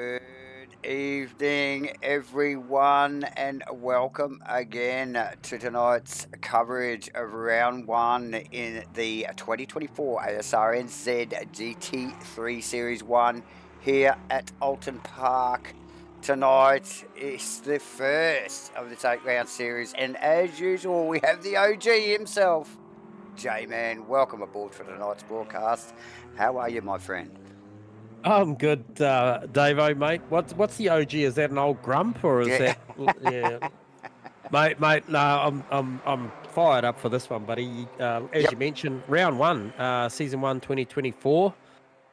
Good evening, everyone, and welcome again to tonight's coverage of round one in the 2024 ASRNZ GT3 Series 1 here at Oulton Park. Tonight is the first of this 8-round series, and as usual, we have the OG himself, J-Man. Welcome aboard for tonight's broadcast. How are you, my friend? I'm good, Davo, mate. What's the OG? Is that an old grump or is that? Yeah, mate. No, I'm fired up for this one, buddy. As Yep. you mentioned, round one, season 1, 2024.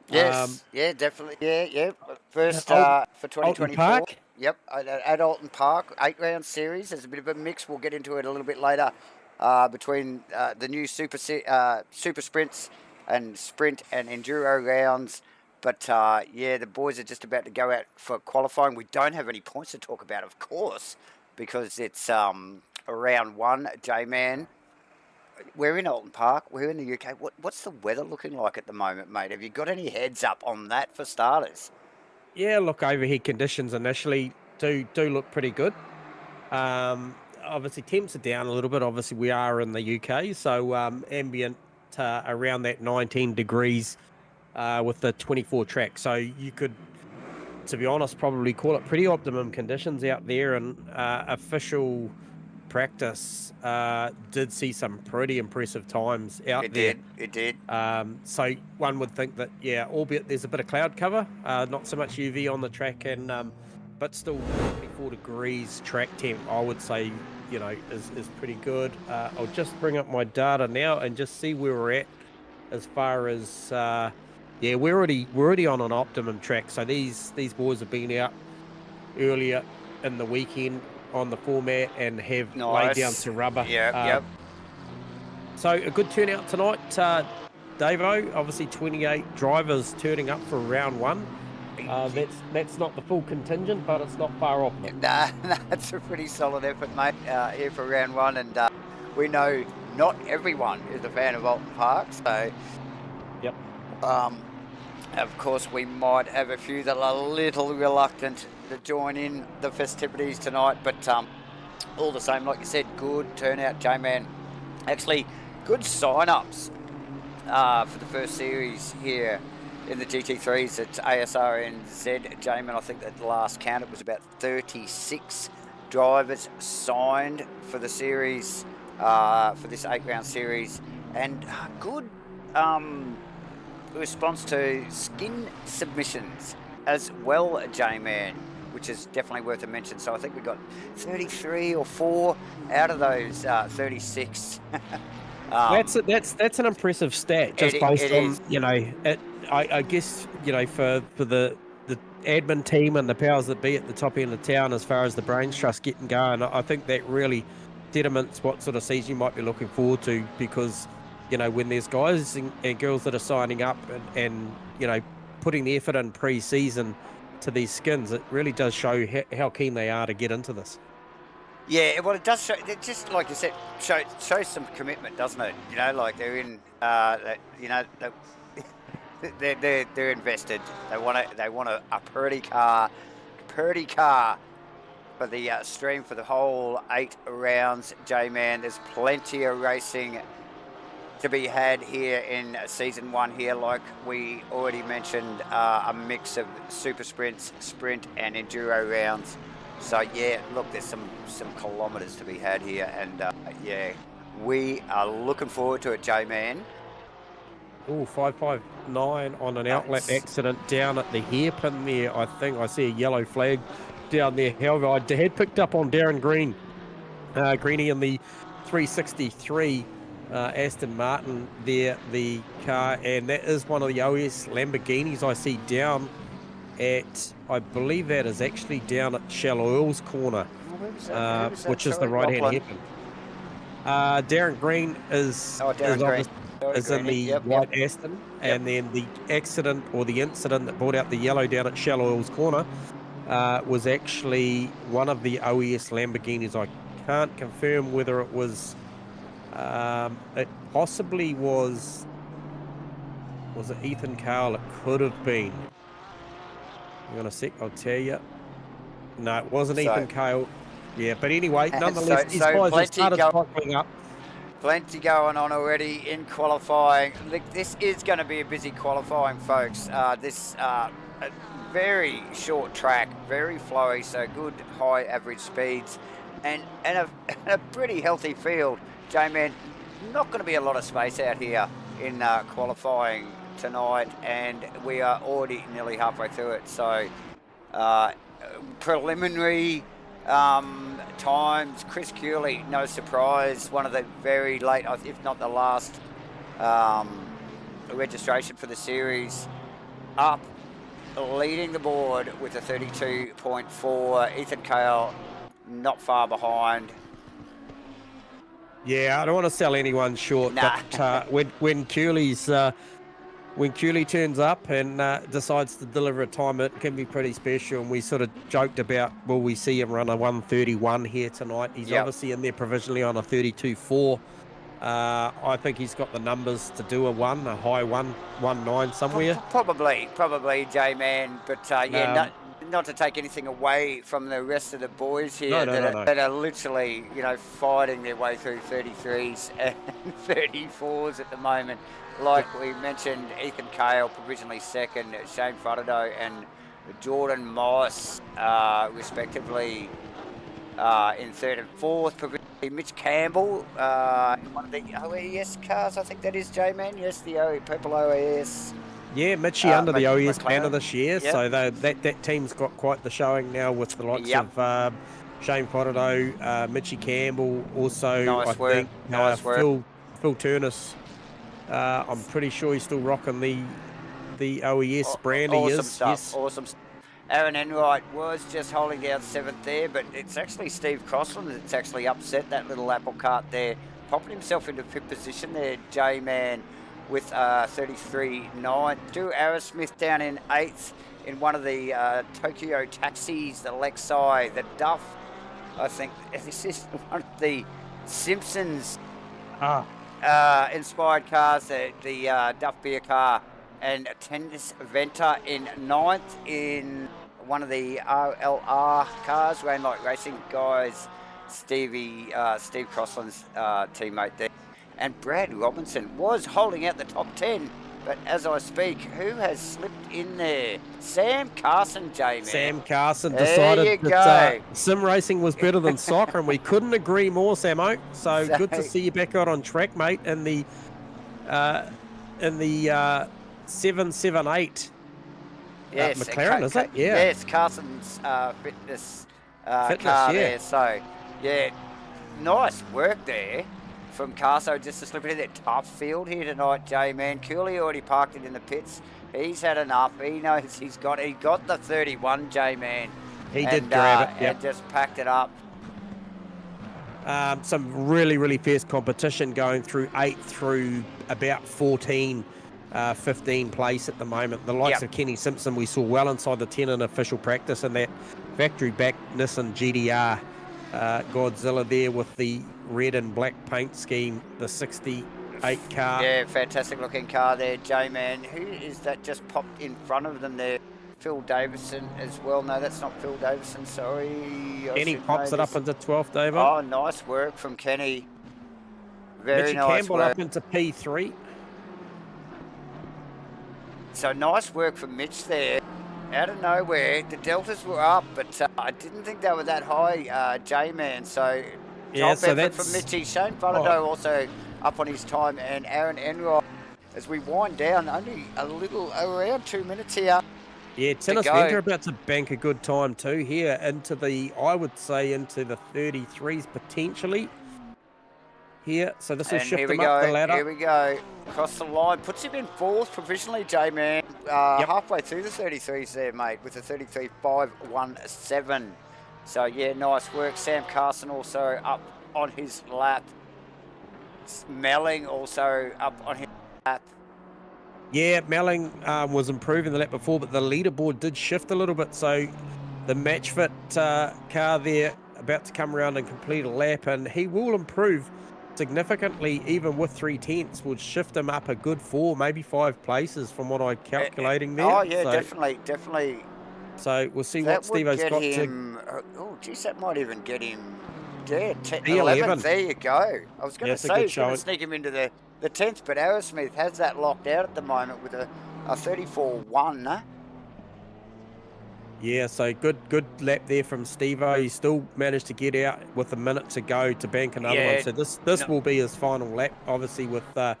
Yes, yeah, definitely. Yeah. First Oulton, for Oulton 2024. Park. Yep, at Oulton Park, 8-round series. There's a bit of a mix. We'll get into it a little bit later between the new super sprints and sprint and enduro rounds. But yeah, the boys are just about to go out for qualifying. We don't have any points to talk about, of course, because it's round one, J-Man. We're in Oulton Park. We're in the UK. What's the weather looking like at the moment, mate? Have you got any heads up on that for starters? Yeah, look, overhead conditions initially do look pretty good. Obviously, temps are down a little bit. Obviously, we are in the UK, so ambient around that 19 degrees with the 24 track. So you could, to be honest, probably call it pretty optimum conditions out there. And official practice did see some pretty impressive times out there. It did. So one would think that, yeah, albeit there's a bit of cloud cover, not so much UV on the track, and but still 24 degrees track temp, I would say, you know, is pretty good. I'll just bring up my data now and just see where we're at as far as yeah, we're already on an optimum track. So these boys have been out earlier in the weekend on the format and have laid down to rubber. Yep. So a good turnout tonight, Davo. Obviously, 28 drivers turning up for round one. That's not the full contingent, but it's not far off. Nah, that's a pretty solid effort, mate, here for round one. And we know not everyone is a fan of Oulton Park, so yep. Of course, we might have a few that are a little reluctant to join in the festivities tonight, but all the same, like you said, good turnout, J-Man. Actually, good sign-ups for the first series here in the GT3s at ASRNZ, J-Man. I think at the last count it was about 36 drivers signed for the series, for this 8-round series, and good response to skin submissions as well, J-Man, which is definitely worth a mention. So I think we got 33 or 4 out of those 36. That's an impressive stat, just based on is. You know, I guess, you know, for the admin team and the powers that be at the top end of town, as far as the brains trust getting going, I think that really determines what sort of season you might be looking forward to, because, you know, when there's guys and girls that are signing up and you know, putting the effort in pre-season to these skins, it really does show how keen they are to get into this. Yeah, well, it does show. It just, like you said, shows some commitment, doesn't it? You know, like they're in. You know, they're invested. They want a pretty car for the stream for the whole 8 rounds. J-Man, there's plenty of racing to be had here in season 1 here, like we already mentioned, a mix of super sprints, sprint and enduro rounds. So yeah, look, there's some kilometres to be had here, and yeah, we are looking forward to it, J-Man. Oh, 559 on an outlet accident down at the hairpin there. I think I see a yellow flag down there. However, I had picked up on Darren Green, Greenie in the 363 Aston Martin there, the car, and that is one of the OS Lamborghinis I see down at, I believe that is actually down at Shell Oil's corner, which is the right-hand hairpin. Darren Green is in the white Aston, and then the accident or the incident that brought out the yellow down at Shell Oil's corner was actually one of the OES Lamborghinis. I can't confirm whether it was, it possibly was it Ethan Carl? It could have been. Hang on a sec, I'll tell you. No, it wasn't So- Ethan Cale. Yeah, but anyway, And nonetheless, so these guys have plenty started cycling up. Plenty going on already in qualifying. Look, this is going to be a busy qualifying, folks. This a very short track, very flowy, so good high average speeds, and a pretty healthy field. J-Man, not going to be a lot of space out here in qualifying tonight, and we are already nearly halfway through it. So preliminary times, Chris Cooley, no surprise, one of the very late, if not the last registration for the series, up leading the board with a 32.4. Ethan Cale not far behind. Yeah, I don't want to sell anyone short, Nah. but when Cooley turns up and decides to deliver a time, it can be pretty special. And we sort of joked about, will we see him run a 1:31 here tonight? He's obviously in there provisionally on a 32.4. I think he's got the numbers to do a high 1:19 somewhere. Probably, J-Man. But not to take anything away from the rest of the boys here that are literally, fighting their way through 33s and 34s at the moment. Like we mentioned, Ethan Cale provisionally second, Shane Frododo and Jordan Moss respectively in third and fourth. Provisionally Mitch Campbell in one of the OES cars, I think that is, J-Man. Yes, the purple OES. Yeah, Mitchie under the OES McLaren banner this year, so that team's got quite the showing now with the likes of Shane Frododo, Mitchie Campbell, also Nice work. Phil Turnus. I'm pretty sure he's still rocking the OES brand. Awesome stuff. Awesome stuff. Aaron Enright was just holding down seventh there, but it's actually Steve Crossland that's actually upset that little apple cart there, popping himself into fifth position there, J-Man, with 33.9. Drew Arrowsmith down in eighth in one of the Tokyo taxis, the Lexi, the Duff. I think this is one of the Simpsons inspired cars, the Duff beer car, and Tennis Venter in ninth in one of the RLR cars, ran like racing guys, Steve Crossland's teammate there. And Brad Robinson was holding out the top 10, but as I speak, who has slipped in there? Sam Carson, J-Man. Sam Carson decided that sim racing was better than soccer, and we couldn't agree more, Samo. So good to see you back out on track, mate, in the 778 McLaren, is it? Yeah. Yes, Carson's fitness car there. So, yeah, nice work there from Carso just to slip into that tough field here tonight, J-Man. Cooley already parked it in the pits. He's had enough. He knows he got the 31, J-Man. He did grab it, and just packed it up. Some really, really fierce competition going through 8 through about 14, 15 place at the moment. The likes of Kenny Simpson, we saw well inside the 10 in official practice, and that factory-back Nissan GDR Godzilla there with the red and black paint scheme, the 68 car. Yeah, fantastic looking car there, J-Man. Who is that just popped in front of them there? Phil Davison as well. No, that's not Phil Davison, sorry. Kenny pops it up into 12th, David. Oh, nice work from Kenny. Very nice Campbell work. Up into P3. So nice work from Mitch there. Out of nowhere, the deltas were up, but I didn't think they were that high, J-Man. So top effort from Mitchie. Shane Frododo also up on his time, and Aaron Enright, as we wind down, only around 2 minutes here. Yeah, Tennis Venter about to bank a good time too here into the, I would say, into the 33s potentially here. So this will shift him up the ladder. Here we go. Across the line. Puts him in fourth provisionally, J-Man. Halfway through the 33s there, mate, with a 33.517. So, yeah, nice work. Sam Carson also up on his lap. Melling also up on his lap. Yeah, Melling was improving the lap before, but the leaderboard did shift a little bit. So the match fit car there about to come around and complete a lap, and he will improve significantly, even with 3/10, would shift him up a good 4, maybe 5 places from what I'm calculating there. Oh, yeah, so definitely. So we'll see That what would Steve-O's get got him. Oh, geez, that might even get him there. 11th. 11. There you go. I was going to That's a say good he's going to showing. sneak him into the 10th, but Aerosmith has that locked out at the moment with a 34-1. Yeah, so good lap there from Steve-O. He still managed to get out with a minute to go to bank another one. So this will be his final lap, obviously, with that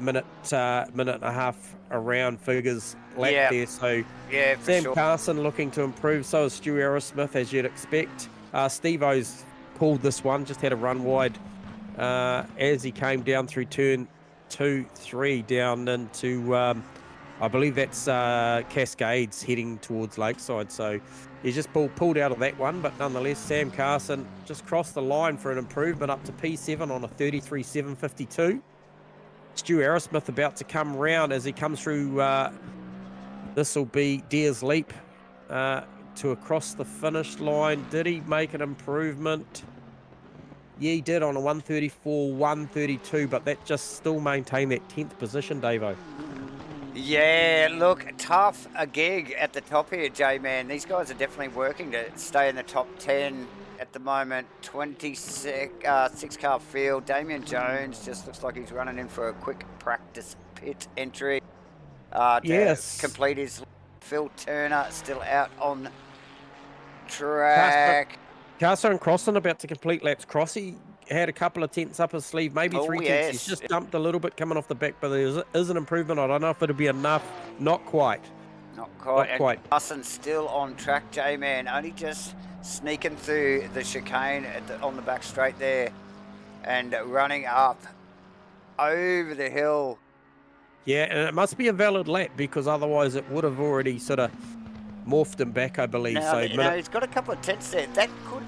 minute and a half around figures lap there. So yeah, for Sam sure. Carson looking to improve. So is Stu Aerosmith, as you'd expect. Steve-O's pulled this one, just had a run wide as he came down through turn 2, 3 down into I believe that's Cascades heading towards Lakeside. So he's just pulled out of that one, but nonetheless, Sam Carson just crossed the line for an improvement up to P7 on a 33.752. Stu Aerosmith about to come round as he comes through. This will be Deer's Leap to across the finish line. Did he make an improvement? Yeah, he did on a 134, 132, but that just still maintained that 10th position, Davo. Yeah, look, tough a gig at the top here, J-Man. These guys are definitely working to stay in the top 10 at the moment. 6-car field. Damien Jones just looks like he's running in for a quick practice pit entry. Yes. To complete his Phil Turner still out on track. Carson and Crossan about to complete laps. Crossy had a couple of tenths up his sleeve, maybe 3 tenths. Yes. He's just dumped a little bit coming off the back, but there is an improvement. I don't know if it'll be enough. Not quite. Not quite. Carson's still on track, J-Man. Only just sneaking through the chicane on the back straight there and running up over the hill. Yeah, and it must be a valid lap because otherwise it would have already sort of morphed him back, I believe. Now, he's got a couple of tenths there. That could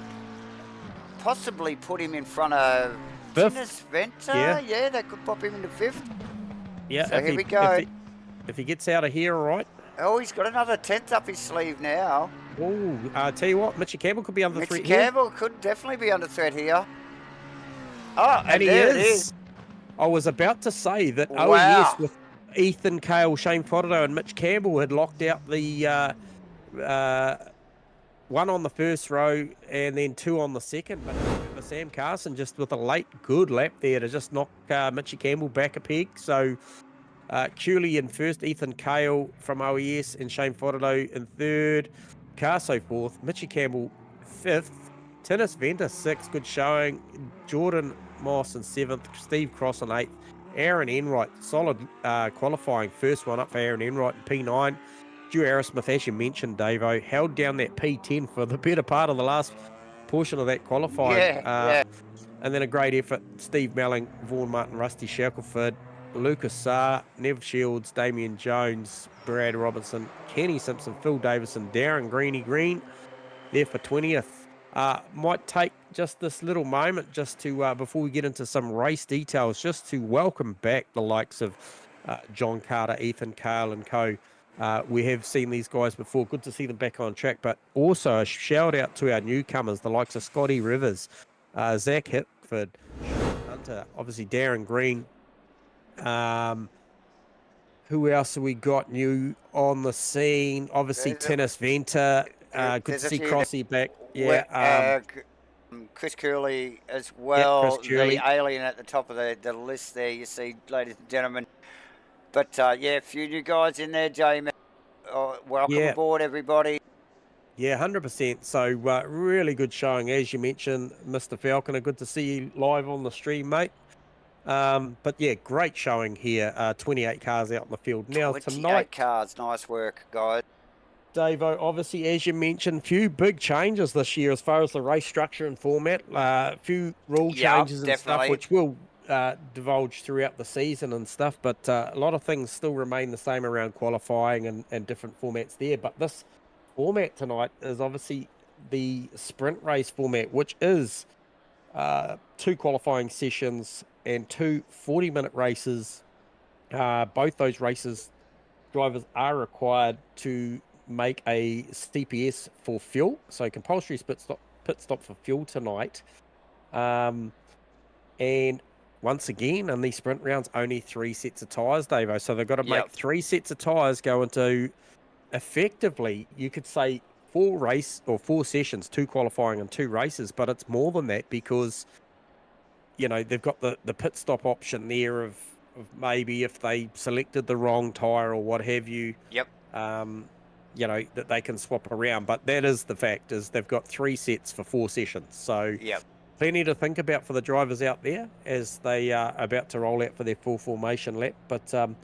possibly put him in front of Tinus Venter. Yeah, that could pop him into 5th. Yeah, so here we go. If he gets out of here, all right. Oh, he's got another 10th up his sleeve now. Oh, tell you what, Mitchy Campbell could be under threat here. Mitchy Campbell could definitely be under threat here. Oh, and he there is. It is. I was about to say that OES with Ethan Cale, Shane Fodderdo and Mitch Campbell had locked out the one on the first row and then 2 on the second. But for Sam Carson, just with a late good lap there to just knock Mitchy Campbell back a peg. So Cooley in first, Ethan Cale from OES and Shane Fodderdo in third, Carso 4th, Mitchy Campbell 5th, Tinus Venter 6th, good showing, Jordan Moss in 7th, Steve Cross in 8th, Aaron Enright, solid qualifying, first one up for Aaron Enright in P9. Stu Aerosmith, as you mentioned, Davo, held down that P10 for the better part of the last portion of that qualifying. And then a great effort, Steve Melling, Vaughan Martin, Rusty Shackelford, Lucas Saar, Nev Shields, Damien Jones, Brad Robinson, Kenny Simpson, Phil Davison, Darren Green there for 20th. Might take just this little moment just to, before we get into some race details, just to welcome back the likes of John Carter, Ethan Cale and co. We have seen these guys before. Good to see them back on track, but also a shout out to our newcomers, the likes of Scotty Rivers, Zach Hickford, Hunter, obviously Darren Green. Who else have we got new on the scene? Obviously Tinus Venter. Good to see Crossy back. Yeah. Chris Curley as well. Chris Curley. The alien at the top of the list there, you see, ladies and gentlemen. But a few new guys in there, Jamie. Welcome aboard, everybody. Yeah, 100%. So really good showing, as you mentioned, Mr. Falconer. Good to see you live on the stream, mate. But yeah, great showing here. 28 cars out in the field. Now 28 tonight, cars. Nice work, guys. Davo, obviously, as you mentioned, few big changes this year as far as the race structure and format. A few rule changes and stuff, which will divulge throughout the season and stuff. But a lot of things still remain the same around qualifying and different formats there. But this format tonight is obviously the sprint race format, which is 2 qualifying sessions and 2 40-minute races. Both those races, drivers are required to make a CPS for fuel, so compulsory pit stop for fuel tonight. And once again, in these sprint rounds, only 3 sets of tyres, Davo. So they've got to make 3 sets of tyres go into effectively, you could say 4 sessions, 2 qualifying and 2 races, but it's more than that because, you know, they've got the pit stop option there of maybe if they selected the wrong tyre or what have you. Yep. You know, that they can swap around. But that is the fact, is they've got 3 sets for 4 sessions. So yep. Plenty to think about for the drivers out there as they are about to roll out for their full formation lap. But yeah,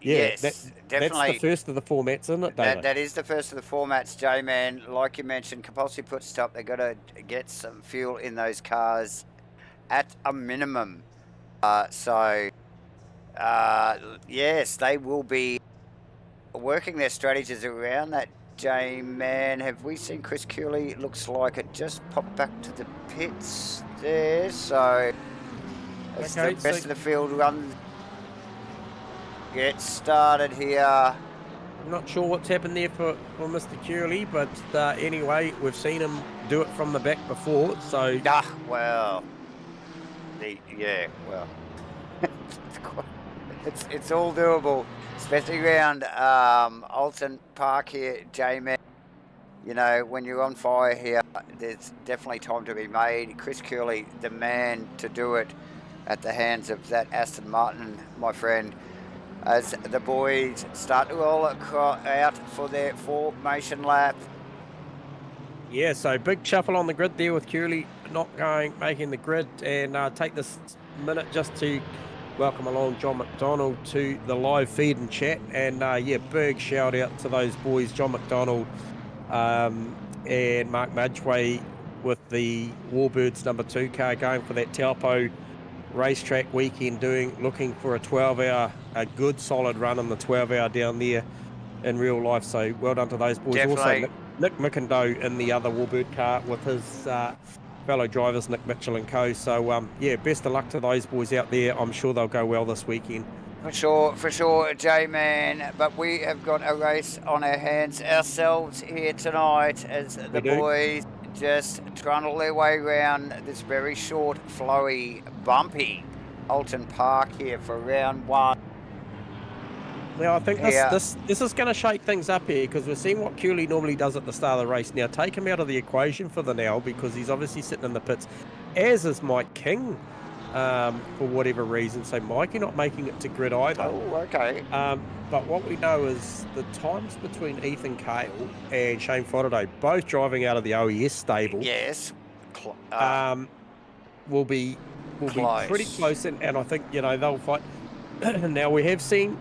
yes, That's definitely. the first of the formats, isn't it, David? That is the first of the formats, J-Man. Like you mentioned, compulsory pit stop. They've got to get some fuel in those cars at a minimum. Yes, they will be working their strategies around that, J-Man. Have we seen Chris Cooley? Looks like it just popped back to the pits there. So as the rest of the field runs get started here. I'm not sure what's happened there for Mr. Cooley, but anyway, we've seen him do it from the back before. So well, it's all doable, especially around Oulton Park here, J-Man. You know, when you're on fire here, there's definitely time to be made. Chris Cooley, the man to do it at the hands of that Aston Martin, my friend, as the boys start to roll out for their formation lap. Yeah, so big shuffle on the grid there with Cooley not making the grid, and take this minute just to welcome along John McDonald to the live feed and chat. And yeah, big shout out to those boys, John McDonald and Mark Madgway, with the Warbirds #2 car going for that Taupo racetrack weekend, looking for a 12-hour, a good solid run in the 12-hour down there in real life. So well done to those boys. Definitely. Also Nick McIndoe in the other Warbird car with his fellow drivers, Nick Mitchell and co. So yeah, best of luck to those boys out there. I'm sure they'll go well this weekend. For sure, J-Man. But we have got a race on our hands ourselves here tonight as the boys just trundle their way around this very short, flowy, bumpy Oulton Park here for round 1. Now, I think this is going to shake things up here, because we're seeing what Cooley normally does at the start of the race. Now, take him out of the equation for the now, because he's obviously sitting in the pits, as is Mike King, for whatever reason. So, Mike, you're not making it to grid either. Oh, okay. But what we know is the times between Ethan Cale and Shane Faraday, both driving out of the OES stable, yes, will be pretty close, and I think, you know, they'll fight. Now, we have seen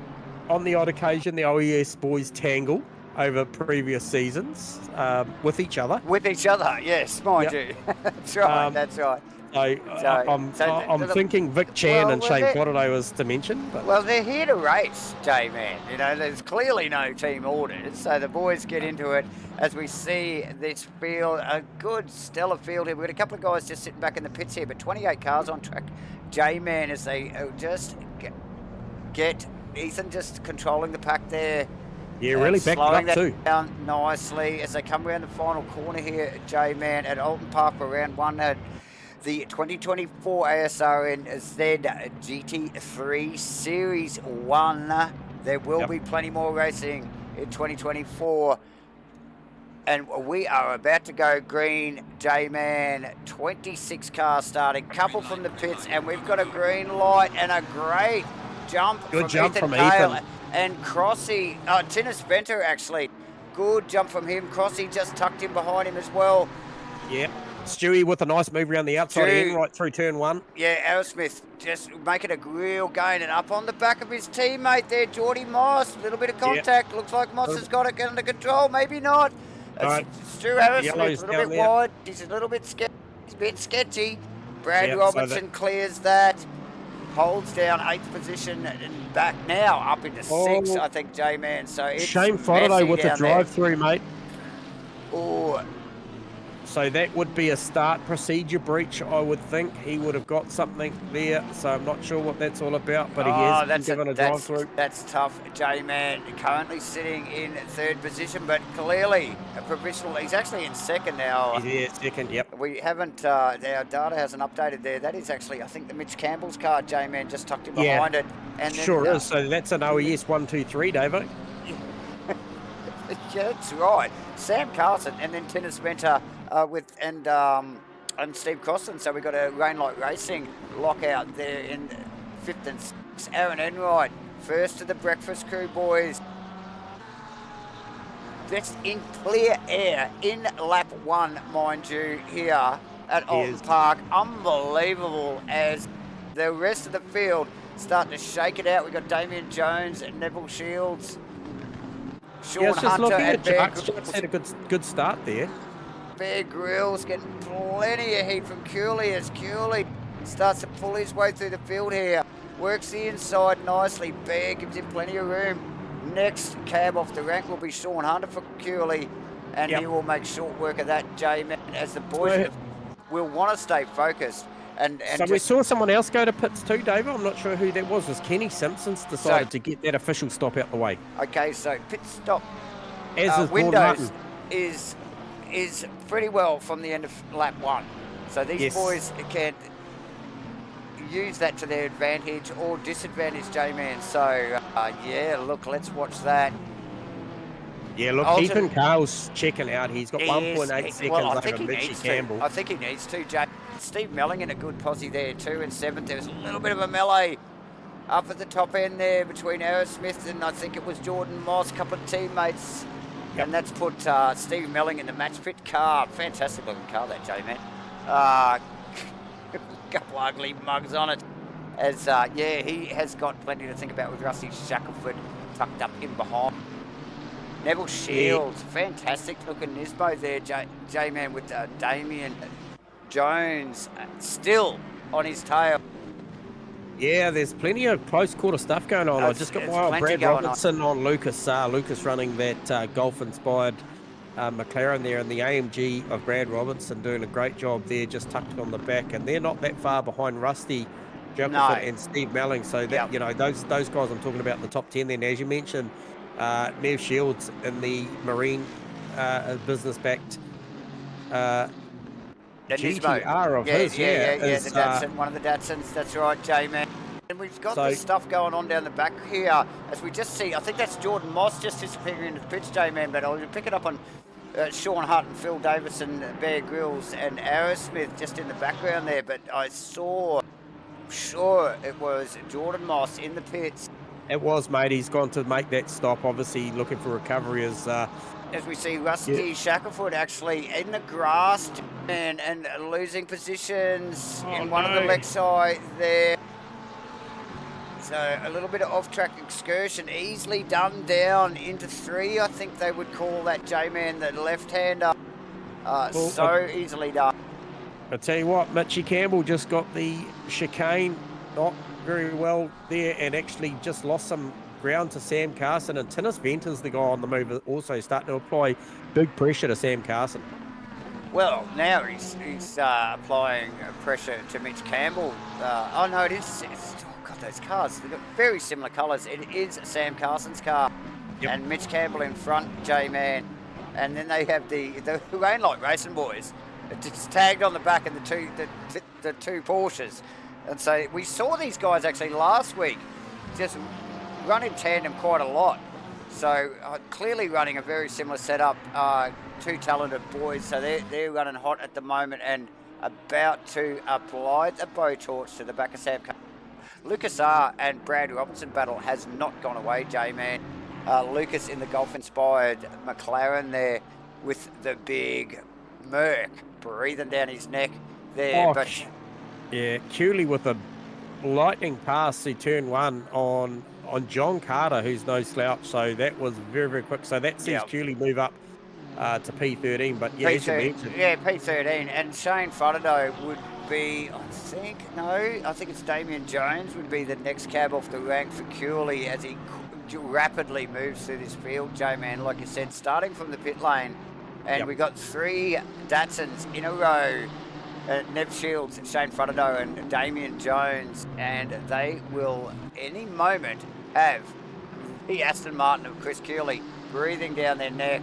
on the odd occasion the OES boys tangle over previous seasons with each other. Yes, mind you. That's right. That's right. I'm thinking Vic Chan and Shane Faraday was to mention. But. Well, they're here to race, J-Man. You know, there's clearly no team orders, so the boys get into it as we see this field, a good stellar field here. We've got a couple of guys just sitting back in the pits here, but 28 cars on track, J-Man, as they just get Ethan just controlling the pack there. Yeah, really backed up too. Down nicely as they come around the final corner here, J-Man, at Oulton Park for round 1. The 2024 ASRNZ GT3 Series 1. There will be plenty more racing in 2024. And we are about to go green, J-Man. 26 cars starting, couple from the pits, and we've got a green light and a great jump from Ethan. And Crossy, Tinnis Venter actually, good jump from him. Crossy just tucked in behind him as well. Yeah. Stewie with a nice move around the outside end, right through turn 1. Yeah, Aerosmith just making a real gain, and up on the back of his teammate there, Geordie Moss. A little bit of contact. Looks like Moss has got it under control. Maybe not. Stu Aerosmith, a little bit wide. He's a little bit sketchy. Brad Robertson clears that. Holds down 8th position and back now up into 6th, I think, J-Man. So it's Shane Faraday with the drive-through, mate. Oh. So that would be a start procedure breach, I would think. He would have got something there, so I'm not sure what that's all about, but he has been given a drive-through. That's tough, J-Man. Currently sitting in 3rd position, but clearly a provisional. He's actually in 2nd now. He's 2nd, yep. We haven't, our data hasn't updated there. That is actually, I think, the Mitch Campbell's car, J-Man, just tucked in behind it. And then, sure is. So that's an OES 123, David. That's right. Sam Carson and then Tennis Venter and Steve Crosland. So we got a Rainlight Racing lockout there in 5th and 6th. Aaron Enright, first of the breakfast crew, boys. That's in clear air in lap 1, mind you, here at Oulton Park. Unbelievable as the rest of the field start to shake it out. We've got Damien Jones and Neville Shields. Sean Hunter and Bear Grylls had a good start there. Bear Grylls getting plenty of heat from Cooley as Cooley starts to pull his way through the field here. Works the inside nicely. Bear gives him plenty of room. Next cab off the rank will be Sean Hunter for Cooley, and he will make short work of that, J-Man, as the boys will want to stay focused. And so we saw someone else go to pits too, David. I'm not sure who that was. Was Kenny Simpson's decided to get that official stop out the way? Okay, so pit stop as windows is pretty well from the end of lap 1. So these boys can use that to their advantage or disadvantage, J-Man. So yeah, look, let's watch that. Yeah, look, Oulton, Ethan Carl's checking out. He's got 1.8 seconds over Mitchy Campbell. I think he needs to, Jay. Steve Melling in a good posse there too in 7th. There was a little bit of a melee up at the top end there between Aerosmith and I think it was Jordan Moss, a couple of teammates. And that's put Steve Melling in the match fit car. Fantastic looking car, that, J-Man. Couple ugly mugs on it. As, yeah, he has got plenty to think about with Rusty Shackelford tucked up in behind. Neville Shields, fantastic looking Nismo there, J-Man, with Damien Jones still on his tail. Yeah, there's plenty of close quarter stuff going on. I just got my Brad Robertson on Lucas. Lucas running that golf-inspired McLaren there, and the AMG of Brad Robertson doing a great job there, just tucked on the back, and they're not that far behind Rusty Shackelford and Steve Melling. So that you know, those guys I'm talking about in the top 10. Then, as you mentioned, Nev Shields in the Marine business-backed GTR of his, the Datsun, one of the Datsuns. That's right, J-Man. And we've got this stuff going on down the back here, as we just see. I think that's Jordan Moss just disappearing into the pitch, J-Man, but I'll pick it up on Sean Hutton, Phil Davison, Bear Grylls, and Aerosmith just in the background there. But I saw, sure, it was Jordan Moss in the pits. It was, mate. He's gone to make that stop, obviously looking for recovery as we see Rusty Shackelford actually in the grass and losing positions in one of the leg side there. So a little bit of off-track excursion, easily done down into 3, I think they would call that, J-Man, the left-hander. So easily done. I tell you what, Mitchy Campbell just got the chicane not very well there and actually just lost some ground to Sam Carson, and Tennis Venter's the guy on the move, also starting to apply big pressure to Sam Carson. Well, now he's applying pressure to Mitch Campbell. Oh no, it is. Oh God, those cars, they've got very similar colours. It is Sam Carson's car, and Mitch Campbell in front, J-Man, and then they have the Rainlight Racing boys. It's tagged on the back of the two Porsches, and so we saw these guys actually last week just run in tandem quite a lot. So clearly running a very similar setup. Two talented boys, so they're running hot at the moment and about to apply the bow torch to the back of Sam Carson. Lucas R and Brad Robertson battle has not gone away, J-Man. Lucas in the golf-inspired McLaren there with the big Merc breathing down his neck there. Yeah, Cooley with a lightning pass to turn 1 on John Carter, who's no slouch. So that was very, very quick. So that sees Cooley move up to P13. But yeah, P13. And Shane Fudderdo would be, I think it's Damien Jones would be the next cab off the rank for Cooley as he rapidly moves through this field, J-Man. Like you said, starting from the pit lane. And we got 3 Datsuns in a row. Nev Shields, Shane Fudderdo and Damien Jones, and they will any moment have the Aston Martin of Chris Cooley breathing down their neck.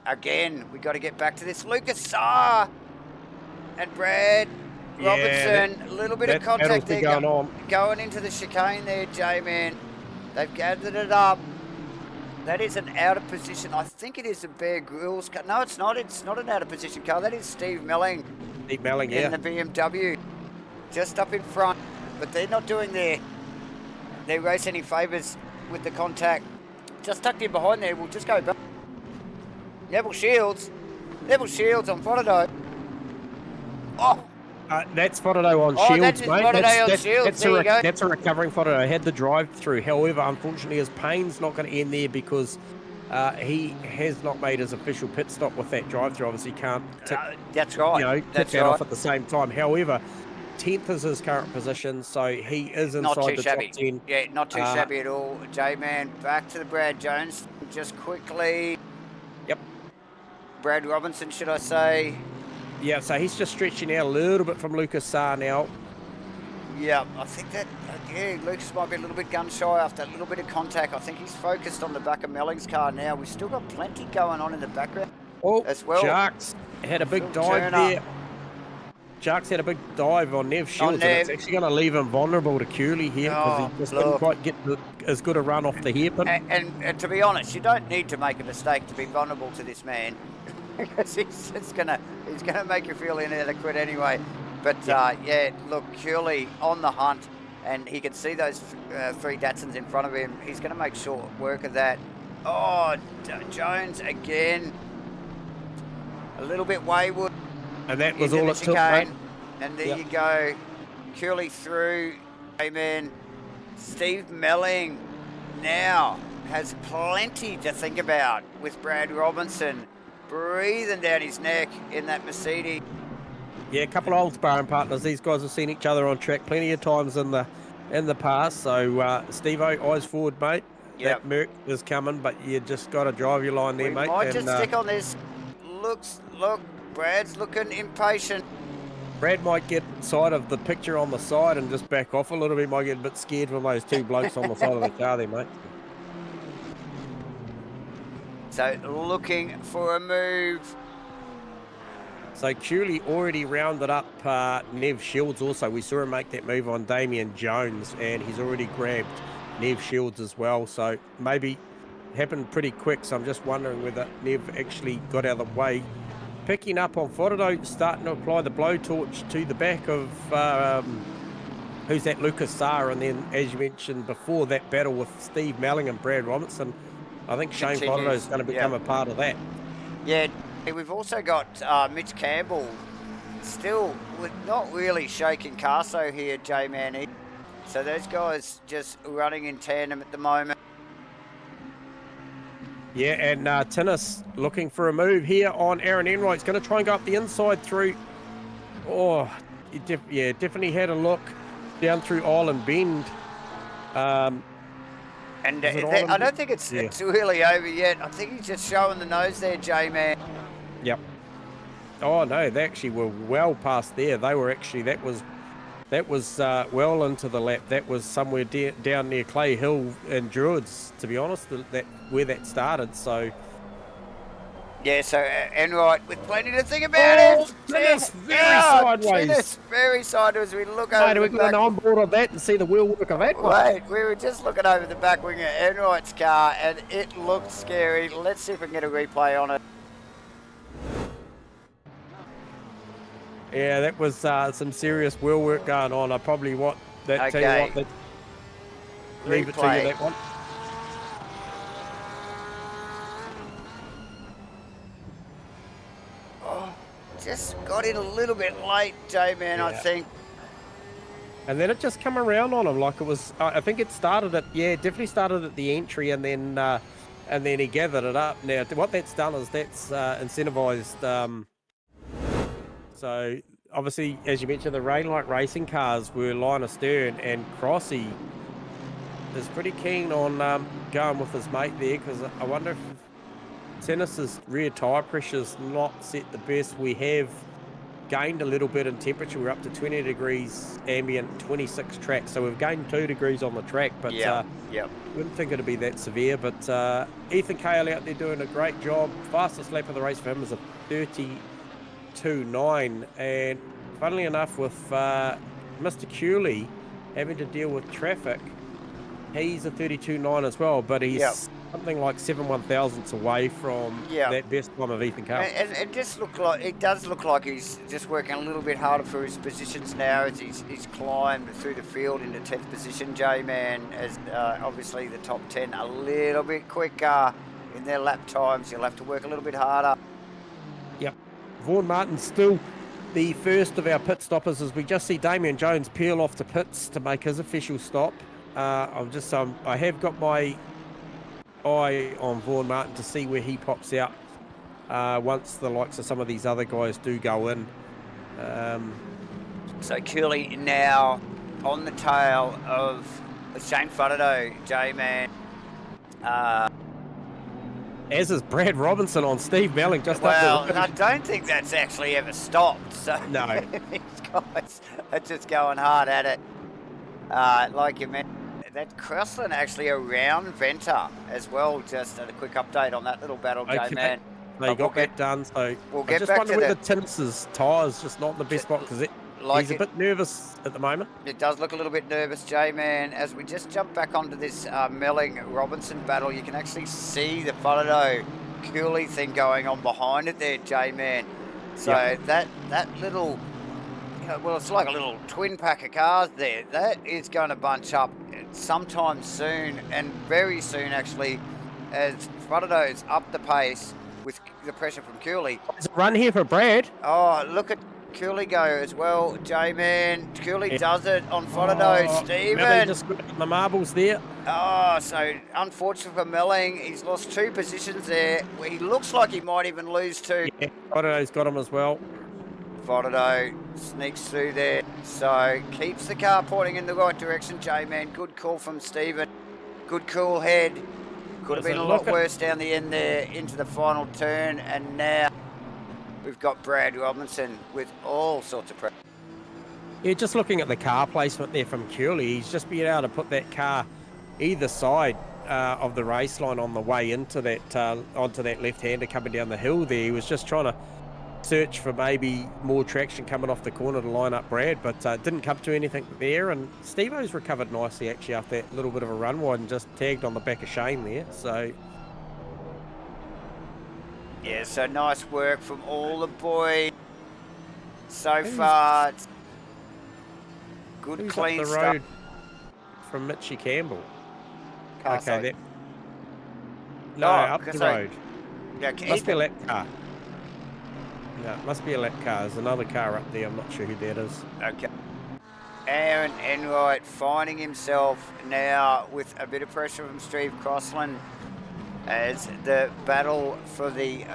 Again, we got to get back to this. Lucas Saar and Brad Robertson, a little bit of contact there going into the chicane there, J-Man. They've gathered it up. That is an out of position. I think it is a Bear Grylls car. No, it's not. It's not an out of position car. That is Steve Melling. Steve Melling, in the BMW. Just up in front. But they're not doing their race any favours with the contact. Just tucked in behind there. We'll just go back. Neville Shields. Neville Shields on Fotado. Oh! That's Fotado on Shields, mate. That's a recovering Fotado. Had the drive through. However, unfortunately, his pain's not going to end there because he has not made his official pit stop with that drive through. Obviously, can't that's right. Tip that off at the same time. However, 10th is his current position, so he is inside the top 10. Yeah, not too shabby at all. J-Man back to the Brad Jones just quickly. Yep. Brad Robinson, should I say? Yeah, so he's just stretching out a little bit from Lucas Saar now. Yeah, I think that, Lucas might be a little bit gun shy after a little bit of contact. I think he's focused on the back of Melling's car now. We've still got plenty going on in the background as well. Jarks had a big dive there. Jarks had a big dive on Nev Shields, and it's actually going to leave him vulnerable to Cooley here because he just didn't quite get as good a run off the hairpin. And to be honest, you don't need to make a mistake to be vulnerable to this man. Because he's gonna make you feel inadequate anyway. But yeah, look, Curley on the hunt, and he can see those 3 Datsuns in front of him. He's going to make short work of that. Oh, Jones again, a little bit wayward. And that was all it took, mate. And there you go, Curley through. Amen. Steve Melling now has plenty to think about with Brad Robinson breathing down his neck in that Mercedes. Yeah, a couple of old sparring partners. These guys have seen each other on track plenty of times in the past. So, Steve-O, eyes forward, mate. Yep. That Merc is coming, but you just got to drive your line there, mate. We might just stick on this. Look, Brad's looking impatient. Brad might get sight of the picture on the side and just back off a little bit. Might get a bit scared from those 2 blokes on the side of the car there, mate. So looking for a move. So Cooley already rounded up Nev Shields also. We saw him make that move on Damien Jones, and he's already grabbed Nev Shields as well. So maybe happened pretty quick. So I'm just wondering whether Nev actually got out of the way. Picking up on Fotado, starting to apply the blowtorch to the back of, who's that, Lucas Saar. And then, as you mentioned before, that battle with Steve Melling and Brad Robinson. I think Shane Fotado is going to become a part of that. Yeah, we've also got Mitch Campbell still not really shaking Carso here, J-Man. So those guys just running in tandem at the moment. Yeah, and Tinnis looking for a move here on Aaron Enright. He's going to try and go up the inside through. Oh, definitely had a look down through Island Bend. And I don't think it's really over yet. I think he's just showing the nose there, J-Man. Yep. Oh no, they actually were well past there. They were actually that was well into the lap. That was somewhere down near Clay Hill and Druids, to be honest. That where that started. So. Yeah, so Enright with plenty to think about it. Tennis very sideways. Tennis very sideways. We look over the back. Got an on board of that and see the wheel work of that one. Wait, we were just looking over the back wing of Enright's car and it looked scary. Let's see if we can get a replay on it. Yeah, that was some serious wheel work going on. I probably tell you what, leave it to you, that one. Just got in a little bit late, J-Man, I think. And then it just come around on him like it was. I think it started at definitely started at the entry, and then he gathered it up. Now what that's done is that's incentivized. So obviously, as you mentioned, the Rainlight racing cars were line astern, and Crossy is pretty keen on going with his mate there, because I wonder if Tennis's rear tyre pressure's not set the best. We have gained a little bit in temperature. We're up to 20 degrees ambient, 26 track. So we've gained 2 degrees on the track, but wouldn't think it'd be that severe. But Ethan Cale out there doing a great job. Fastest lap of the race for him is a 32.9. And funnily enough, with Mr. Cooley having to deal with traffic, he's a 32.9 as well, but he's something like 7/1000ths away from that best time of Ethan Cale. And it just does look like he's just working a little bit harder for his positions now as he's climbed through the field into 10th position, J-Man, as obviously the top 10 a little bit quicker in their lap times. You'll have to work a little bit harder. Yep. Vaughan Martin's still the first of our pit stoppers as we just see Damien Jones peel off to pits to make his official stop. I have got my eye on Vaughan Martin to see where he pops out once the likes of some of these other guys do go in. So Cooley now on the tail of Shane Fuddido, J-Man. As is Brad Robinson on Steve Melling just up there. Well, I don't think that's actually ever stopped. So no. These guys are just going hard at it. Like you mentioned, that Crossland actually a round venter as well. Just a quick update on that little battle, J-Man. They got that done, so we'll get just back wonder to whether Tinnis's tyre's just not in the best spot because he's a bit nervous at the moment. It does look a little bit nervous, J-Man. As we just jump back onto this Melling-Robinson battle, you can actually see the Fuddido Cooley thing going on behind it there, J-Man. So that little, well, it's like a little twin pack of cars there. That is going to bunch up sometime soon, and very soon actually, as Fuddido's up the pace with the pressure from Cooley. There's a run here for Brad. Oh, look at Cooley go as well, J-Man. Cooley does it on Fuddido. Stephen. Melling just got the marbles there. Oh, so unfortunate for Melling. He's lost 2 positions there. He looks like he might even lose 2. Yeah, Fuddido's got him as well. Fuddido sneaks through there. So keeps the car pointing in the right direction, J-Man. Good call from Stephen. Good cool head. Could have been a lot worse down the end there into the final turn. And now we've got Brad Robinson with all sorts of pressure. Yeah, just looking at the car placement there from Cooley, he's just been able to put that car either side of the race line on the way into that onto that left-hander coming down the hill there. He was just trying to search for maybe more traction coming off the corner to line up Brad, but didn't come to anything there. And Steve-O's recovered nicely actually after that little bit of a run wide and just tagged on the back of Shane there. So yeah, so nice work from all the boys so far. Good clean up the road from Mitchie Campbell. Okay, up the road. Yeah, must be a lap car. No, it must be a lap car. There's another car up there. I'm not sure who that is. Okay. Aaron Enright finding himself now with a bit of pressure from Steve Crossland as the battle for the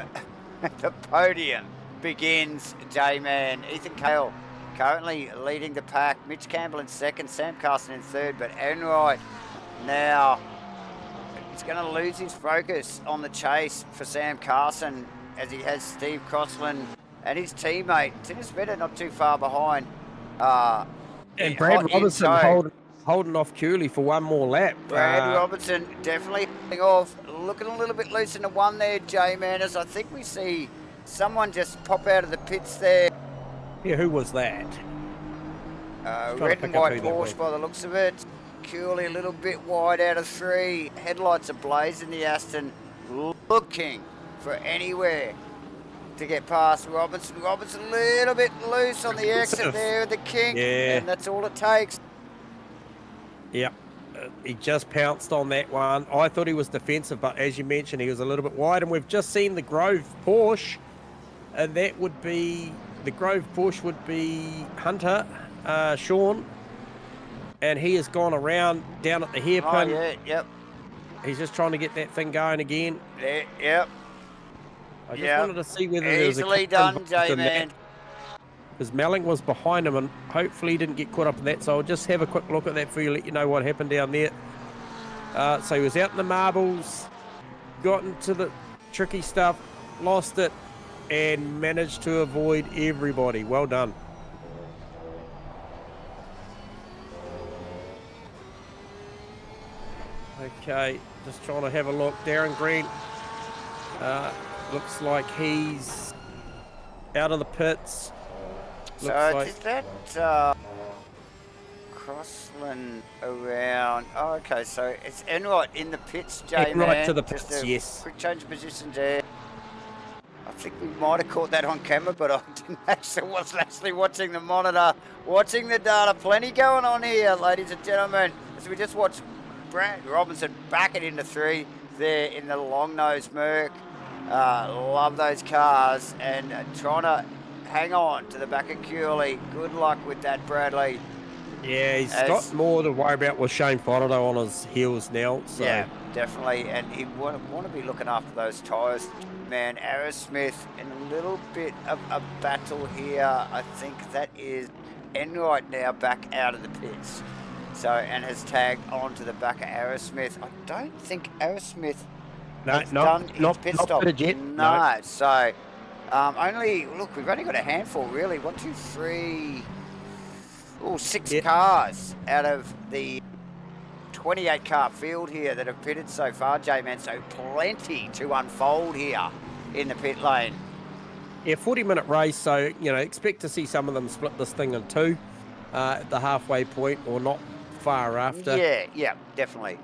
the podium begins, J-Man. Ethan Cale currently leading the pack. Mitch Campbell in second, Sam Carson in third, but Enright now he's going to lose his focus on the chase for Sam Carson as he has Steve Crossland and his teammate Tinnis Vetter not too far behind. And Brad Robinson holding off Cooley for one more lap. Brad Robinson definitely holding off, looking a little bit loose in the one there, J-Man, as I think we see someone just pop out of the pits there. Yeah, who was that? Red and white Porsche by the looks of it. Cooley a little bit wide out of 3. Headlights ablaze in the Aston, looking for anywhere to get past Robinson. Robinson a little bit loose on the exit there with the kink, and that's all it takes. Yep, he just pounced on that one. I thought he was defensive, but as you mentioned, he was a little bit wide, and we've just seen the Grove Porsche, and that would be, the Grove Porsche would be Hunter, Sean, and he has gone around down at the hairpin. Oh, yeah, yep. He's just trying to get that thing going again. Yeah, yep. I just wanted to see whether there was easily done, J-Man. Because Melling was behind him and hopefully he didn't get caught up in that. So I'll just have a quick look at that for you, let you know what happened down there. So he was out in the marbles, got into the tricky stuff, lost it, and managed to avoid everybody. Well done. Okay, just trying to have a look. Darren Green looks like he's out of the pits. So is that Crossland around. Oh, okay, so it's Enright in the pits, J-Man. Enright to the pits, just a yes. quick change of positions there. I think we might have caught that on camera, but I didn't actually, wasn't actually watching the monitor, watching the data. Plenty going on here, ladies and gentlemen. As we just watched Brad Robinson back it into 3 there in the long nose Merc. Love those cars and trying to hang on to the back of Curley. Good luck with that, Bradley. Yeah, he's got more to worry about with Shane Faraday on his heels now. So. Yeah, definitely. And he want to be looking after those tyres. Man, Aerosmith in a little bit of a battle here. I think that is Enright now back out of the pits. So, and has tagged onto the back of Aerosmith. I don't think Aerosmith has done his pit stop. Yet. No. So, look, we've only got a handful really. 1, 2, 3, 6 cars out of the 28 car field here that have pitted so far, J-Man. So plenty to unfold here in the pit lane. Yeah, 40-minute race. So, expect to see some of them split this thing in 2 at the halfway point or not far after. Yeah, definitely.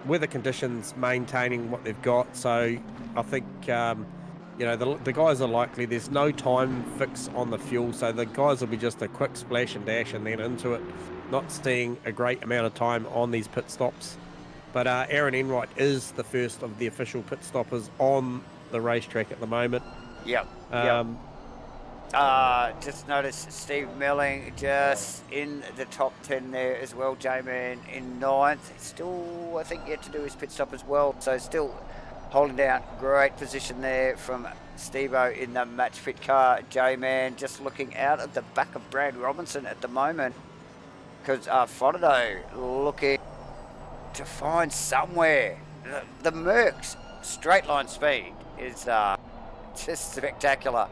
Weather conditions maintaining what they've got. So I think, the guys are likely, there's no time fix on the fuel. So the guys will be just a quick splash and dash and then into it. Not seeing a great amount of time on these pit stops. But Aaron Enright is the first of the official pit stoppers on the racetrack at the moment. Yep. Just noticed Steve Melling just in the top 10 there as well, J-Man in 9th. Still, I think, yet to do his pit stop as well. So still holding down great position there from Steve-O in the match fit car. J-Man just looking out at the back of Brad Robinson at the moment. Because Faraday looking to find somewhere. The Merc's straight line speed is just spectacular.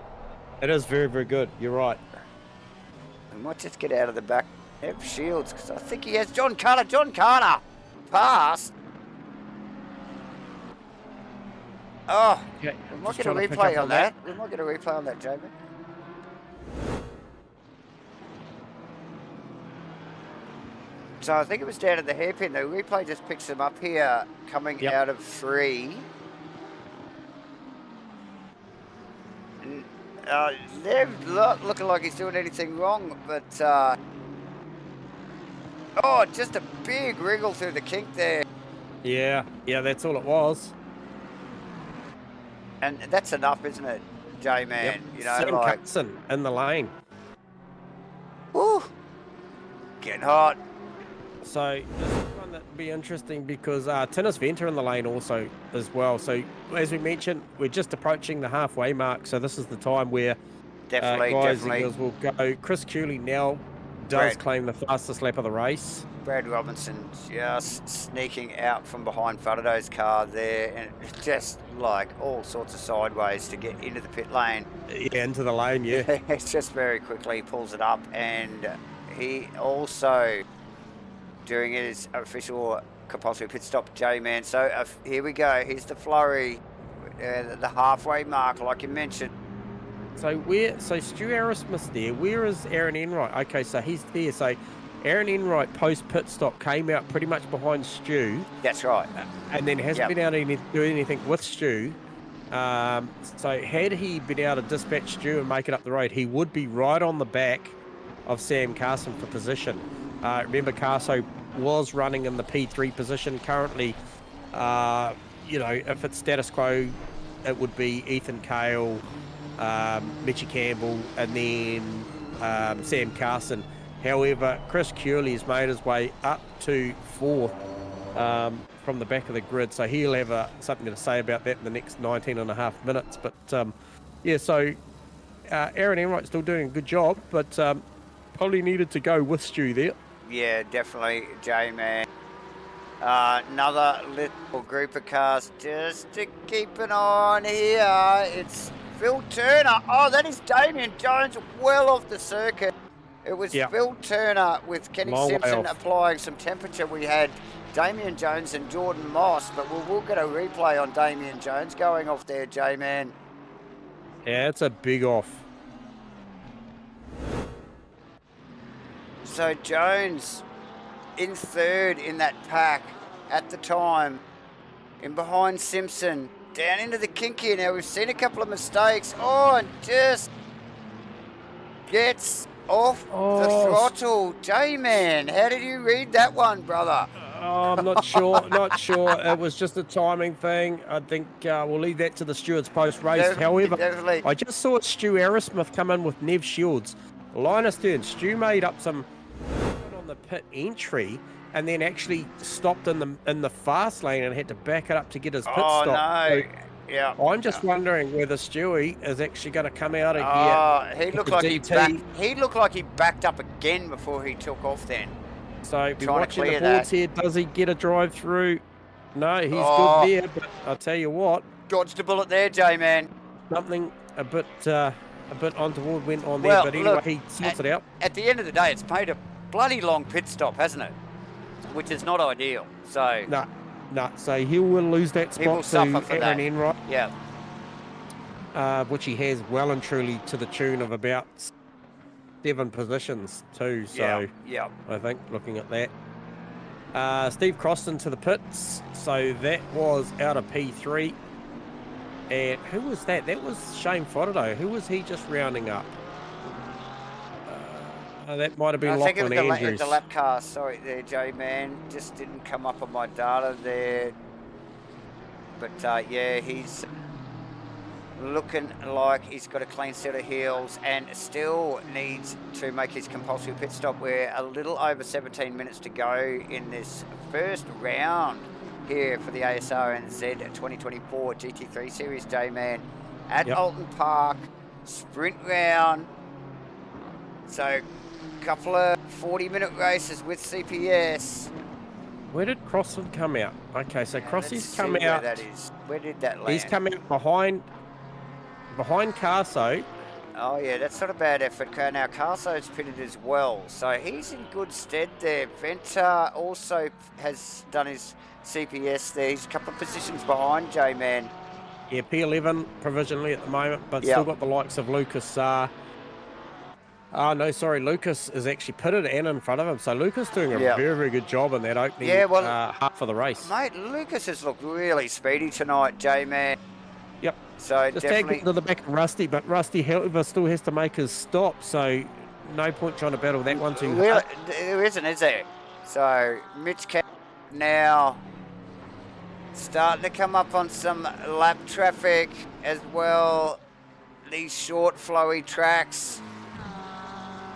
It is very, very good. You're right. We might just get out of the back of Shields because I think he has John Carter. John Carter pass. Oh, okay. We might get a replay on that. We might get a replay on that, Jamie. So I think it was down at the hairpin. The replay just picks him up here, coming out of 3. They're not looking like he's doing anything wrong, but just a big wriggle through the kink there. Yeah, that's all it was. And that's enough, isn't it, J-Man? Yep. Sam Cutson in the lane. Woo! Getting hot. So this is one that would be interesting because Tinnis Venter in the lane also as well. So as we mentioned, we're just approaching the halfway mark. So this is the time where guys and girls will go. Chris Cooley now does claim the fastest lap of the race. Brad Robinson just sneaking out from behind Faraday's car there, and just like all sorts of sideways to get into the pit lane. Yeah, into the lane, yeah. It's just very quickly pulls it up, and he also doing his official compulsory pit stop, J-Man. So here we go. Here's the flurry, the halfway mark, like you mentioned. So Stu Aerosmith's there. Where is Aaron Enright? Okay, so he's there. So Aaron Enright post pit stop came out pretty much behind Stu. That's right. And then hasn't been able to do anything with Stu. So had he been able to dispatch Stu and make it up the road, he would be right on the back of Sam Carson for position. Remember, Carso was running in the P3 position. Currently, if it's status quo, it would be Ethan Cale, Mitchie Campbell, and then Sam Carson. However, Chris Curley has made his way up to 4th from the back of the grid, so he'll have something to say about that in the next 19 and a half minutes. But so Aaron Enright's still doing a good job, but probably needed to go with Stu there. Yeah, definitely, J-Man. Another little group of cars just to keep an eye on here. It's Phil Turner. Oh, that is Damien Jones well off the circuit. It was Phil Turner with Kenny Simpson applying some temperature. We had Damien Jones and Jordan Moss, but we'll get a replay on Damien Jones going off there, J-Man. Yeah, it's a big off. So Jones in third in that pack at the time. In behind Simpson. Down into the kink here. Now we've seen a couple of mistakes. Oh, and just gets off the throttle. J-Man, how did you read that one, brother? Oh, I'm not sure. Not sure. It was just a timing thing. I think we'll leave that to the stewards post-race. However, definitely. I just saw Stu Arrowsmith come in with Nev Shields. Linus turn. Stu made up some on the pit entry and then actually stopped in the fast lane and had to back it up to get his pit stop. No. So yeah. I'm just wondering whether Stewie is actually going to come out of here. He looked like he looked like he backed up again before he took off then. So be watching the boards here. Does he get a drive through? No, he's good there, but I'll tell you what. Dodged a bullet there, J-Man. Something a bit untoward went on there, but anyway, he sorts it out. At the end of the day, it's made a bloody long pit stop, hasn't it? Which is not ideal. So no. So he will lose that spot. He will suffer for that. Enright. Yeah. Which he has well and truly to the tune of about 7 positions too. So yeah. I think looking at that. Steve crossed into the pits, so that was out of P3. And who was that? That was Shane Fodderdo. Who was he just rounding up? That might have been Lachlan Andrews. I think it was the lap car. Sorry there, J-Man. Just didn't come up on my data there. But yeah, he's looking like he's got a clean set of heels and still needs to make his compulsory pit stop. We're a little over 17 minutes to go in this first round here for the ASRNZ-2024 GT3 Series, J-Man, at Oulton Park, sprint round. So couple of 40-minute races with CPS. Where did Crossland come out? Okay, so Crossy's come out. Where that is. Where did that land? He's come out behind Carso. Oh yeah, that's not a bad effort. Now Carso's pitted as well, so he's in good stead there. Venter also has done his CPS there. He's a couple of positions behind J-Man. Yeah, P11 provisionally at the moment, but still got the likes of Lucas. Lucas is actually pitted and in front of him. So Lucas doing a very, very good job in that opening half of the race. Mate, Lucas has looked really speedy tonight, J-Man. Yep. So just definitely to the back of Rusty, but Rusty, however, still has to make his stop. So no point trying to battle that one too hard. There isn't, is there? So Mitch now starting to come up on some lap traffic as well. These short, flowy tracks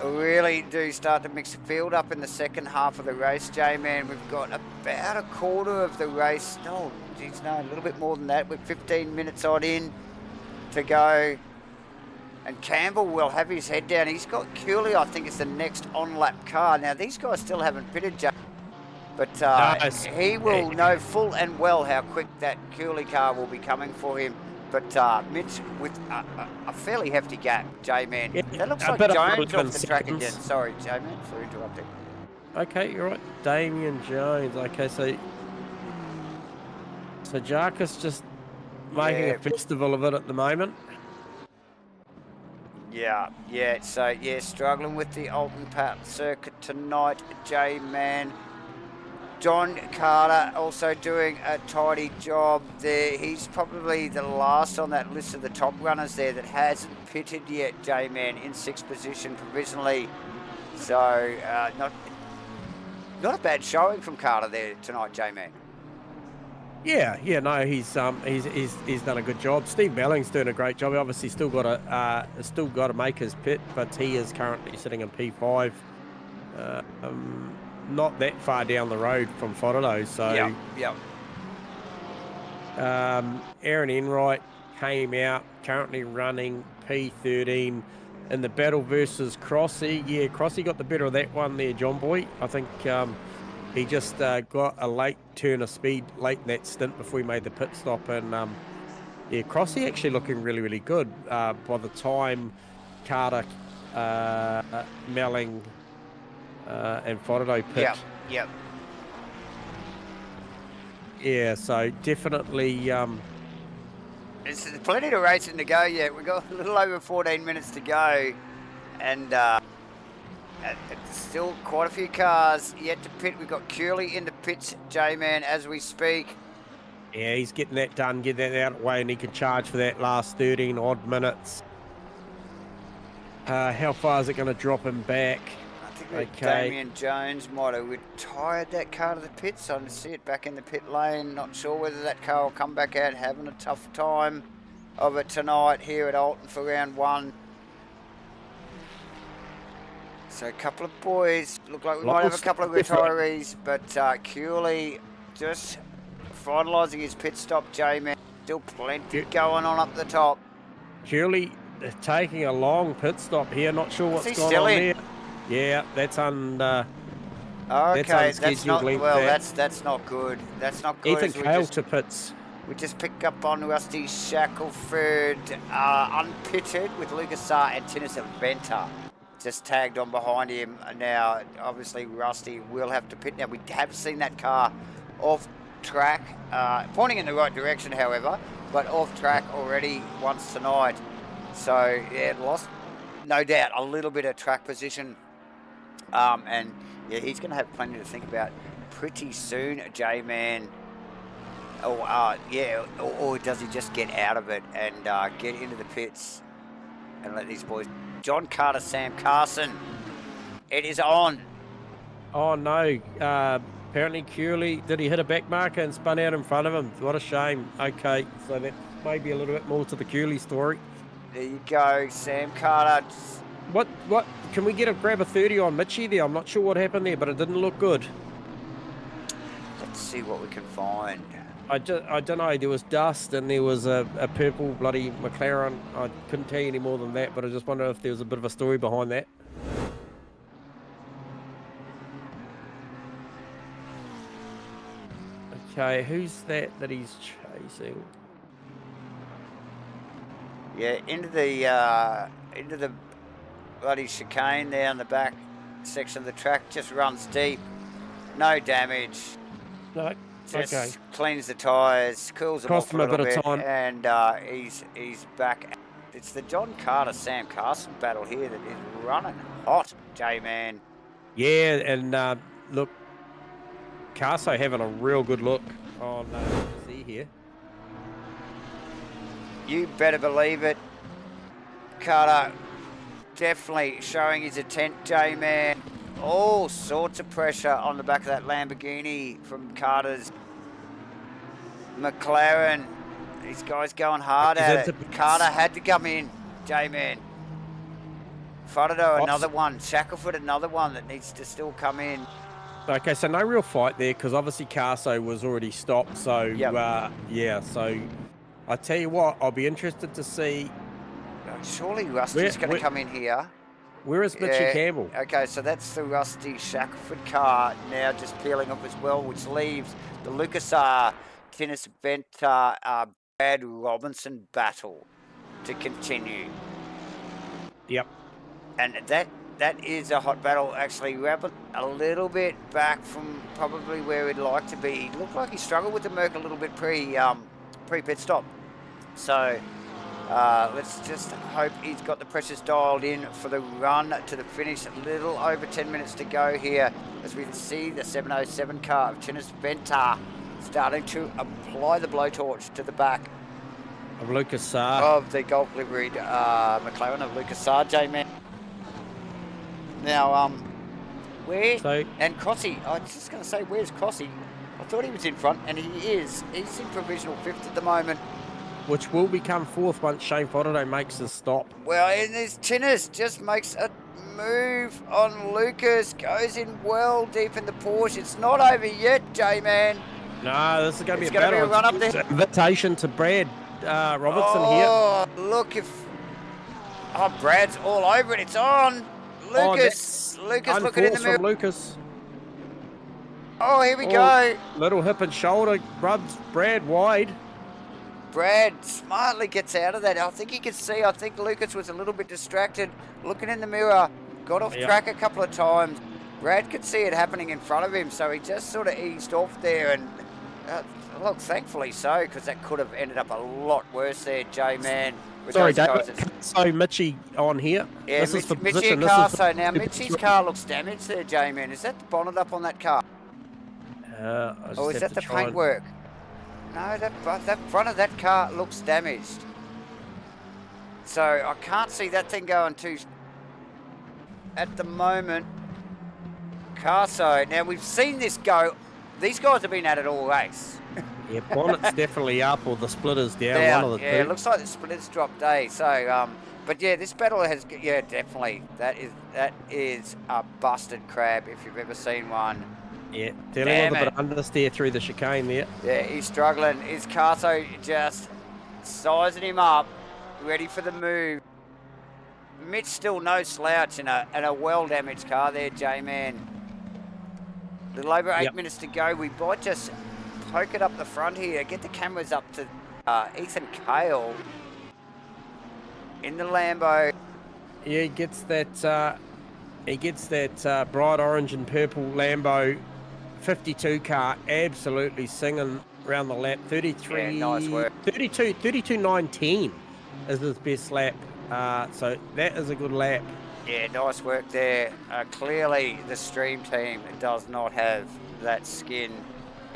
really do start to mix the field up in the second half of the race, J-Man. We've got about a quarter of the race. A little bit more than that. We're 15 minutes odd in to go. And Campbell will have his head down. He's got Cooley, I think, is the next on-lap car. Now, these guys still haven't pitted, J. But he will know full and well how quick that Cooley car will be coming for him. But Mitch with a fairly hefty gap, J-Man. Yeah, that looks like Jones off the track again. Sorry, J-Man, for interrupting. Okay, you're right. Damien Jones. Okay, so Jarkus just making a festival of it at the moment. Yeah. So, struggling with the Oulton Park circuit tonight, J-Man. John Carter also doing a tidy job there. He's probably the last on that list of the top runners there that hasn't pitted yet, J-Man, in 6th position provisionally. So, not a bad showing from Carter there tonight, J-Man. No, he's done a good job. Steve Melling's doing a great job. Obviously, still got to make his pit, but he is currently sitting in P5. Not that far down the road from Fodderdo, so Aaron Enright came out, currently running P13 in the battle versus Crossy. Yeah, Crossy got the better of that one there, John Boy. I think he just got a late turn of speed late in that stint before he made the pit stop, and Crossy actually looking really, really good by the time Carter, Melling, and Fodderdo pit. Yeah, so definitely. There's plenty of racing to go yet. We've got a little over 14 minutes to go, and Still quite a few cars yet to pit. We've got Curley in the pits, J-Man, as we speak. Yeah, he's getting that done, get that out of the way, and he can charge for that last 13 odd minutes. How far is it going to drop him back? I think Damien Jones might have retired that car to the pits. I see it back in the pit lane. Not sure whether that car will come back out, having a tough time of it tonight here at Oulton for round 1. So a couple of boys, look like we might have a couple of retirees, but Curley just finalising his pit stop, J-Man. Still plenty going on up the top. Curley taking a long pit stop here, not sure what's going on there. Yeah, that's okay, that's not well. That's not good. That's not good. Ethan Cale to pits. We just picked up on Rusty Shackelford, unpitted with Lucas Saar and Tinnis Venter. Just tagged on behind him. Now, obviously, Rusty will have to pit. Now, we have seen that car off track, pointing in the right direction, however, but off track already once tonight. So, yeah, lost, no doubt, a little bit of track position. And, yeah, he's going to have plenty to think about pretty soon, J-Man. Or does he just get out of it and get into the pits and let these boys... John Carter, Sam Carson. It is on. Oh, no. Apparently, Curley, did he hit a back marker and spun out in front of him? What a shame. Okay, so that may be a little bit more to the Curley story. There you go, Sam Carter. What? Can we grab a 30 on Mitchie there? I'm not sure what happened there, but it didn't look good. Let's see what we can find. I don't know, there was dust and there was a purple bloody McLaren. I couldn't tell you any more than that, but I just wonder if there was a bit of a story behind that. Okay, who's that he's chasing? Yeah, into the bloody chicane there on the back section of the track. Just runs deep. No damage. No. Just cleans the tyres, cools them off a little bit, and he's back. It's the John Carter, Sam Carson battle here that is running hot, J-Man. Yeah, and look, Carso having a real good look on see here. You better believe it. Carter definitely showing his intent, J-Man. All sorts of pressure on the back of that Lamborghini from Carter's McLaren. These guys going hard at it. Carter had to come in, J-Man. Fodado, another one. Shackelford, another one that needs to still come in. Okay, so no real fight there because obviously Carso was already stopped. So, yeah, so I tell you what, I'll be interested to see. Surely Rusty's going to come in here. Where is Mitchie Campbell? Okay, so that's the Rusty Shackelford car now just peeling up as well, which leaves the Lucas Tinnis Venter Brad Robinson battle to continue. Yep. And that is a hot battle, actually. Rabbit a little bit back from probably where he'd like to be. He looked like he struggled with the Merc a little bit pre-pit stop. So... let's just hope he's got the pressures dialed in for the run to the finish. A little over 10 minutes to go here as we see the 707 car of Tinnis Venter starting to apply the blowtorch to the back of Lucas Saar. Of the Golf liveried McLaren of Lucas Saar, J-Man. Now, and Crossy, I was just going to say, where's Crossy? I thought he was in front, and he is. He's in provisional 5th at the moment. Which will become 4th once Shane Fodado makes a stop. Well, and this Tinnis just makes a move on Lucas, goes in well deep in the Porsche. It's not over yet, J-Man. No, this is going to be a battle. Run up there. Invitation to Brad Robertson here. Oh, look, Brad's all over it. It's on. Lucas looking in the mirror. Lucas. Oh, here we go. Little hip and shoulder rubs Brad wide. Brad smartly gets out of that. I think he could see. I think Lucas was a little bit distracted, looking in the mirror. Got off track a couple of times. Brad could see it happening in front of him, so he just sort of eased off there. And look, thankfully so, because that could have ended up a lot worse there, J-Man. Sorry, David. So Mitchie on here. Yeah, this is for Mitchie position. and Carso. Now, Mitchie's car looks damaged there, J-Man. Is that the bonnet up on that car? Or is that the paintwork? No, that front of that car looks damaged. So I can't see that thing going too... At the moment, Carso. Now, we've seen this go... These guys have been at it all race. Yeah, bonnet's definitely up or the splitter's down. One of the two. It looks like the splitter's dropped A. So, but yeah, this battle has... Yeah, definitely. That is a busted crab if you've ever seen one. Yeah, dealing with a bit of understeer through the chicane there. Yeah, he's struggling. Is Carso just sizing him up, ready for the move? Mitch still no slouch in a well-damaged car there, J-Man. A little over 8 minutes to go. We might just poke it up the front here. Get the cameras up to Ethan Cale in the Lambo. Yeah, he gets that bright orange and purple Lambo 52 car absolutely singing around the lap. 33, yeah, nice work. 32.910 is his best lap. So that is a good lap. Yeah, nice work there. Clearly, the stream team does not have that skin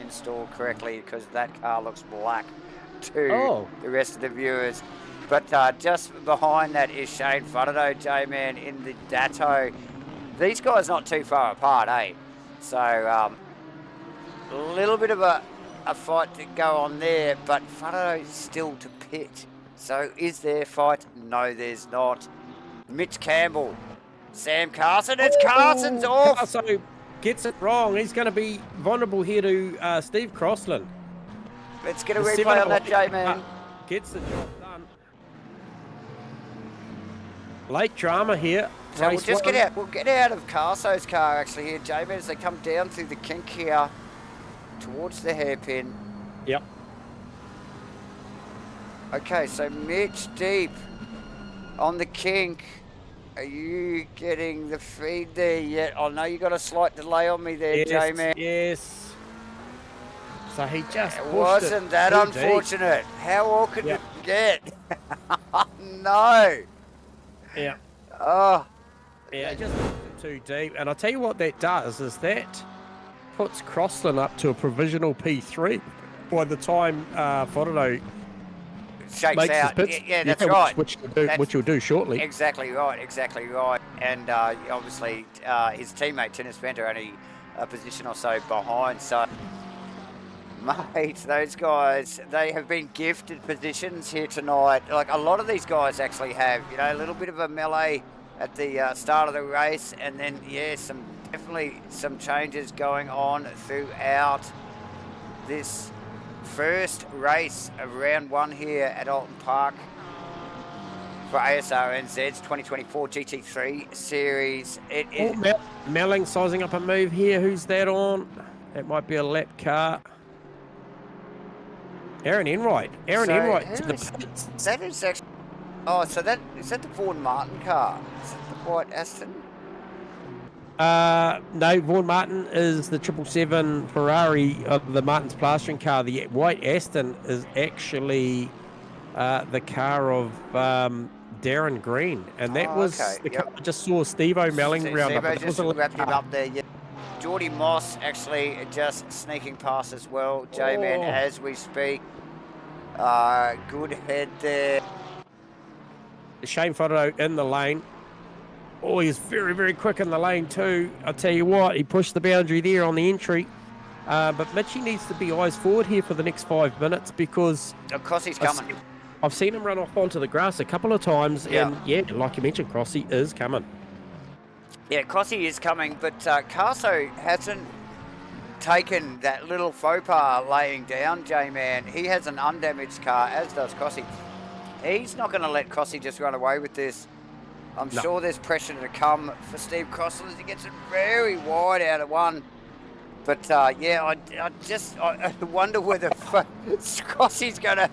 installed correctly because that car looks black to the rest of the viewers. But just behind that is Shane Fuddido, J-Man, in the Datto. These guys not too far apart, eh? So, a little bit of a fight to go on there, but Fuddido is still to pit. So, is there a fight? No, there's not. Mitch Campbell, Sam Carson. It's Carson's off. Carson gets it wrong. He's going to be vulnerable here to Steve Crossland. Let's get a replay on that, J-Man. Gets the job done. Late drama here. So we'll just get out. We'll get out of Carso's car actually here, J-Man, as they come down through the kink here towards the hairpin. Yep. Okay, so Mitch deep on the kink. Are you getting the feed there yet? Oh no, you got a slight delay on me there, J-Man. Yes. So he just wasn't that unfortunate. Deep. How awkward did it get? No. Yeah. Oh. Yeah, just too deep. And I'll tell you what that does is that puts Crossland up to a provisional P3 by the time Fodeno shakes out. Yeah, that's right. Which you'll do shortly. Exactly right, exactly right. And obviously his teammate, Tennis Venter, only a position or so behind. So, mate, those guys, they have been gifted positions here tonight. Like a lot of these guys actually have, you know, a little bit of a melee at the start of the race. And then, yeah, definitely some changes going on throughout this first race of round one here at Oulton Park for ASRNZ's 2024 GT3 series. Melling sizing up a move here. Who's that on? That might be a lap car. Aaron Enright. Enright to the pits. That is actually... Oh, so is that the Vaughan Martin car? Is that the white Aston? No, Vaughan Martin is the 777 Ferrari of the Martin's plastering car. The white Aston is actually the car of Darren Green, and that was the car I just saw Steve O'Melling round up. Steve just wrapped him up there. Yeah. Geordie Moss actually just sneaking past as well, J-Man, as we speak. Good head there. Shane Fodeno in the lane. Oh, he's very, very quick in the lane too. I'll tell you what, he pushed the boundary there on the entry. But Mitchie needs to be eyes forward here for the next 5 minutes because... Of course he's coming. I've seen him run off onto the grass a couple of times. Yeah. And yeah, like you mentioned, Crossy is coming. Yeah, Crossy is coming, but Carso hasn't taken that little faux pas laying down, J-Man. He has an undamaged car, as does Crossy. He's not going to let Crossy just run away with this. I'm sure there's pressure to come for Steve Crossland as he gets it very wide out of one. But yeah, I wonder whether Crossy's going to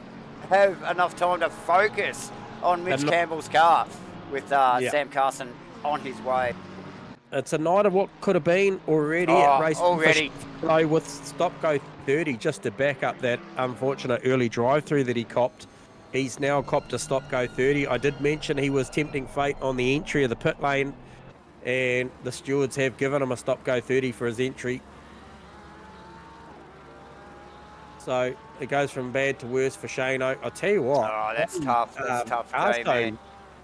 have enough time to focus on Mitch Campbell's car with Sam Carson on his way. It's a night of what could have been already at race already. With stop-go 30 just to back up that unfortunate early drive-through that he copped. He's now copped a stop-go 30. I did mention he was tempting fate on the entry of the pit lane, and the stewards have given him a stop-go 30 for his entry. So it goes from bad to worse for Shano. I'll tell you what. Oh, that's tough. That's tough, man.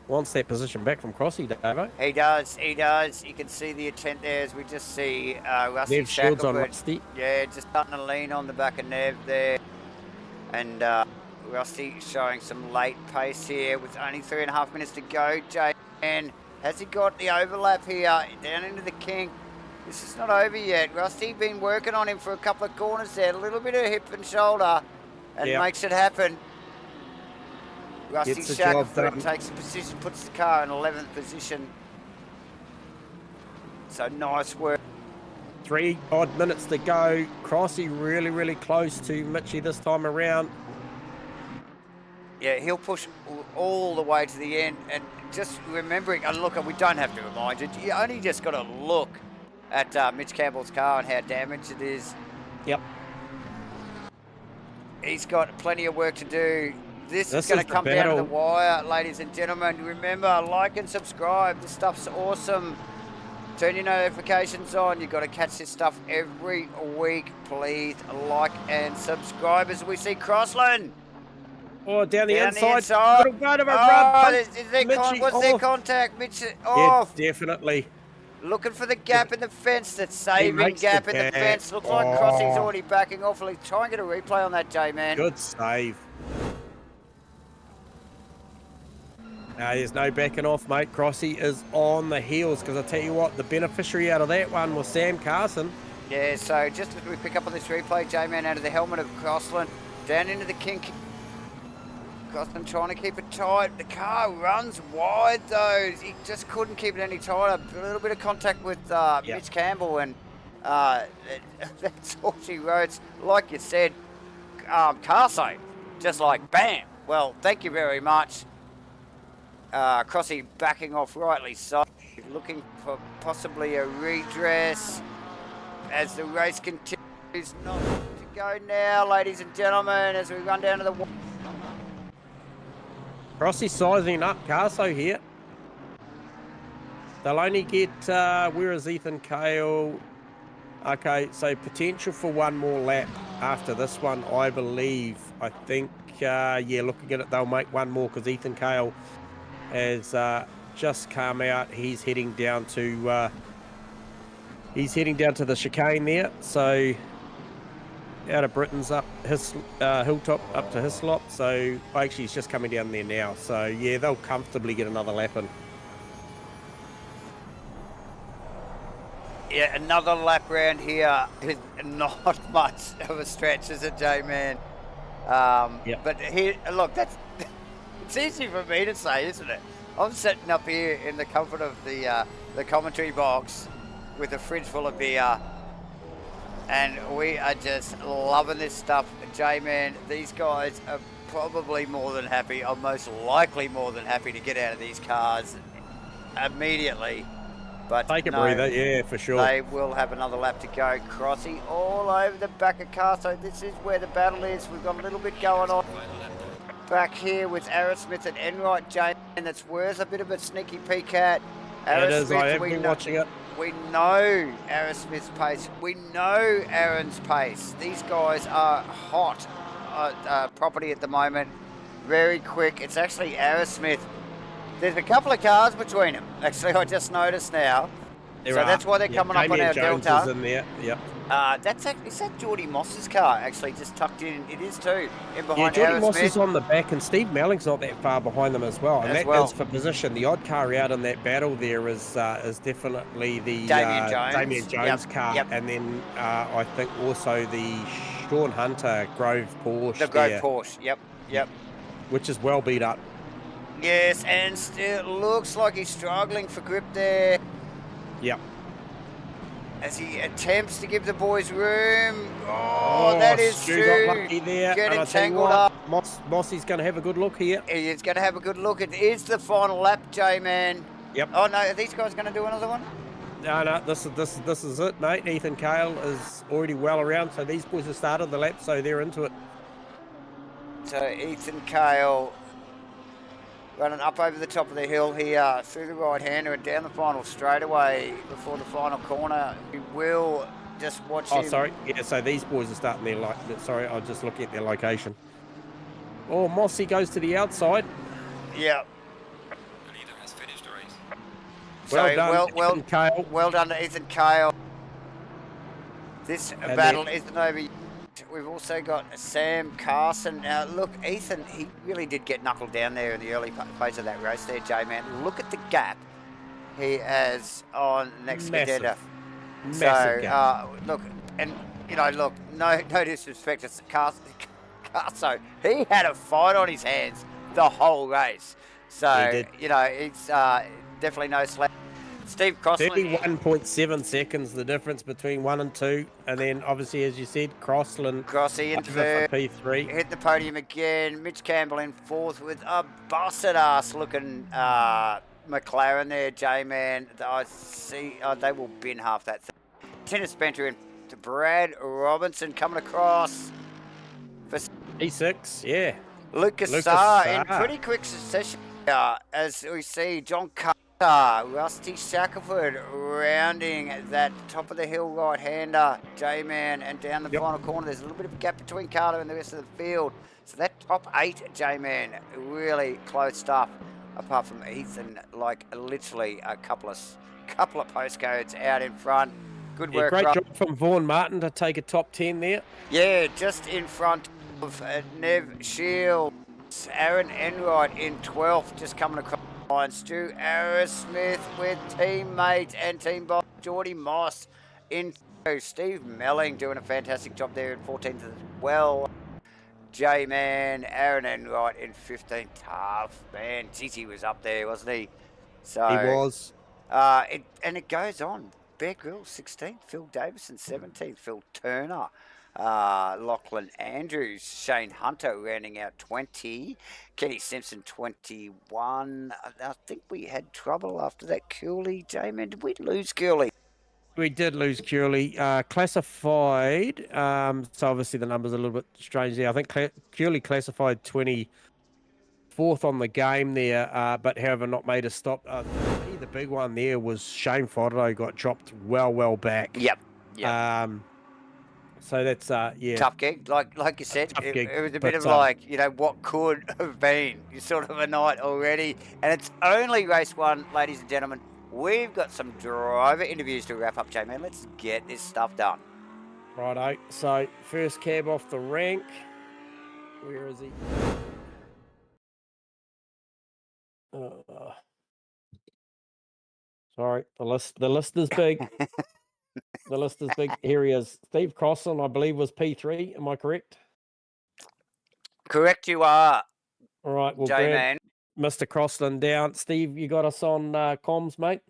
Wants that position back from Crossy, Davo. He does. He does. You can see the intent there as we just see Rusty Nev shields on Rusty. Yeah, just starting to lean on the back of Nev there. And Rusty showing some late pace here with only 3.5 minutes to go. J-Man, has he got the overlap here down into the kink? This is not over yet. Rusty been working on him for a couple of corners there. A little bit of hip and shoulder and makes it happen. Rusty Shackelford takes the position, puts the car in 11th position. So nice work. 3 odd minutes to go. Crossy really, really close to Mitchie this time around. Yeah, he'll push all the way to the end. And just remembering, and look, we don't have to remind you, you only just got to look at Mitch Campbell's car and how damaged it is. Yep. He's got plenty of work to do. This is going to come down to the wire, ladies and gentlemen. Remember, like and subscribe. This stuff's awesome. Turn your notifications on. You've got to catch this stuff every week. Please like and subscribe as we see Crossland. Oh, down the inside. Little bit of a rub. Was there contact? Mitch off. Yeah, definitely. Looking for the gap in the fence. That's saving gap in the fence. Looks like Crossy's already backing off. Let's try and get a replay on that, J-Man. Good save. No, there's no backing off, mate. Crossy is on the heels, because I tell you what, the beneficiary out of that one was Sam Carson. Yeah, so just as we pick up on this replay, J-Man out of the helmet of Crossland, down into the kink. Crossland trying to keep it tight. The car runs wide, though. He just couldn't keep it any tighter. A little bit of contact with Mitch Campbell, and that's all she wrote. Like you said, car save. Just like, bam. Well, thank you very much. Crossy backing off rightly so, looking for possibly a redress as the race continues. Not to go now, ladies and gentlemen, as we run down to the wall. Crossy sizing up Carso here. They'll only get, where is Ethan Cale? Okay, so potential for one more lap after this one, I believe. I think, yeah, looking at it, they'll make one more because Ethan Cale has just come out. He's heading down to the chicane there. So out of Britain's up his Hilltop up to Hislop. So actually he's just coming down there now. So yeah, they'll comfortably get another lap in. Yeah, another lap round here is not much of a stretch, is it, J-Man? But here, look, that's. It's easy for me to say, isn't it? I'm sitting up here in the comfort of the commentary box with a fridge full of beer, and we are just loving this stuff. J-Man, these guys are probably more than happy, or most likely more than happy to get out of these cars immediately. But take a breather, yeah, for sure. They will have another lap to go. Crossy all over the back of car, so this is where the battle is. We've got a little bit going on back here with Aaron Smith and Enright Jane, and that's worth a bit of a sneaky peek at. Aaron Smith, I have been watching it. We know Aaron Smith's pace. We know Aaron's pace. These guys are hot property at the moment. Very quick. It's actually Aaron Smith. There's a couple of cars between them. Actually, I just noticed now. That's why they're coming up on our Jones Delta. Is in there. Yep. Is that Geordie Moss's car actually just tucked in? It is too. In behind Geordie Moss is on the back, and Steve Melling's not that far behind them as well. And that is for position. The odd car out in that battle there is definitely the Damien Jones car, and then I think also the Sean Hunter Grove Porsche. The Grove Porsche. Yep. Which is well beat up. Yes, and still looks like he's struggling for grip there. Yep. As he attempts to give the boys room. Oh, that is true. Lucky there. Getting tangled up. Mossy's going to have a good look here. He is going to have a good look. It is the final lap, J-Man. Yep. Oh, no, are these guys going to do another one? No, this is it, mate. Ethan Cale is already well around, so these boys have started the lap, so they're into it. So Ethan Cale running up over the top of the hill here, through the right-hander and down the final straightaway before the final corner. We will just watch him. Oh, sorry. Yeah, so these boys are starting their sorry, I was just looking at their location. Oh, Mossy goes to the outside. Yeah. Neither has finished the race. Well done, Ethan Cale. Well done to Ethan Cale. This battle isn't over yet. We've also got Sam Carson. Now, look, Ethan, he really did get knuckled down there in the early phase of that race there, J-Man. Look at the gap he has on next contender. Massive gap. Look, and, you know, look, no disrespect to Carso. He had a fight on his hands the whole race. So, you know, it's definitely no slack. Steve Crossland. 31.7 seconds, the difference between 1 and 2. And then, obviously, as you said, Crossy in third. P3. Hit the podium again. Mitch Campbell in fourth with a busted-ass looking McLaren there, J-Man. I see they will bin half that thing. Tennis Spencer in to Brad Robinson coming across. For E6, yeah. Lucas Sarr in pretty quick succession as we see John Carter, Rusty Shackelford rounding that top of the hill right-hander, J-Man, and down the final corner. There's a little bit of a gap between Carter and the rest of the field. So that top 8, J-Man, really close stuff, apart from Ethan, like literally a couple of postcodes out in front. Good work. Great job from Vaughan Martin to take a top 10 there. Yeah, just in front of Nev Shields. Aaron Enright in 12th, just coming across the line. Stu Arrowsmith with teammate and team boss Geordie Moss in 2. Steve Melling doing a fantastic job there in 14th as well. J-Man, Aaron Enright in 15th. Tough, man. Geez, he was up there, wasn't he? So he was. It goes on. Bear Grylls 16th, Phil Davison 17th, Phil Turner, Lachlan Andrews, Shane Hunter rounding out 20, Kenny Simpson 21. I think we had trouble after that. Cooley, J-Man, did we lose Cooley? We did lose Cooley. Classified, so obviously the number's a little bit strange there. I think Cooley classified 24th on the game there, but however not made a stop. The big one there was Shane Foddo got dropped well back. Yep. So that's tough gig, like you said. It was a bit of what could have been sort of a night already, and it's only race 1, ladies and gentlemen. We've got some driver interviews to wrap up, J-Man. Let's get this stuff done. Righto. So first cab off the rank. Where is he? Sorry, the list is big. The list is big. Here he is. Steve Crossland, I believe, was P3. Am I correct? Correct, you are. All right, well, J-Man. Mr. Crossland down. Steve, you got us on comms, mate?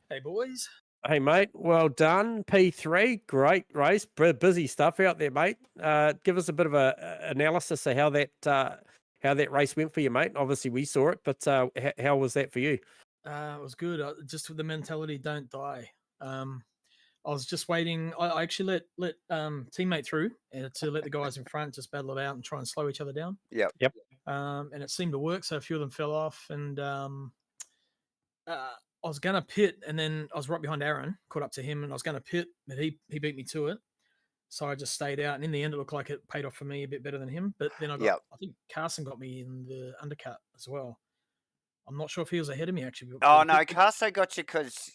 Hey, boys. Hey, mate. Well done. P3. Great race. Busy stuff out there, mate. Give us a bit of a analysis of how that race went for you, mate. Obviously, we saw it, but how was that for you? It was good. Just with the mentality, don't die. I was just waiting. I actually let teammate through to let the guys in front just battle it out and try and slow each other down. Yep. And it seemed to work. So a few of them fell off, and I was gonna pit, and then I was right behind Aaron, caught up to him, and I was gonna pit, but he beat me to it. So I just stayed out, and in the end, it looked like it paid off for me a bit better than him. But then I think Carson got me in the undercut as well. I'm not sure if he was ahead of me, actually. Oh, no, Carso got you because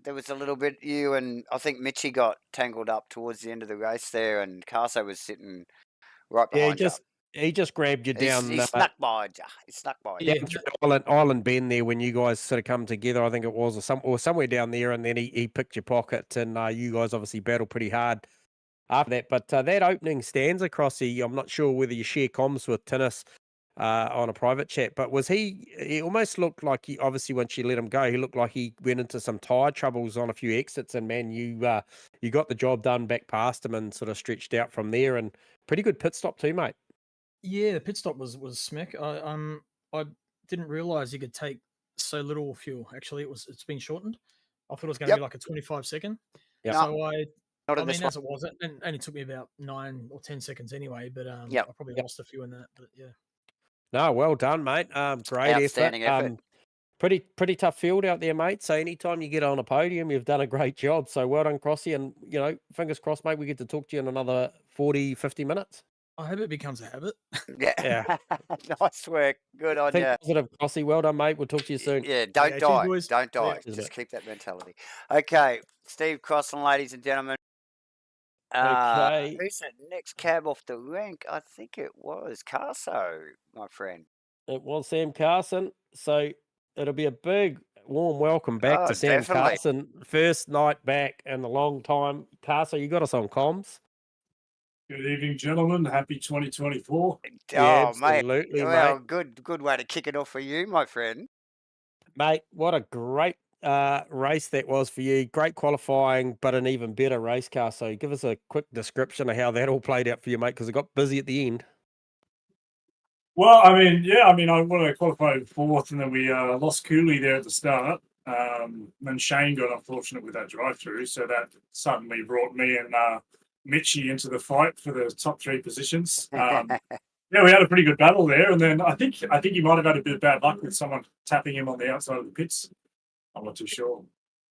there was a little bit, you and I think Mitchie got tangled up towards the end of the race there, and Carso was sitting right behind you. He just grabbed you down. He snuck by you. He snuck by you. Yeah, Island Bend there when you guys sort of come together, I think it was, or somewhere down there, and then he picked your pocket, and you guys obviously battled pretty hard after that. But that opening stanza, Crossy, I'm not sure whether you share comms with Tinnis on a private chat, but was he almost looked like obviously once you let him go, he looked like he went into some tyre troubles on a few exits, and man, you got the job done back past him and sort of stretched out from there, and pretty good pit stop too, mate. Yeah, the pit stop was smack. I didn't realise you could take so little fuel. Actually, it's been shortened. I thought it was going to be like a 25-second. Yep. So Not I in mean, this as it was, it only took me about 9 or 10 seconds anyway. But I probably lost a few in that. But yeah. No, well done, mate. Great Outstanding effort. Pretty tough field out there, mate. So anytime you get on a podium, you've done a great job. So well done, Crossy. And, you know, fingers crossed, mate, we get to talk to you in another 40, 50 minutes. I hope it becomes a habit. Yeah. Nice work. Good on Think you. positive, Crossy. Well done, mate. We'll talk to you soon. Yeah, don't cheers, die. boys. Don't See ya. die. Cheers, Just mate. keep that mentality. Okay, Steve Crossan, ladies and gentlemen. Okay. Who's that next cab off the rank? I think it was Carso, my friend. It was Sam Carson. So it'll be a big, warm welcome back Oh, to Sam definitely. Carson. First night back in a long time. Carson, you got us on comms. Good evening, gentlemen. Happy 2024. Yeah, Oh, mate. absolutely, Well, mate. good way to kick it off for you, my friend. Mate, what a great race that was for you. Great qualifying, but an even better race car. So give us a quick description of how that all played out for you, mate, because it got busy at the end. Well, I wanted to qualify fourth, and then we lost Cooley there at the start. Then Shane got unfortunate with that drive-through, so that suddenly brought me and Mitchie into the fight for the top 3 positions. Yeah, we had a pretty good battle there, and then I think he might have had a bit of bad luck with someone tapping him on the outside of the pits. I'm not too sure.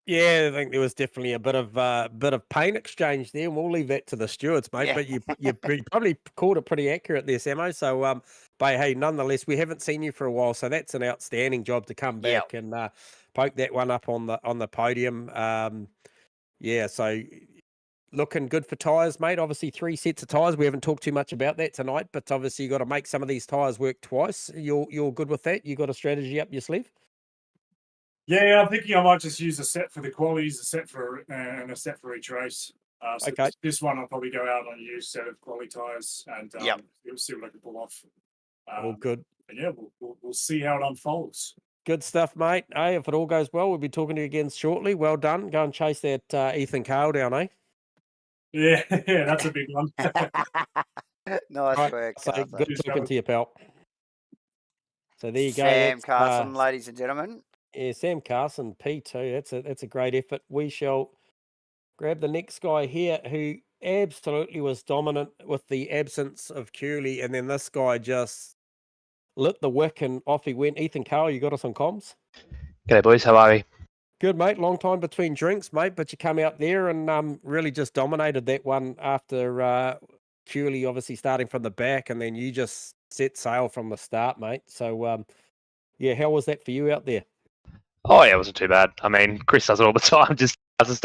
Yeah, I think there was definitely a bit of paint exchange there, and we'll leave that to the stewards, mate. Yeah. But you probably called it pretty accurate there, Samo. So, but hey, nonetheless, we haven't seen you for a while, so that's an outstanding job to come back and poke that one up on the podium. Yeah, so looking good for tyres, mate. Obviously, 3 sets of tyres. We haven't talked too much about that tonight, but obviously you got to make some of these tyres work twice. You're good with that? You got a strategy up your sleeve? Yeah, I'm thinking I might just use a set for the qualies, and a set for each race. So Okay. This one I'll probably go out on a used set of quali tyres and see what I can pull off. All good. And yeah, we'll see how it unfolds. Good stuff, mate. Hey, if it all goes well, we'll be talking to you again shortly. Well done. Go and chase that Ethan Cale down, eh? Yeah, that's a big one. Nice Right, work, so Carson. good talking to you, pal. So there you go. Sam That's, Carson, ladies and gentlemen. Yeah, Sam Carson, P2. That's a great effort. We shall grab the next guy here who absolutely was dominant with the absence of Cooley, and then this guy just lit the wick and off he went. Ethan Cale, you got us on comms? G'day, boys. How are we? Good, mate. Long time between drinks, mate, but you come out there and really just dominated that one after Cooley obviously starting from the back, and then you just set sail from the start, mate. So, yeah, how was that for you out there? Oh yeah, it wasn't too bad. I mean, Chris does it all the time. Just decides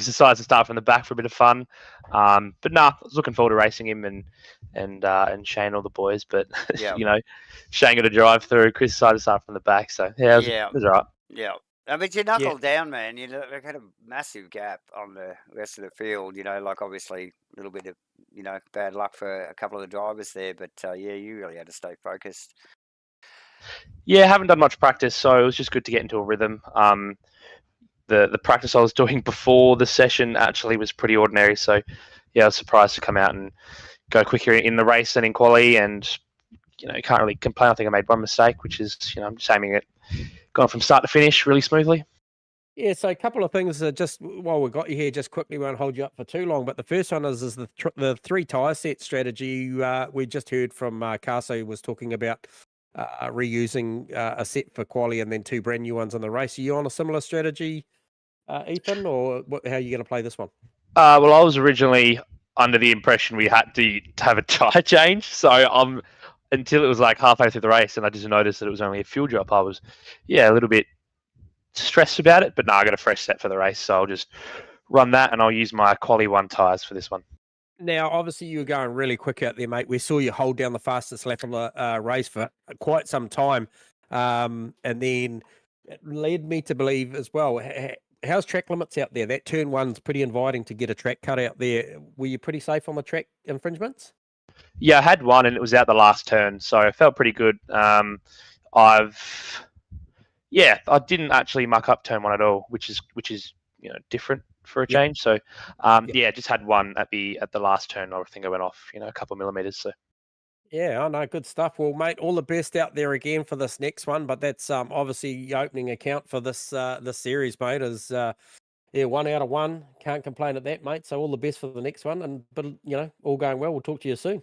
to start from the back for a bit of fun. But nah, I was looking forward to racing him and Shane, all the boys. But you know, Shane got a drive through. Chris decided to start from the back. So yeah, it was all right. Yeah. I mean, you knuckled down, man. You had a massive gap on the rest of the field. You know, like obviously a little bit of bad luck for a couple of the drivers there, but yeah, you really had to stay focused. Yeah, I haven't done much practice, so it was just good to get into a rhythm. The practice I was doing before the session actually was pretty ordinary, so yeah, I was surprised to come out and go quicker in the race than in quali, and can't really complain. I think I made one mistake, which is I'm just aiming at going from start to finish really smoothly. Yeah, so a couple of things just while we got you here, just quickly, won't hold you up for too long. But the first one is the 3 tyre set strategy. We just heard from Carso was talking about reusing a set for quali and then 2 brand new ones on the race. Are you on a similar strategy, Ethan, or how are you going to play this one? Well, I was originally under the impression we had to have a tyre change, so until it was like halfway through the race and I just noticed that it was only a fuel drop, I was a little bit stressed about it, but now I got a fresh set for the race, so I'll just run that and I'll use my quali 1 tyres for this one. Now, obviously, you were going really quick out there, mate. We saw you hold down the fastest lap of the race for quite some time, and then it led me to believe as well. How's track limits out there? That turn 1's pretty inviting to get a track cut out there. Were you pretty safe on the track infringements? Yeah, I had one, and it was out the last turn, so I felt pretty good. I didn't actually muck up turn 1 at all, which is different for a change. So just had one at the last turn. I think I went off a couple of millimeters. So Yeah, I know, good stuff. Well, mate, all the best out there again for this next one. But that's obviously the opening account for this series, mate. Is 1 out of 1. Can't complain at that, mate. So all the best for the next one. And but all going well. We'll talk to you soon.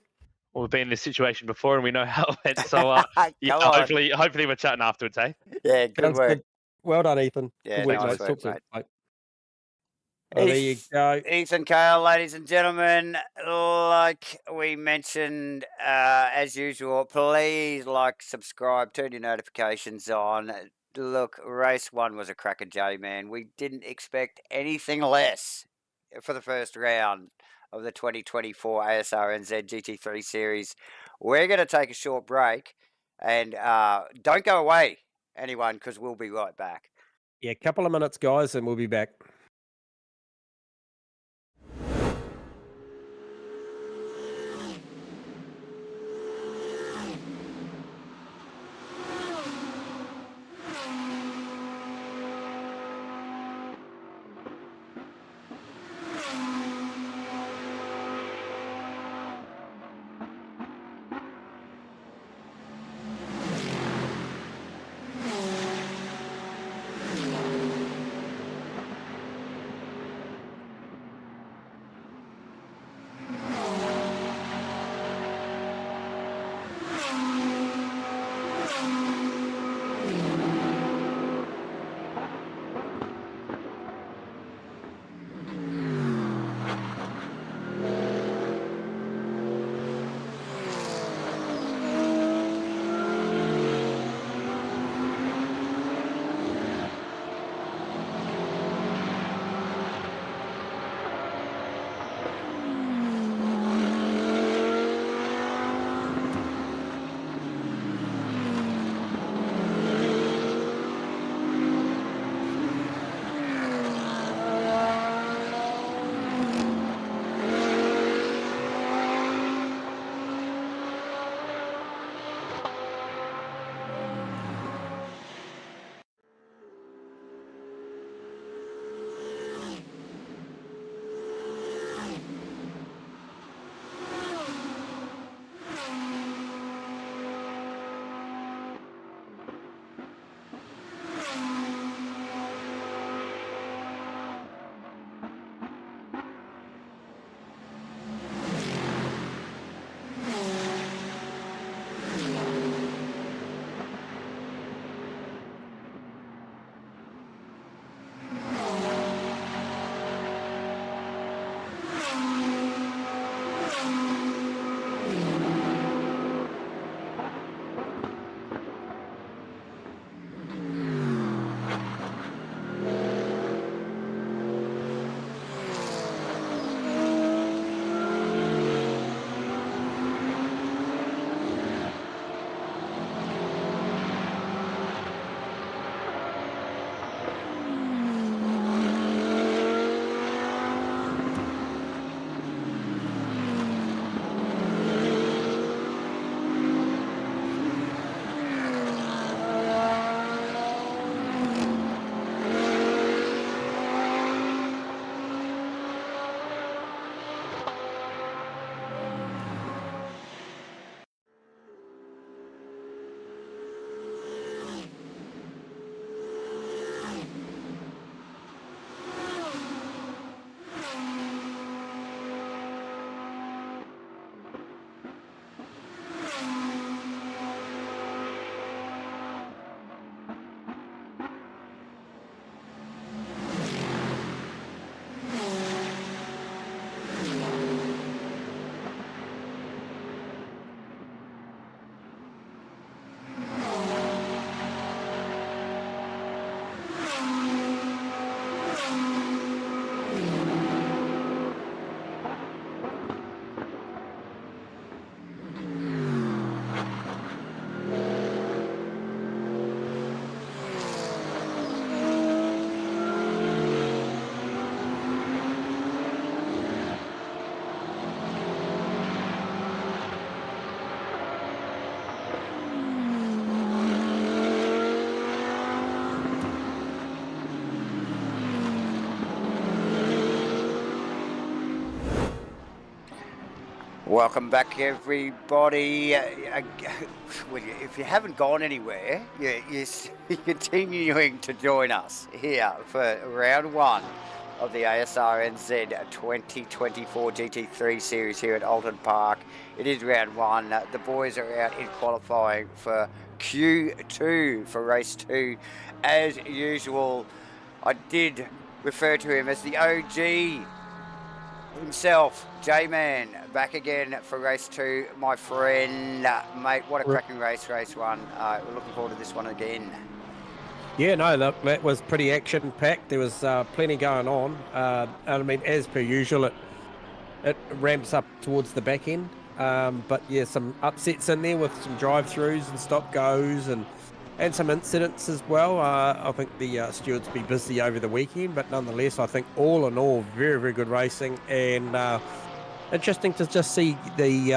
Well, we've been in this situation before, and we know how it went. So yeah, Come on. hopefully we're chatting afterwards, eh? Yeah, good Sounds work. Well done, Ethan. Yeah, Good week, nice mate. work, Talk soon. mate. Mate. Oh, there you go. Ethan Kale, ladies and gentlemen, like we mentioned, as usual, please like, subscribe, turn your notifications on. Look, race 1 was a cracker, J-Man. We didn't expect anything less for the first round of the 2024 ASRNZ GT3 series. We're going to take a short break, and don't go away, anyone, because we'll be right back. Yeah, a couple of minutes, guys, and we'll be back. Welcome back, everybody. If you haven't gone anywhere, you're continuing to join us here for round 1 of the ASRNZ-2024 GT3 series here at Oulton Park. It is round 1. The boys are out in qualifying for Q2 for race 2. As usual, I did refer to him as the OG himself, J-Man, back again for race 2, my friend. Mate, what a cracking race 1. We're looking forward to this one again. Yeah, no, look, that was pretty action-packed. There was plenty going on. I mean, as per usual, it ramps up towards the back end. But yeah, some upsets in there with some drive-throughs and stop-goes and some incidents as well. I think the stewards will be busy over the weekend, but nonetheless, I think all in all, very, very good racing, and interesting to just see the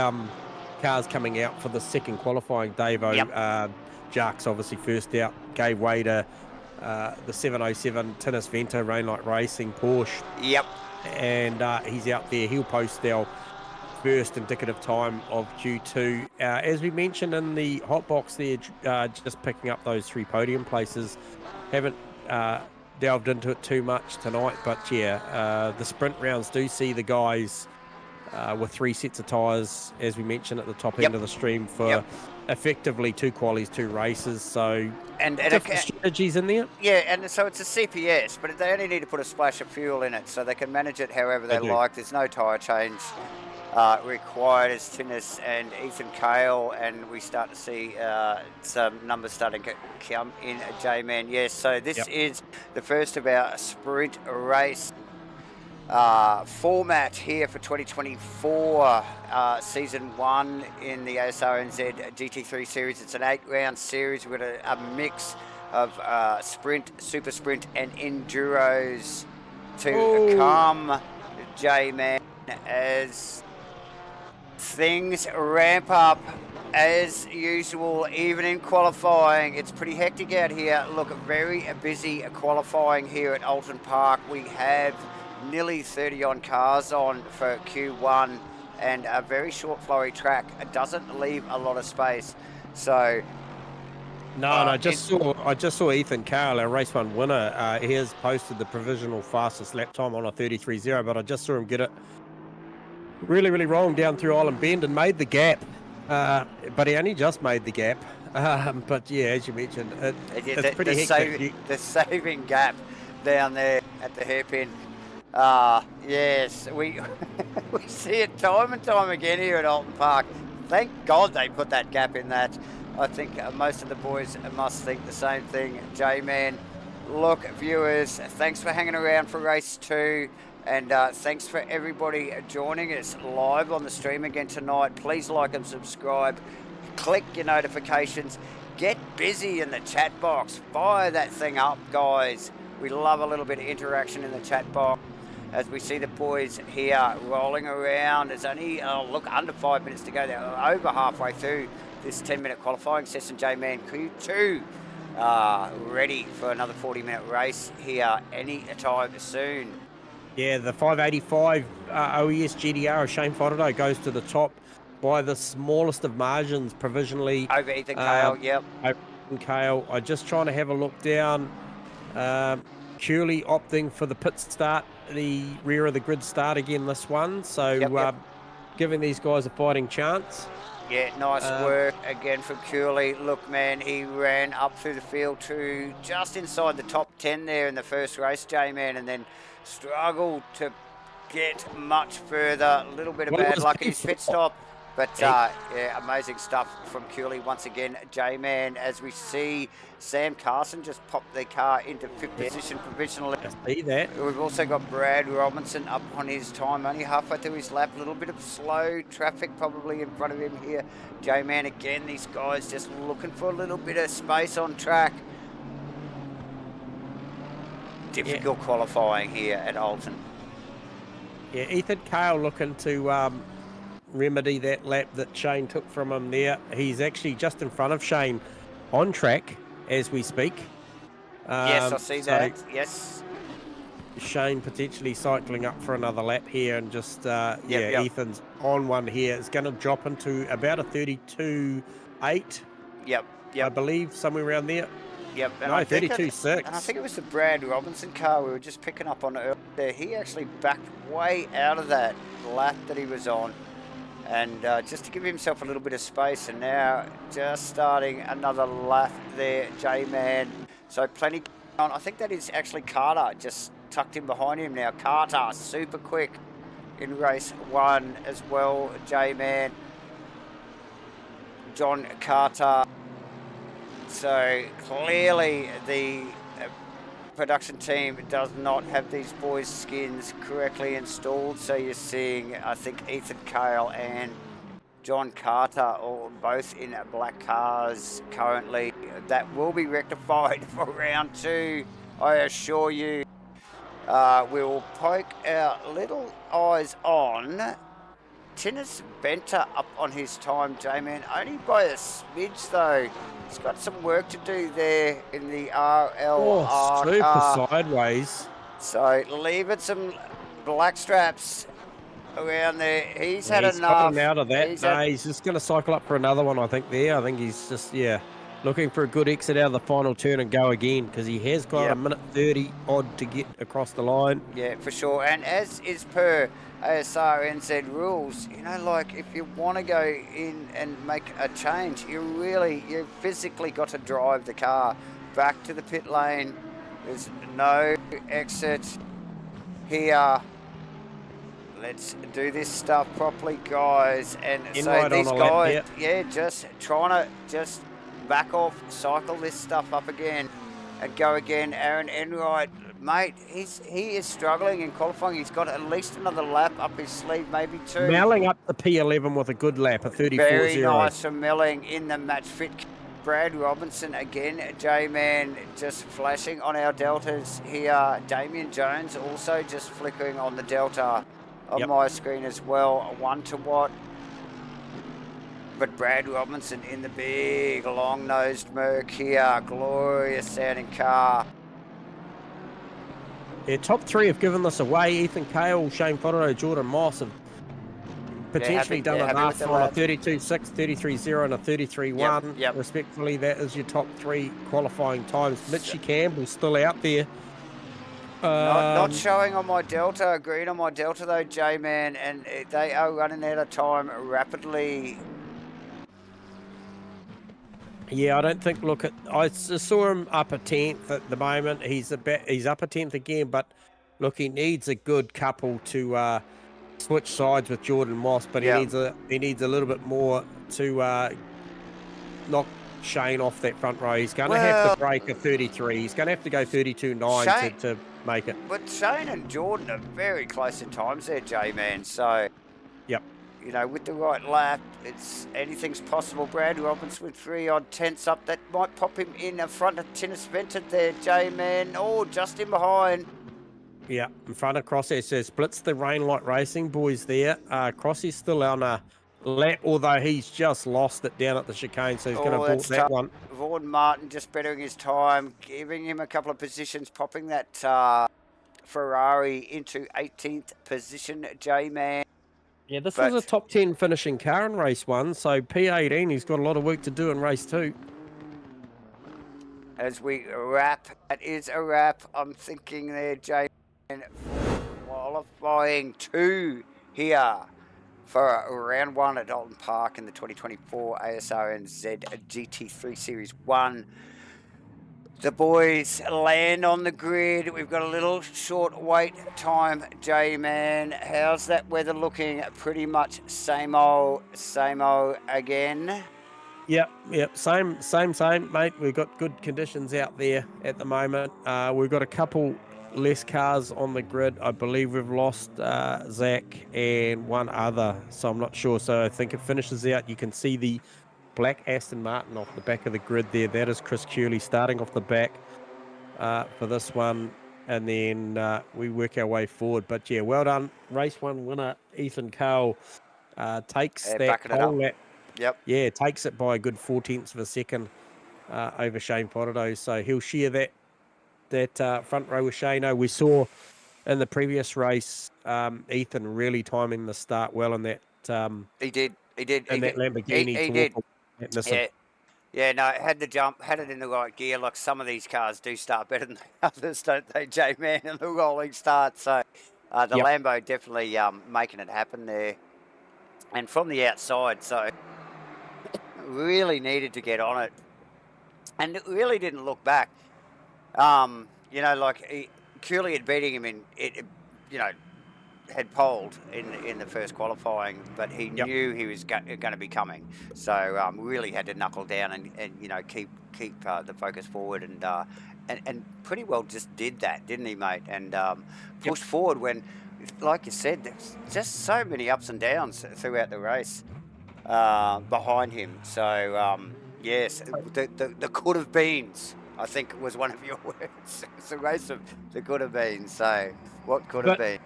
cars coming out for the second qualifying. Davo, Yep. Jark's obviously first out, gave way to the 707 Tinnis Venta, Rainlight Racing, Porsche. Yep. And he's out there. He'll post our first indicative time of Q2. As we mentioned in the hot box there, just picking up those 3 podium places. Haven't delved into it too much tonight, but yeah, the sprint rounds do see the guys with 3 sets of tyres, as we mentioned at the top end of the stream, for effectively 2 qualies, 2 races. So and different strategies in there. Yeah, and so it's a CPS, but they only need to put a splash of fuel in it, so they can manage it however they like. There's no tyre change required as Tinnis and Ethan Cale, and we start to see some numbers starting to come in, J-Man. Yes, so this is the first of our sprint race format here for 2024 season 1 in the ASRNZ GT3 series. It's an 8-round series. We've got a mix of sprint, super sprint, and enduros to come, J-Man, as things ramp up as usual. Even in qualifying, it's pretty hectic out here. Look, very busy qualifying here at Oulton Park. We have nearly 30 on cars on for Q1, and a very short flowy track. It doesn't leave a lot of space. So I just saw Ethan Cale, our race 1 winner. He has posted the provisional fastest lap time on a 33.0, but I just saw him get it really, really wrong down through Island Bend and made the gap. But he only just made the gap. But yeah, as you mentioned, it's pretty hectic. The saving gap down there at the hairpin. Yes, we we see it time and time again here at Oulton Park. Thank God they put that gap in that. I think most of the boys must think the same thing. J-Man, look, viewers, thanks for hanging around for race 2. And thanks for everybody joining us live on the stream again tonight. Please like and subscribe. Click your notifications. Get busy in the chat box. Fire that thing up, guys. We love a little bit of interaction in the chat box. As we see the boys here rolling around. There's only, under 5 minutes to go. They're over halfway through this 10-minute qualifying session. J-Man, Q2 ready for another 40-minute race here any time soon. Yeah, the 585 OES GDR of Shane Fodderdo goes to the top by the smallest of margins provisionally. Over Ethan Cale, yep. Over Ethan Cale. I'm just trying to have a look down. Curley opting for the pit start, the rear of the grid start again this one. So giving these guys a fighting chance. Yeah, nice work again from Curley. Look, man, he ran up through the field to just inside the top 10 there in the first race, J-Man, and then struggled to get much further. A little bit of bad luck in his pit stop. But, yeah, amazing stuff from Curley once again. J-Man, as we see Sam Carson just pop the car into 5th position provisionally. I see that. We've also got Brad Robinson up on his time, only halfway through his lap. A little bit of slow traffic probably in front of him here. J-Man, again, these guys just looking for a little bit of space on track. Difficult qualifying here at Oulton. Yeah, Ethan Cale looking to remedy that lap that Shane took from him there. He's actually just in front of Shane on track as we speak. Yes, I see that. Yes. Shane potentially cycling up for another lap here, and just yep. Ethan's on one here. It's going to drop into about a 32.8. Yep. I believe somewhere around there. Yep. And No, I think 32.6. and I think it was the Brad Robinson car we were just picking up on earlier. He actually backed way out of that lap that he was on, and just to give himself a little bit of space. And now just starting another lap there, J-Man. So plenty on. I think that is actually Carter just tucked in behind him now. Carter super quick in race 1 as well, J-Man. John Carter. So clearly the production team does not have these boys' skins correctly installed. So you're seeing, I think, Ethan Cale and John Carter all both in black cars currently. That will be rectified for round 2, I assure you. We will poke our little eyes on Tinnis Benter up on his time, J-Man. Only by a smidge though. He's got some work to do there in the RLR super car. sideways. So leaving some black straps around there. He's had he's enough. Coming out of that. He's just going to cycle up for another one, I think, there. I think he's just, looking for a good exit out of the final turn and go again, because he has got a minute 30 odd to get across the line. Yeah, for sure. And as is per ASRNZ rules, you know, like if you want to go in and make a change, you physically got to drive the car back to the pit lane. There's no exit here. Let's do this stuff properly, guys. And so these guys, just trying to back off, cycle this stuff up again and go again. Aaron Enright, mate, he is struggling in qualifying. He's got at least another lap up his sleeve, maybe 2. Melling up the P11 with a good lap, a 34.0. Very nice from Melling in the match fit. Brad Robinson again, J-Man just flashing on our deltas here. Damien Jones also just flickering on the delta on my screen as well. 1 to Watt. But Brad Robinson in the big long-nosed Merc here. Glorious sounding car. Yeah, top 3 have given this away. Ethan Cale, Shane Fodero, Jordan Moss have potentially done enough on a 32.6, 33.0 and a 33.1. Respectfully, that is your top 3 qualifying times. Mitchie Campbell's still out there. Not showing on my delta, green on my delta though, J-Man, and they are running out of time rapidly. Yeah, I don't think. I saw him up a 10th at the moment. He's up a 10th again, but look, he needs a good couple to switch sides with Jordan Moss, but he needs a little bit more to knock Shane off that front row. He's going to have to break a 33. He's going to have to go 32.9 to make it. But Shane and Jordan are very close in times there, J-Man. So, you know, with the right lap, anything's possible. Brad Robinson with 3 odd tenths up. That might pop him in front of Tinnis Benter there, J-Man. Oh, just in behind. Yeah, in front of Crossy. So splits the Rainlight Racing boys there. Crossy's still on a lap, although he's just lost it down at the chicane, so he's going to board that one. Vaughan Martin just bettering his time, giving him a couple of positions, popping that Ferrari into 18th position, J-Man. Yeah, this was a top 10 finishing car in race 1, so P18, he's got a lot of work to do in race 2. As we wrap, that is a wrap. I'm thinking there, J-Man, qualifying 2 here for round 1 at Oulton Park in the 2024 ASRNZ GT3 Series 1. The boys land on the grid. We've got a little short wait time, J-Man. How's that weather looking? Pretty much same old again. Yep, same, mate. We've got good conditions out there at the moment. We've got a couple less cars on the grid. I believe we've lost Zach and one other, so I'm not sure. So I think it finishes out. You can see the black Aston Martin off the back of the grid there. That is Chris Curley starting off the back for this one, and then we work our way forward. But yeah, well done. Race 1 winner Ethan Cale takes that whole lap. Yep. Yeah, takes it by a good 0.4 of a second over Shane Fodero. So he'll share that front row with Shane. We saw in the previous race, Ethan really timing the start well in that He did. in that Lamborghini He to did. walk that Nissan. Yeah. Yeah, no, had the jump, had it in the right gear. Like some of these cars do start better than the others, don't they, J-Man, in the rolling start. So the Yep. Lambo definitely making it happen there. And from the outside, so really needed to get on it. And it really didn't look back. You know, like Cooley had beating him you know, had polled in the first qualifying, but he knew he was going to be coming, so really had to knuckle down and you know keep the focus forward and pretty well just did that, didn't he, mate? And pushed forward when, like you said, there's just so many ups and downs throughout the race behind him. So yes, the could have beens, I think was one of your words. It's a race of the could have been. So what could have been?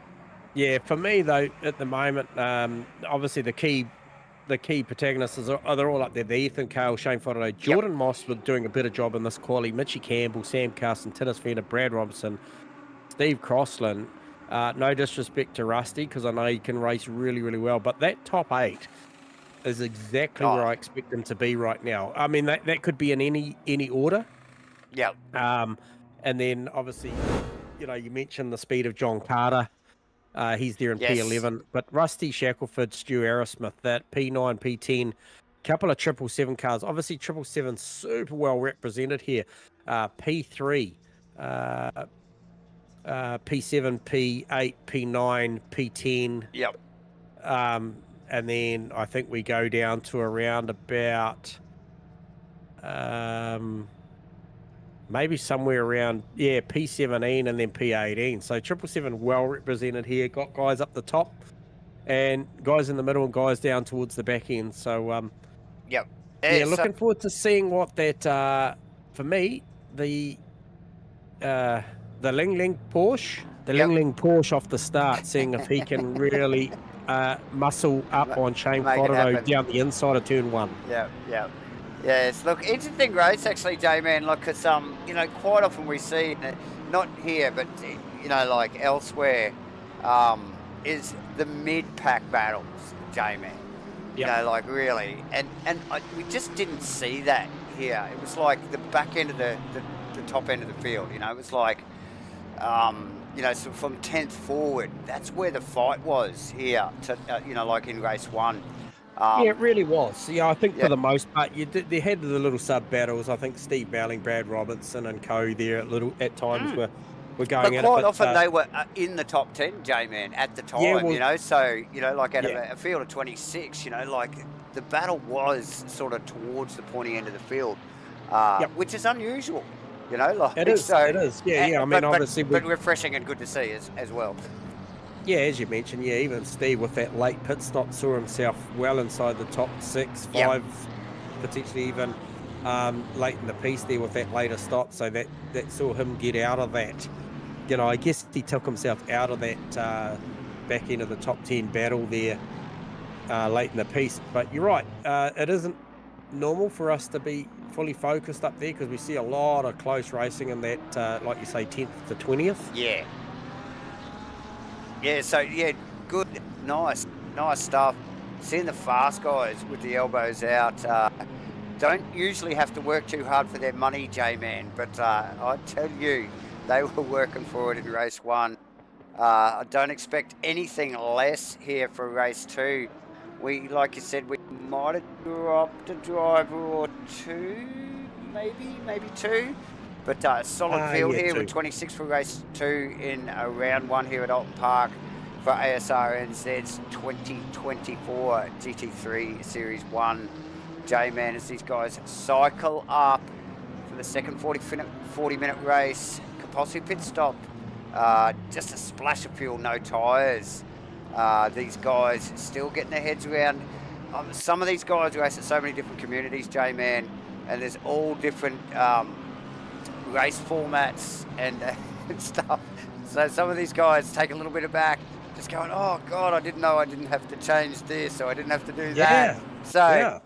Yeah, for me though, at the moment, obviously the key protagonists they're all up there. The Ethan Cale, Shane Fodderday, Jordan Moss was doing a better job in this quali. Mitchie Campbell, Sam Carson, Tinnis Fender, Brad Robertson, Steve Crossland. No disrespect to Rusty, because I know he can race really, really well. But that top 8 is exactly where I expect them to be right now. I mean, that could be in any order. Yeah. And then obviously, you know, you mentioned the speed of John Carter. He's there in P11, but Rusty Shackelford, Stu Aerosmith, that P9, P10, couple of 777 cars. Obviously, 777 super well represented here. P3, P7, P8, P9, P10. Yep. And then I think we go down to around about maybe somewhere around, P17 and then P18. So 777 well represented here. Got guys up the top and guys in the middle and guys down towards the back end. So, looking forward to seeing what that, for me, the Ling Ling Porsche, Ling Ling Porsche off the start, seeing if he can really muscle up on Shane Fodderday down the inside of turn 1. Yes, look, interesting race actually, J-Man. Look, because you know, quite often we see, not here, but you know, like elsewhere, is the mid-pack battles, J-Man. You know, like really, and we just didn't see that here. It was like the back end of the top end of the field. You know, it was like, you know, so from 10th forward, that's where the fight was here. To you know, like in race 1. It really was. I think for the most part, they had the little sub battles. I think Steve Bowling, Brad Robertson, and co there at times were going at it. But quite often they were in the top 10, J-Man, at the time. You know, so you know, like out of a field of 26, you know, like the battle was sort of towards the pointy end of the field, which is unusual. You know, like it is. It is. I mean, obviously, but refreshing and good to see as well. Yeah, as you mentioned, even Steve with that late pit stop saw himself well inside the top 6, 5, potentially even late in the piece there with that later stop. So that saw him get out of that. You know, I guess he took himself out of that back end of the top 10 battle there late in the piece. But you're right, it isn't normal for us to be fully focused up there because we see a lot of close racing in that, like you say, 10th to 20th. So good, nice stuff. Seeing the fast guys with the elbows out don't usually have to work too hard for their money, J-Man, but I tell you, they were working for it in race 1. I don't expect anything less here for race 2. We, like you said, we might have dropped a driver or 2, maybe 2. But solid field here with 26 for race 2 in round 1 here at Oulton Park for ASRNZ's 2024 GT3 Series 1. J-Man, as these guys cycle up for the second 40-minute race. Compulsory pit stop. Just a splash of fuel, no tyres. These guys still getting their heads around. Some of these guys race at so many different communities, J-Man, and there's all different race formats and stuff. So some of these guys take a little bit of back, just going, oh God, I didn't know I didn't have to change this, or I didn't have to do that. So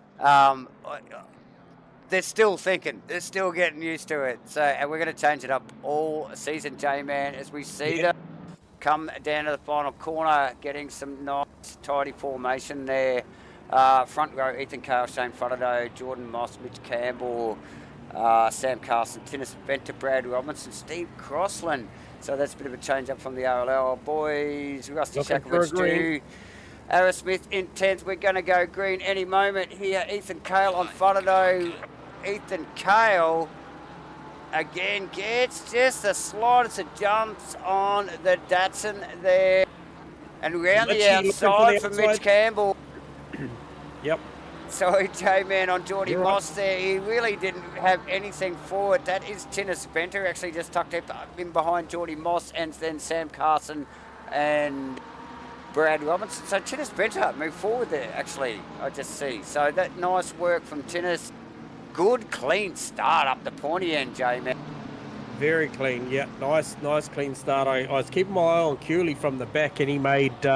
they're still thinking, they're still getting used to it. So, and we're going to change it up all season, J-Man, as we see the come down to the final corner, getting some nice tidy formation there. Front row, Ethan Cale, Shane Fotterdo, Jordan Moss, Mitch Campbell, Sam Carson, Tinnis Venter, Brad Robinson, Steve Crossland. So that's a bit of a change up from the RLL boys. Rusty Shakovich, Stu, Ara Smith in 10th. We're going to go green any moment here. Ethan Cale on Fotterdo. Ethan Cale again gets just the slightest of jumps on the Datsun there. And round the outside for Mitch Campbell. Yep. Sorry, J-Man, on Geordie Moss there. He really didn't have anything forward. That is Tinnis Venter, actually just tucked in behind Geordie Moss, and then Sam Carson and Brad Robinson. So Tinnis Venter moved forward there, actually, I just see. So that nice work from Tinnis. Good, clean start up the pointy end, J-Man. Very clean, yeah. Nice clean start. I was keeping my eye on Cooley from the back, and he made,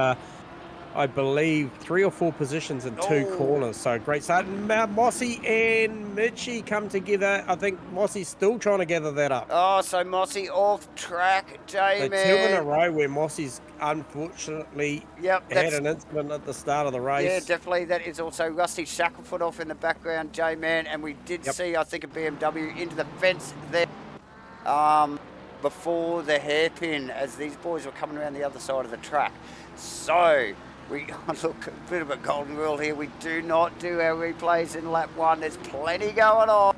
I believe, 3 or 4 positions in 2 corners. So great start. Mossy and Mitchie come together. I think Mossy's still trying to gather that up. Oh, so Mossy off track, J-Man. 2 in a row where Mossy's unfortunately had an incident at the start of the race. Yeah, definitely. That is also Rusty Shacklefoot off in the background, J-Man. And we did see, I think, a BMW into the fence there before the hairpin as these boys were coming around the other side of the track. So we look, a bit of a golden rule here. We do not do our replays in lap 1. There's plenty going on.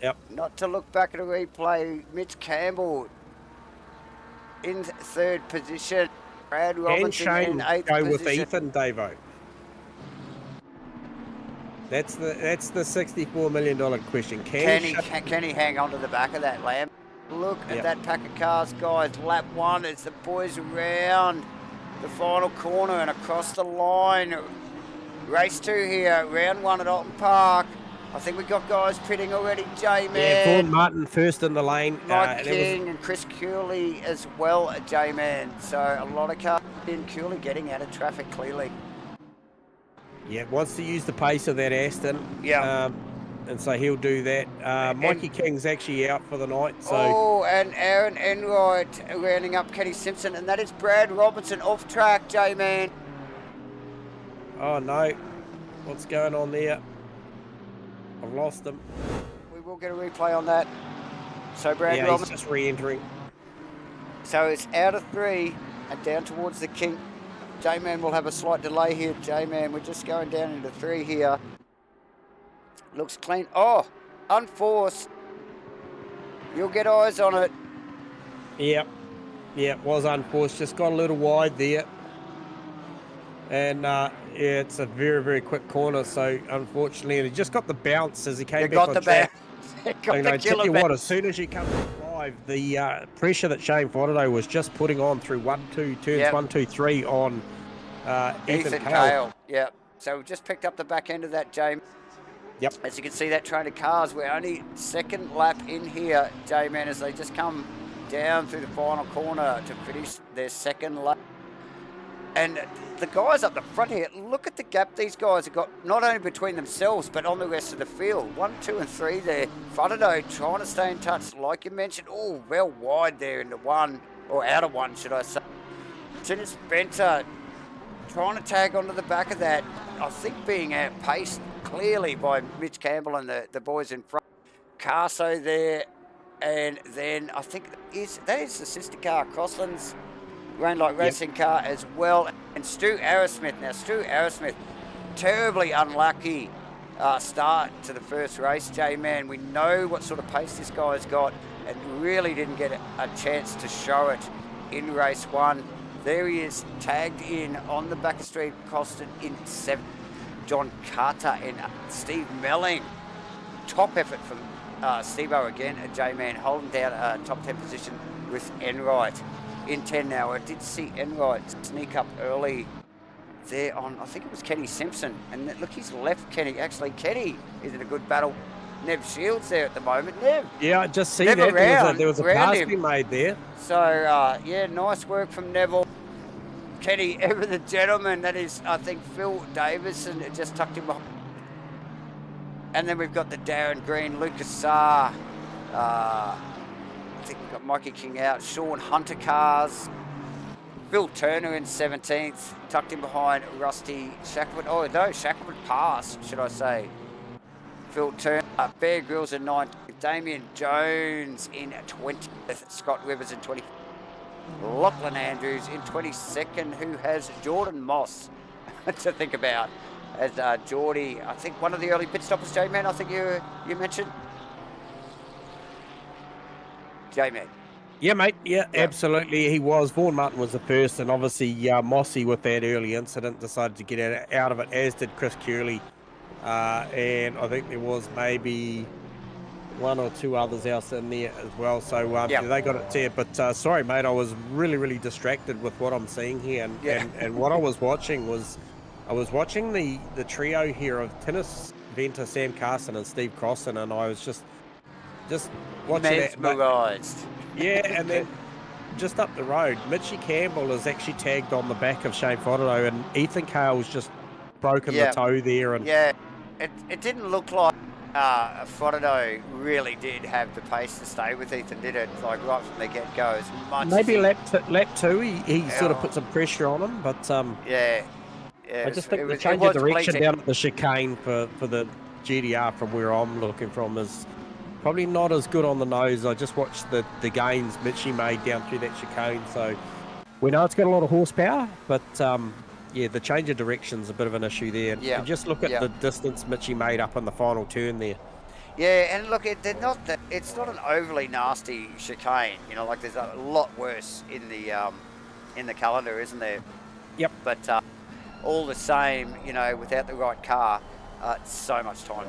Yep. Not to look back at a replay. Mitch Campbell in 3rd position. Brad Robinson in 8th go position. with Ethan, Davo. That's the $64 million question. Can he hang on to the back of that Lamb? Look at that pack of cars, guys. Lap 1 as the boys around the final corner and across the line. Race 2 here, round 1 at Oulton Park. I think we've got guys pitting already, J-Man. Yeah, Vaughan Martin first in the lane. Mike King and Chris Cooley as well, J-Man. So a lot of cars in. Cooley getting out of traffic clearly. Yeah, wants to use the pace of that Aston. Yeah. And so he'll do that. Mikey King's actually out for the night. So. Oh, and Aaron Enright rounding up Kenny Simpson, and that is Brad Robinson off track, J-Man. Oh, no. What's going on there? I've lost him. We will get a replay on that. So Brad Robinson. He's just re-entering. So it's out of 3 and down towards the kink. J-Man will have a slight delay here, J-Man. We're just going down into 3 here. Looks clean. Oh, unforced. You'll get eyes on it. Yep. Yeah, it was unforced. Just got a little wide there. And yeah, it's a very, very quick corner. So unfortunately, and he just got the bounce as he came back on track. I tell you what, as soon as you come live, the pressure that Shane Fotterdo was just putting on through 1-2 turns, 1-2-3 on Ethan Cale. Yep. So we've just picked up the back end of that, James. Yep. As you can see, that train of cars, we're only 2nd lap in here, J-Man, as they just come down through the final corner to finish their 2nd lap. And the guys up the front here, look at the gap these guys have got, not only between themselves, but on the rest of the field. 1, 2, and 3 there. Fotterdo trying to stay in touch, like you mentioned. Oh, well wide there into 1, or out of 1, should I say. Tinnis Venter trying to tag onto the back of that. I think being outpaced clearly by Mitch Campbell and the boys in front. Carso there, and then I think that is the sister car, Crossland's Rainlight Racing car as well. And Stu Arrowsmith. Now, Stu Arrowsmith, terribly unlucky start to the first race, J-Man. We know what sort of pace this guy's got and really didn't get a chance to show it in race 1. There he is, tagged in on the back of Steve Costin in 7th. John Carter and Steve Melling. Top effort from Steve-O again, J-Man, holding down a top 10 position with Enright in 10 now. I did see Enright sneak up early there on, I think it was Kenny Simpson. And look, he's left Kenny. Actually, Kenny is in a good battle. Nev Shields there at the moment. Nev. Yeah, I just see Nev that. There was a pass being made there. So, yeah, nice work from Neville. Kenny, ever the gentleman. That is, I think, Phil Davison just tucked him behind. And then we've got the Darren Green, Lucas Saar. I think we've got Mikey King out. Sean Hunter cars. Phil Turner in 17th, tucked in behind Rusty Shackleton. Oh, no, Shackleton passed, should I say. Phil Turner, Bear Grylls in 19th, Damien Jones in 20th, Scott Webber's in 20th, Lachlan Andrews in 22nd, who has Jordan Moss to think about. As Geordie, I think one of the early pit stoppers, J-Man, I think you mentioned. J-Man. Yeah, mate. Yeah, absolutely. He was. Vaughan Martin was the first, and obviously Mossy with that early incident decided to get out of it, as did Chris Curley. And I think there was maybe one or two others else in there as well. So they got it there. But sorry, mate, I was really distracted with what I'm seeing here. And what I was watching was, I was watching the trio here of Tinnis Venter, Sam Carson, and Steve Crossan, and I was just watching that. Mesmerised. Yeah, and then just up the road, Mitchie Campbell is actually tagged on the back of Shane Fotterdo, and Ethan Cale's just broken the toe there. And it didn't look like Fotterdo really did have the pace to stay with Ethan, did it? Like right from the get-go, as much. Maybe lap two, he sort of put some pressure on him, but I just think the change of direction down at the chicane for the GDR from where I'm looking from is probably not as good on the nose. I just watched the gains Mitchie made down through that chicane, so we know it's got a lot of horsepower, but the change of direction's a bit of an issue there. And just look at the distance Mitchie made up on the final turn there. Yeah, and look, it's not an overly nasty chicane. You know, like there's a lot worse in the calendar, isn't there? Yep. But all the same, you know, without the right car, it's so much time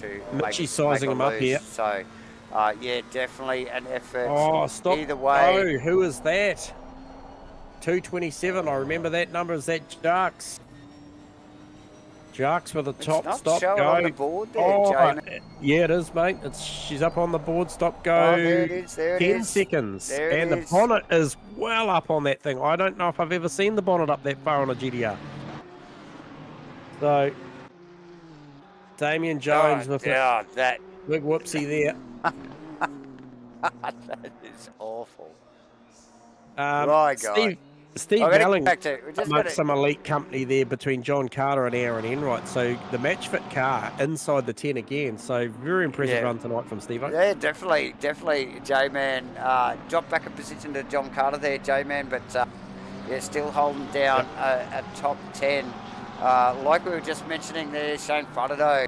to Mitchie sizing him up here. So, definitely an effort. Oh, stop. Either way. Oh, who is that? 227. I remember that number. Is that Jarks? Jarks with a top stop go. On the board there, yeah, it is, mate. She's up on the board. Stop go. Oh, there it is. 10 seconds. And the bonnet is well up on that thing. I don't know if I've ever seen the bonnet up that far on a GDR. So, Damien Jones with that big whoopsie there. That is awful. Right, guy. Steve Melling amongst some elite company there between John Carter and Aaron Enright. So the match fit car inside the 10 again. So very impressive run tonight from Steve. Yeah, definitely, J-Man. Dropped back a position to John Carter there, J-Man, but still holding down a top 10. Like we were just mentioning there, Shane Fotterdo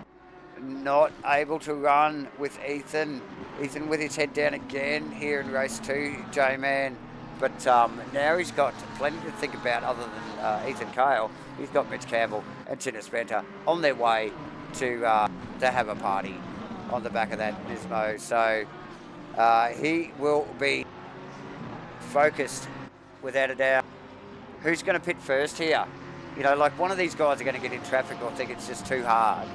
not able to run with Ethan. Ethan with his head down again here in race 2, J-Man. But now he's got plenty to think about other than Ethan Cale. He's got Mitch Campbell and Tinnis Venter on their way to have a party on the back of that Nismo. So he will be focused without a doubt. Who's going to pit first here? You know, like one of these guys are going to get in traffic or think it's just too hard,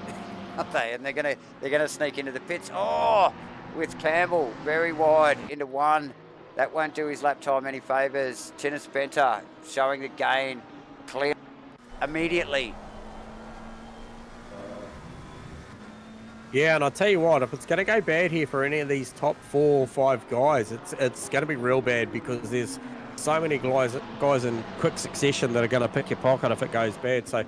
aren't they? And they're going to sneak into the pits. Oh, with Campbell very wide into one. That won't do his lap time any favours. Tinnis Venter showing the gain clear immediately. Yeah, and I'll tell you what, if it's going to go bad here for any of these top 4 or 5 guys, it's going to be real bad because there's so many guys in quick succession that are going to pick your pocket if it goes bad. So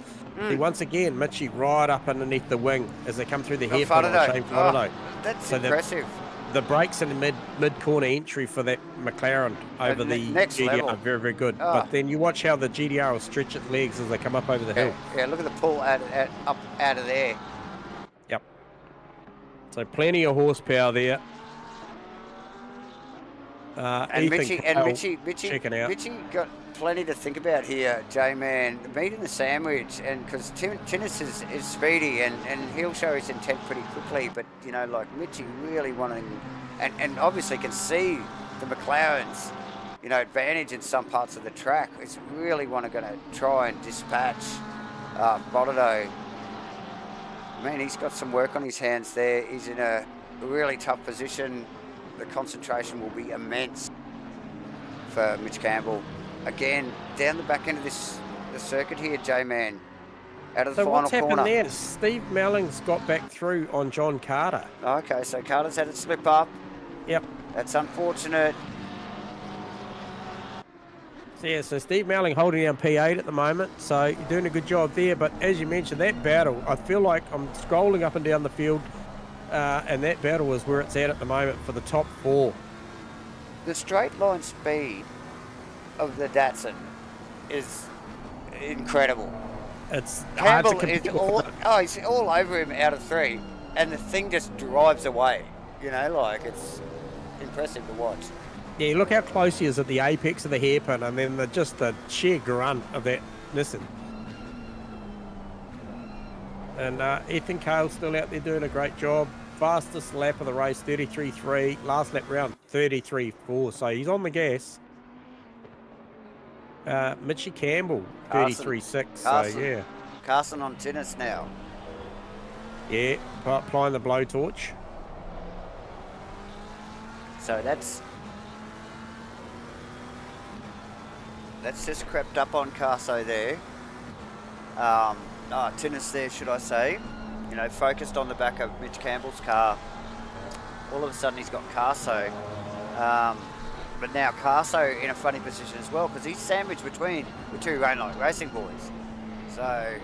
once again, Mitchie right up underneath the wing as they come through the hairpin on Shane Fotterdo. That's impressive. The brakes in the mid-corner entry for that McLaren over the next GDR level are very, very good. But then you watch how the GDR will stretch its legs as they come up over the hill. Yeah, look at the pull up out of there. Yep. So plenty of horsepower there. And Mitchie checking out. Mitchie got plenty to think about here, J-Man. The meat and the sandwich, and because Tinnis is speedy and he'll show his intent pretty quickly, but you know, like Mitchie really wanting, and obviously can see the McLaren's, you know, advantage in some parts of the track. It's really going to try and dispatch Fotterdo. Man, he's got some work on his hands there. He's in a really tough position. The concentration will be immense for Mitch Campbell. Again, down the back end of the circuit here, J-Man. Out of the final corner. So what's happened there? Steve Melling's got back through on John Carter. Okay, so Carter's had it slip up. Yep. That's unfortunate. Yeah, so Steve Malling holding down P8 at the moment, so you're doing a good job there. But as you mentioned, that battle, I feel like I'm scrolling up and down the field, and that battle is where it's at the moment for the top 4. The straight line speed of the Datsun is incredible. It's hard Campbell to is compete with he's all over him out of 3, and the thing just drives away. You know, like, it's impressive to watch. Yeah, look how close he is at the apex of the hairpin, and then just the sheer grunt of that Nissan. And Ethan Cale's still out there doing a great job. Fastest lap of the race, 33.3. Last lap round, 33.4. So he's on the gas. Mitchy Campbell, 33.6. So yeah. Carson on tennis now. Yeah, applying the blowtorch. So that's just crept up on Carso there. Tennis there, should I say. You know, focused on the back of Mitch Campbell's car. All of a sudden he's got Carso. But now Carso in a funny position as well, because he's sandwiched between the 2 Rainlight Racing boys. So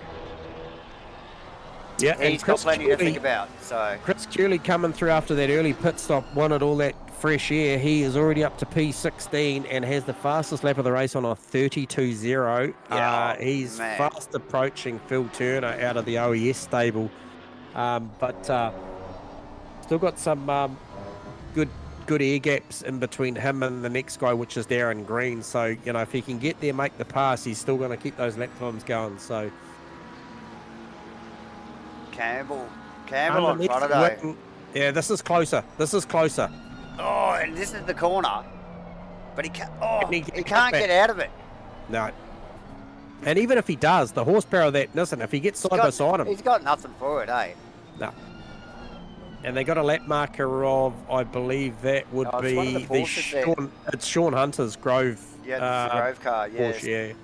yeah, he's got plenty to think about. So Chris Cooley coming through after that early pit stop, wanted all that fresh air. He is already up to P16 and has the fastest lap of the race on a 32.0. Yeah, he's fast approaching Phil Turner out of the OES stable, but still got some good air gaps in between him and the next guy, which is Darren Green. So, you know, if he can get there, make the pass, he's still going to keep those lap times going. So Campbell on Friday. Yeah, this is closer. Oh, and this is the corner, but he can't. Oh, he can't get out of it. No. And even if he does, the horsepower of that Nissan, if he gets side by side him, he's got nothing for it, eh? No. And they got a lap marker of, I believe that would be it's Sean Hunter's Grove. Yeah, it's the Grove car. Yes. Porsche, yeah.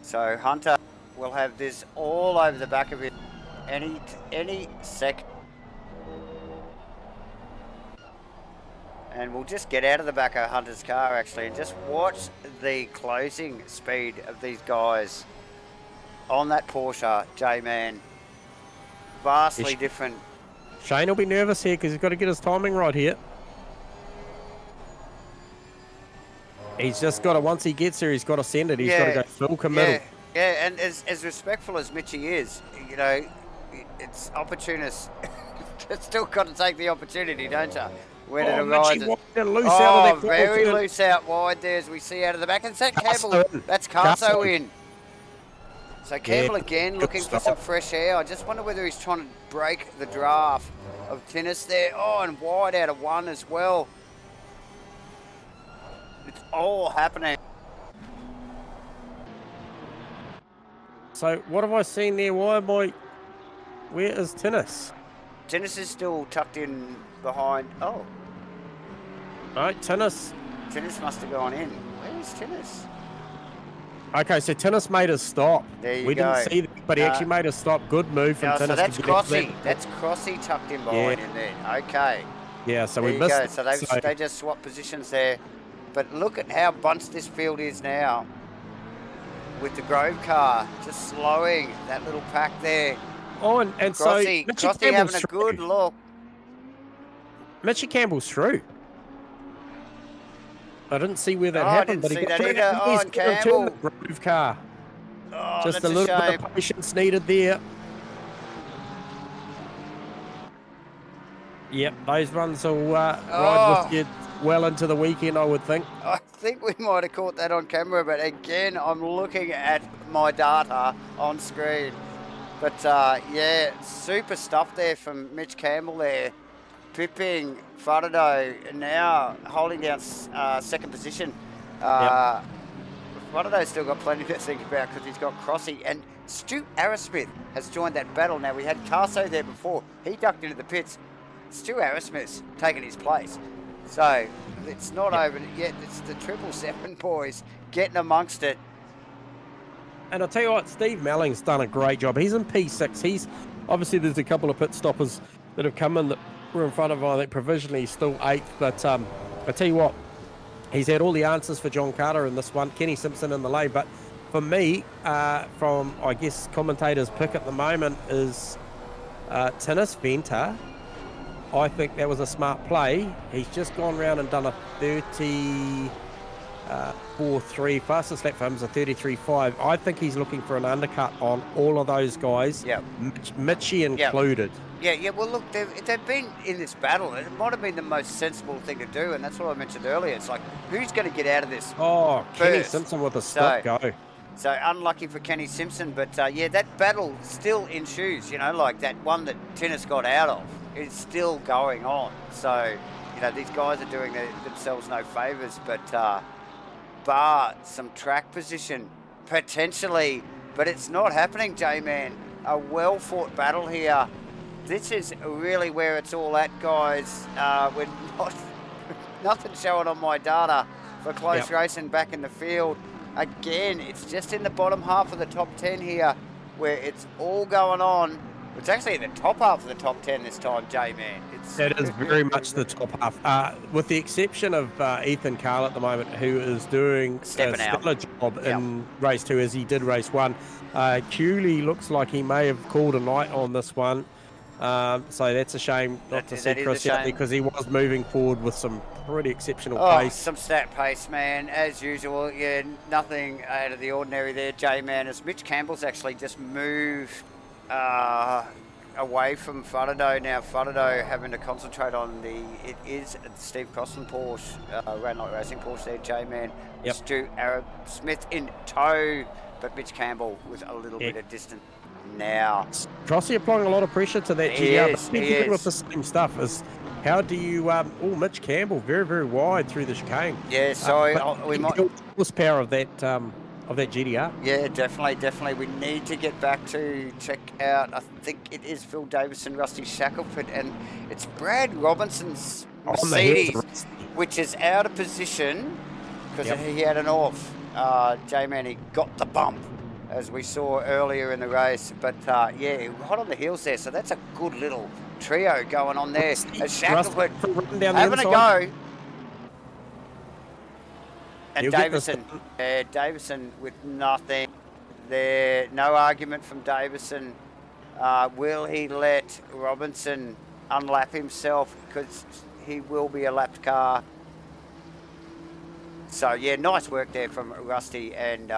So Hunter will have this all over the back of it any second. And we'll just get out of the back of Hunter's car, actually, and just watch the closing speed of these guys on that Porsche, J-Man. Vastly different. Shane will be nervous here because he's got to get his timing right here. He's just got to, once he gets there, he's got to send it. He's got to go full committal. Yeah, and as respectful as Mitchie is, you know, it's opportunist. Still got to take the opportunity, don't you? When it arises. Very loose out wide there, as we see out of the back. And that Campbell, that's Carso in. So Campbell again looking for some fresh air. I just wonder whether he's trying to break the draft of tennis there. Oh, and wide out of 1 as well. It's all happening. So what have I seen there? Where is tennis? Tennis is still tucked in behind. Oh. Right, tennis. Tennis must have gone in. Where is tennis? Okay, so tennis made us stop. There you go. We didn't see that, but he actually made us stop. Good move from tennis. So that's Crossy. That's Crossy tucked in behind him there. Okay. Yeah, so there we missed it. So they just swapped positions there. But look at how bunched this field is now. With the Grove car just slowing that little pack there. Oh, and Crossy having a good look. Mitchie Campbell's through. I didn't see where that happened, but he got through. And Campbell. The Grove car. Oh, just a little bit of patience needed there. Yep, those runs will ride with you well into the weekend, I would think. I think we might have caught that on camera, but again, I'm looking at my data on screen. But yeah, super stuff there from Mitch Campbell there. Pipping Faraday now holding down second position. Faraday's still got plenty to think about because he's got Crossy. And Stu Arrowsmith has joined that battle now. We had Carso there before. He ducked into the pits. Stu Arrowsmith's taken his place. So it's not over yet. It's the 777 boys getting amongst it. And I'll tell you what, Steve Melling's done a great job. He's in P6. He's obviously there's a couple of pit stoppers that have come in that were in front of him. I think provisionally he's still 8th. But I tell you what, He's had all the answers for John Carter in this one. Kenny Simpson in the lane, but for me, from I guess commentators' pick at the moment is Tinnis Venter. I think that was a smart play. He's just gone round and done a 34.3. Fastest lap for him is a 33.5. I think he's looking for an undercut on all of those guys, Mitchie included. Yeah. Well, look, they've been in this battle. It might have been the most sensible thing to do, and that's what I mentioned earlier. It's like, who's going to get out of this? Oh, Kenny first? Simpson with a stop go. So unlucky for Kenny Simpson, but yeah, that battle still ensues. You know, like that one that Tinnis got out of is still going on. So, you know, these guys are doing themselves no favours, but bar some track position potentially, but it's not happening, J-Man. A well-fought battle here. This is really where it's all at, guys. We're nothing showing on my data for close racing back in the field. Again, it's just in the bottom half of the top 10 here where it's all going on. It's actually in the top half of the top 10 this time, J-Man. That is very much the top half, with the exception of Ethan Carl at the moment, who is doing a stellar job in race 2 as he did race 1. Cooley looks like he may have called a night on this one. So that's a shame not to see Chris out there, because he was moving forward with some pretty exceptional pace. Some stat pace, man, as usual. Yeah, nothing out of the ordinary there, J-Man. As Mitch Campbell's actually just moved away from Fudderdo now. Fudderdo having to concentrate on it is Steve Crossland Porsche, Round Night Racing Porsche there, J-Man. Stu Arab Smith in tow, but Mitch Campbell with a little bit of distance now. Crossy applying a lot of pressure to that GR, but speaking with the same stuff is, how do you Mitch Campbell very, very wide through the chicane. Yeah, so we might horsepower of that GDR. Yeah, definitely. We need to get back to check out, I think it is Phil Davison, Rusty Shackelford, and it's Brad Robinson's Mercedes, which is out of position because he had an off. J-Man, he got the bump, as we saw earlier in the race, but yeah, hot on the heels there, so that's a good little trio going on there. As Shackelford having a go. And Davison with nothing there. No argument from Davison. Will he let Robinson unlap himself? Because he will be a lapped car. So, yeah, nice work there from Rusty, and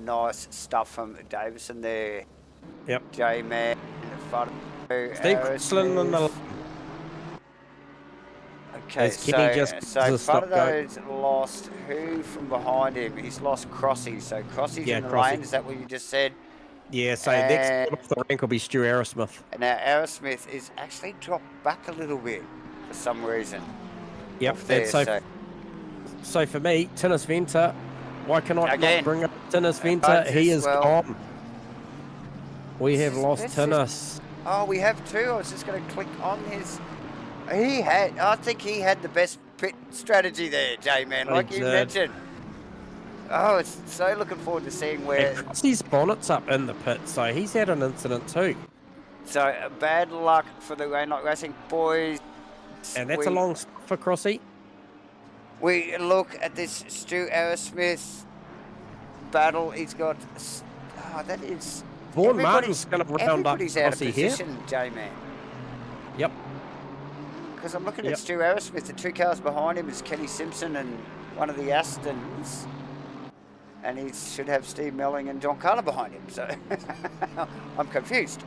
nice stuff from Davison there. Yep. J-Man, Steve Crossland in the... Okay, so Fudderdo's lost who from behind him? He's lost Crossy. So Crossy's in the lane, is that what you just said? Yeah, so next off the rank will be Stu Arrowsmith. And now Arrowsmith is actually dropped back a little bit for some reason. Yep, so for me, Tinnis Venter, why can I not bring up Tinnis Venter? He is gone. We have lost Tinnis. Oh, we have too. I was just going to click on his... I think he had the best pit strategy there, J-Man, like you mentioned. Oh, it's so looking forward to seeing where... His bonnet's up in the pit, so he's had an incident too. So, bad luck for the Round Night Racing boys. And that's a long stop for Crossy. We look at this Stu Arrowsmith battle. He's got... Oh, that is... Vaughan Martin's going to round up Crossy out of position, here. J-Man. Yep. Because I'm looking at Stu Arrowsmith, the two cars behind him is Kenny Simpson and one of the Astons. And he should have Steve Melling and John Carter behind him, so I'm confused.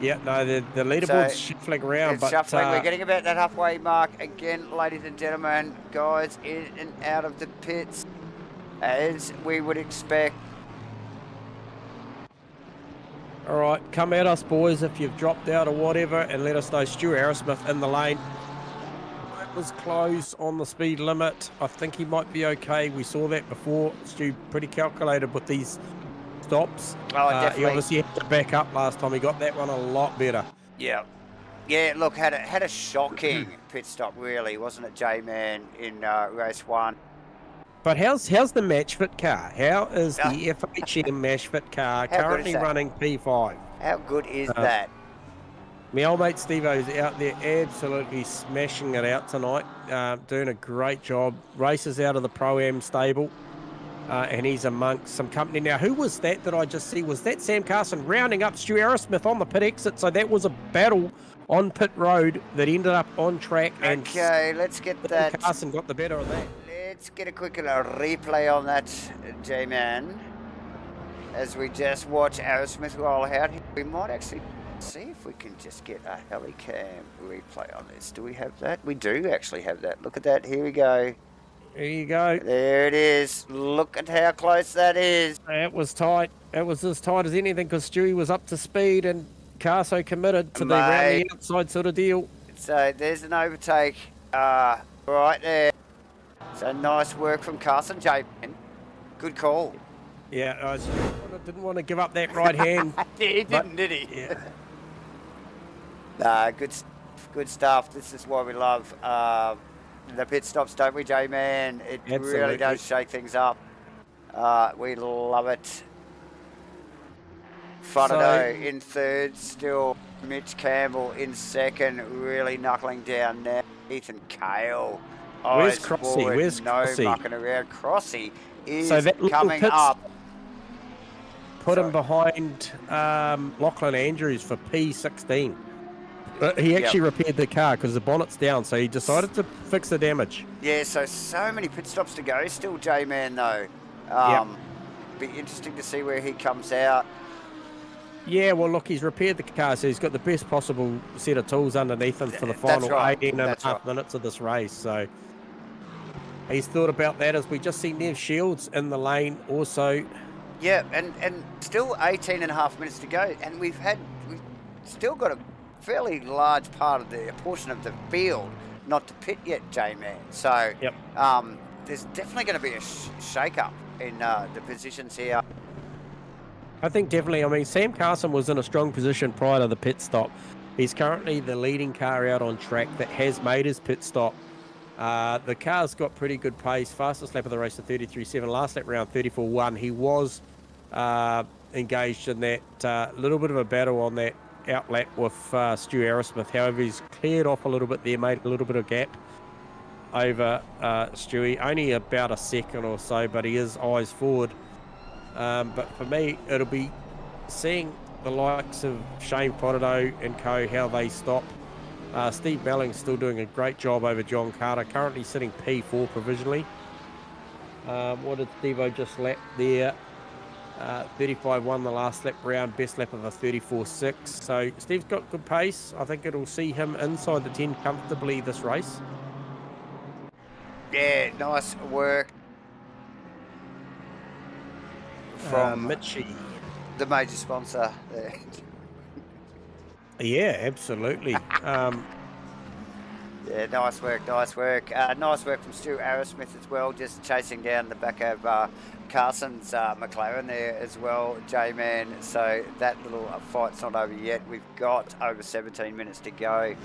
Yeah, no, the leaderboard's shuffling around. It's shuffling. We're getting about that halfway mark again, ladies and gentlemen. Guys in and out of the pits, as we would expect. All right, come at us, boys, if you've dropped out or whatever, and let us know. Stu Arrowsmith in the lane. It was close on the speed limit. I think he might be okay. We saw that before. Stu pretty calculated with these stops. Oh, definitely. He obviously had to back up last time. He got that one a lot better. Yeah. Yeah, look, had a shocking pit stop, really, wasn't it, J-Man, in race 1. But how's the match fit car? How is the FHM match fit car currently running P5? How good is that? My old mate Steve-O's out there absolutely smashing it out tonight, doing a great job. Races out of the Pro-Am stable, and he's amongst some company. Now, who was that I just see? Was that Sam Carson rounding up Stu Arrowsmith on the pit exit? So that was a battle on pit road that ended up on track. And Okay, let's get that. Carson got the better of that. Let's get a quick replay on that, J-Man. As we just watch Arrowsmith roll out, we might actually see if we can just get a helicam replay on this. Do we have that? We do actually have that. Look at that. Here we go. There you go. There it is. Look at how close that is. It was tight. It was as tight as anything because Stewie was up to speed and Carso committed to the round the outside sort of deal. So there's an overtake right there. So nice work from Carson J-Man. Good call. Yeah, I didn't want to give up that right hand. He didn't, did he? Yeah. Good stuff. This is why we love the pit stops, don't we, J-Man? It really does shake things up. We love it. Frontado in third still. Mitch Campbell in second, really knuckling down now. Ethan Cale. Where's Crossy? Where's Crossy? No mucking around. Crossy is so that coming up. Put him behind Lachlan Andrews for P16. He actually repaired the car because the bonnet's down, so he decided to fix the damage. Yeah, so many pit stops to go still, J-Man, though. Be interesting to see where he comes out. Yeah, well, look, he's repaired the car, so he's got the best possible set of tools underneath him for the final 18 and a half minutes of this race. So he's thought about that as we just see Nev Shields in the lane also. Yeah, and still 18 and a half minutes to go, and we've still got a fairly large part of the portion of the field not to pit yet, J-Man. So there's definitely going to be a shake-up in the positions here. I think definitely. I mean, Sam Carson was in a strong position prior to the pit stop. He's currently the leading car out on track that has made his pit stop. The car's got pretty good pace. Fastest lap of the race to 33.7. Last lap round 34.1. He was engaged in that little bit of a battle on that out lap with Stu Arrowsmith. However, he's cleared off a little bit there, made a little bit of gap over Stewie. Only about a second or so, but he is eyes forward. But for me, it'll be seeing the likes of Shane Frontado and co, how they stop. Steve Melling's still doing a great job over John Carter, currently sitting P4 provisionally. What did Steve-O just lap there? 35.1 the last lap round, best lap of a 34.6. So Steve's got good pace. I think it'll see him inside the 10 comfortably this race. Yeah, nice work from Mitchie, the major sponsor there. Yeah, absolutely. Yeah, nice work. Nice work from Stu Arrowsmith as well, just chasing down the back of Carson's McLaren there as well, J-Man. So that little fight's not over yet. We've got over 17 minutes to go.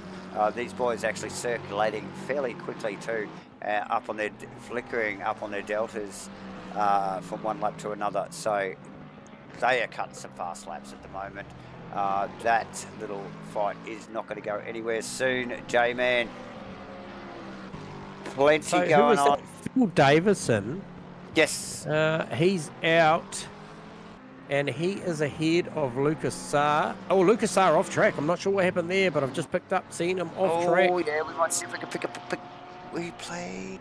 These boys actually circulating fairly quickly too, flickering up on their deltas from one lap to another. So they are cutting some fast laps at the moment. That little fight is not going to go anywhere soon, J-Man. Plenty going on. Phil Davison. Yes. He's out, and he is ahead of Lucas Sarr. Oh, Lucas Sarr off track. I'm not sure what happened there, but I've just seen him off track. Oh, yeah, we might see if we can pick up a replay.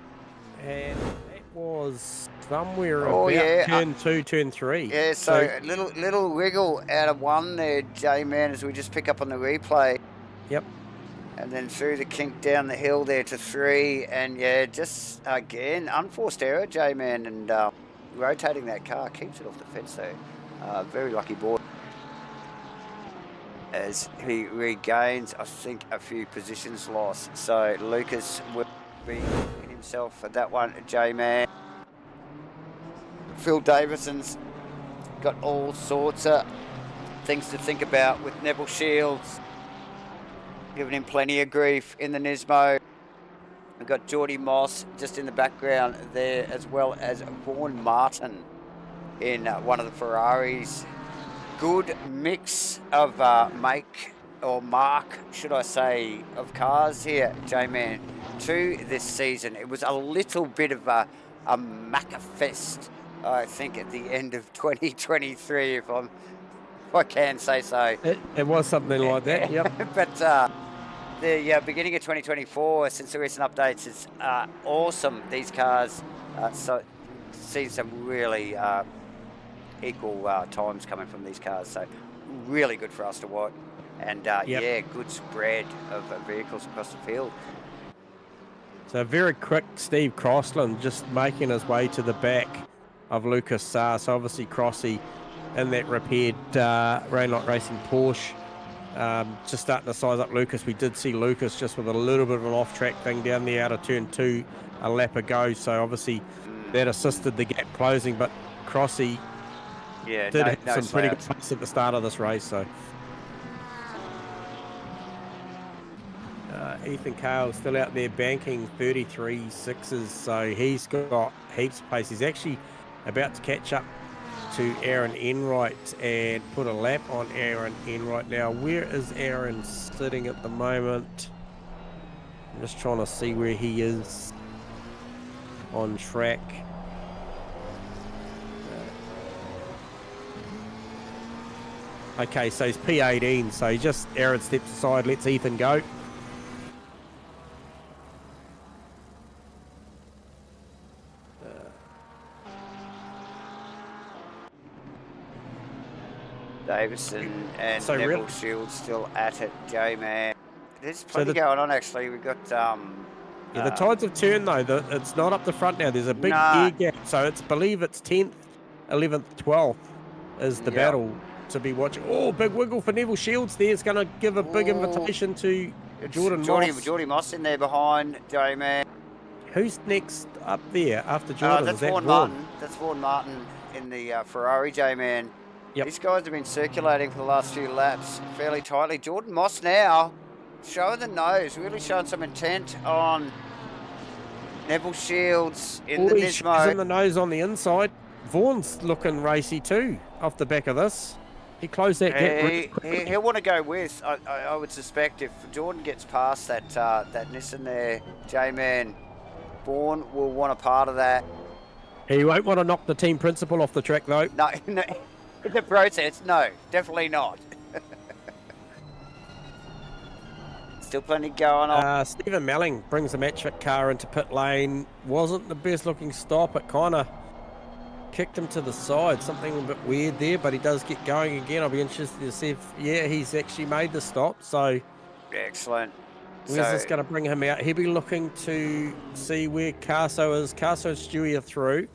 And that was somewhere about turn 2, turn 3. Yeah, so little wiggle out of one there, J-Man, as we just pick up on the replay. Yep. And then through the kink down the hill there to 3. And yeah, just again, unforced error, J-Man, and rotating that car keeps it off the fence though. Very lucky boy. As he regains, I think, a few positions lost. So Lucas will be himself for that one, J-Man. Phil Davison's got all sorts of things to think about with Neville Shields, giving him plenty of grief in the Nismo. We've got Geordie Moss just in the background there, as well as Vaughan Martin in one of the Ferraris. Good mix of make or mark, should I say, of cars here, J-Man, to this season. It was a little bit of a Macafest, I think, at the end of 2023, if I can say so. It was something like that, yep. But the beginning of 2024, since the recent updates, is awesome. These cars, so see some really equal times coming from these cars. So really good for us to watch. And yeah, good spread of vehicles across the field. So very quick, Steve Crossland just making his way to the back of Lucas Saar. So obviously Crossy in that repaired Rainlight Racing Porsche. Just starting to size up Lucas. We did see Lucas just with a little bit of an off-track thing down there out of turn 2 a lap ago. So obviously that assisted the gap closing, but Crossy did have some pretty good pace at the start of this race. So Ethan Cale still out there banking 33.6s, so he's got heaps of pace. He's actually about to catch up to Aaron Enright and put a lap on Aaron Enright. Now, where is Aaron sitting at the moment? I'm just trying to see where he is on track. Okay, so he's P18, so he just, Aaron steps aside, lets Ethan go. Davison and Neville Shields still at it, J-Man. There's plenty going on, actually. We've got... the tides have turned, though. It's not up the front now. There's a big air gap, so it's believe it's 10th, 11th, 12th is the battle to be watching. Oh, big wiggle for Neville Shields there. It's going to give a big invitation to Jordan Moss. Jordy Moss in there behind, J-Man. Who's next up there after Jordan? That's Vaughan Martin. That's Vaughan Martin in the Ferrari, J-Man. Yep. These guys have been circulating for the last few laps fairly tightly. Jordan Moss now showing the nose, really showing some intent on Neville Shields in the Nismo. He's in the nose on the inside. Vaughan's looking racy too off the back of this. He closed that gap. He'll want to go with, I would suspect, if Jordan gets past that Nissan there, J-Man, Vaughan will want a part of that. He won't want to knock the team principal off the track though. No. In the process, no, definitely not. Still plenty going on. Stephen Melling brings the match fit car into pit lane. Wasn't the best looking stop. It kind of kicked him to the side. Something a bit weird there, but he does get going again. I'll be interested to see if, he's actually made the stop. So excellent. Where's this going to bring him out? He'll be looking to see where Carso is. Carso Stewie are through.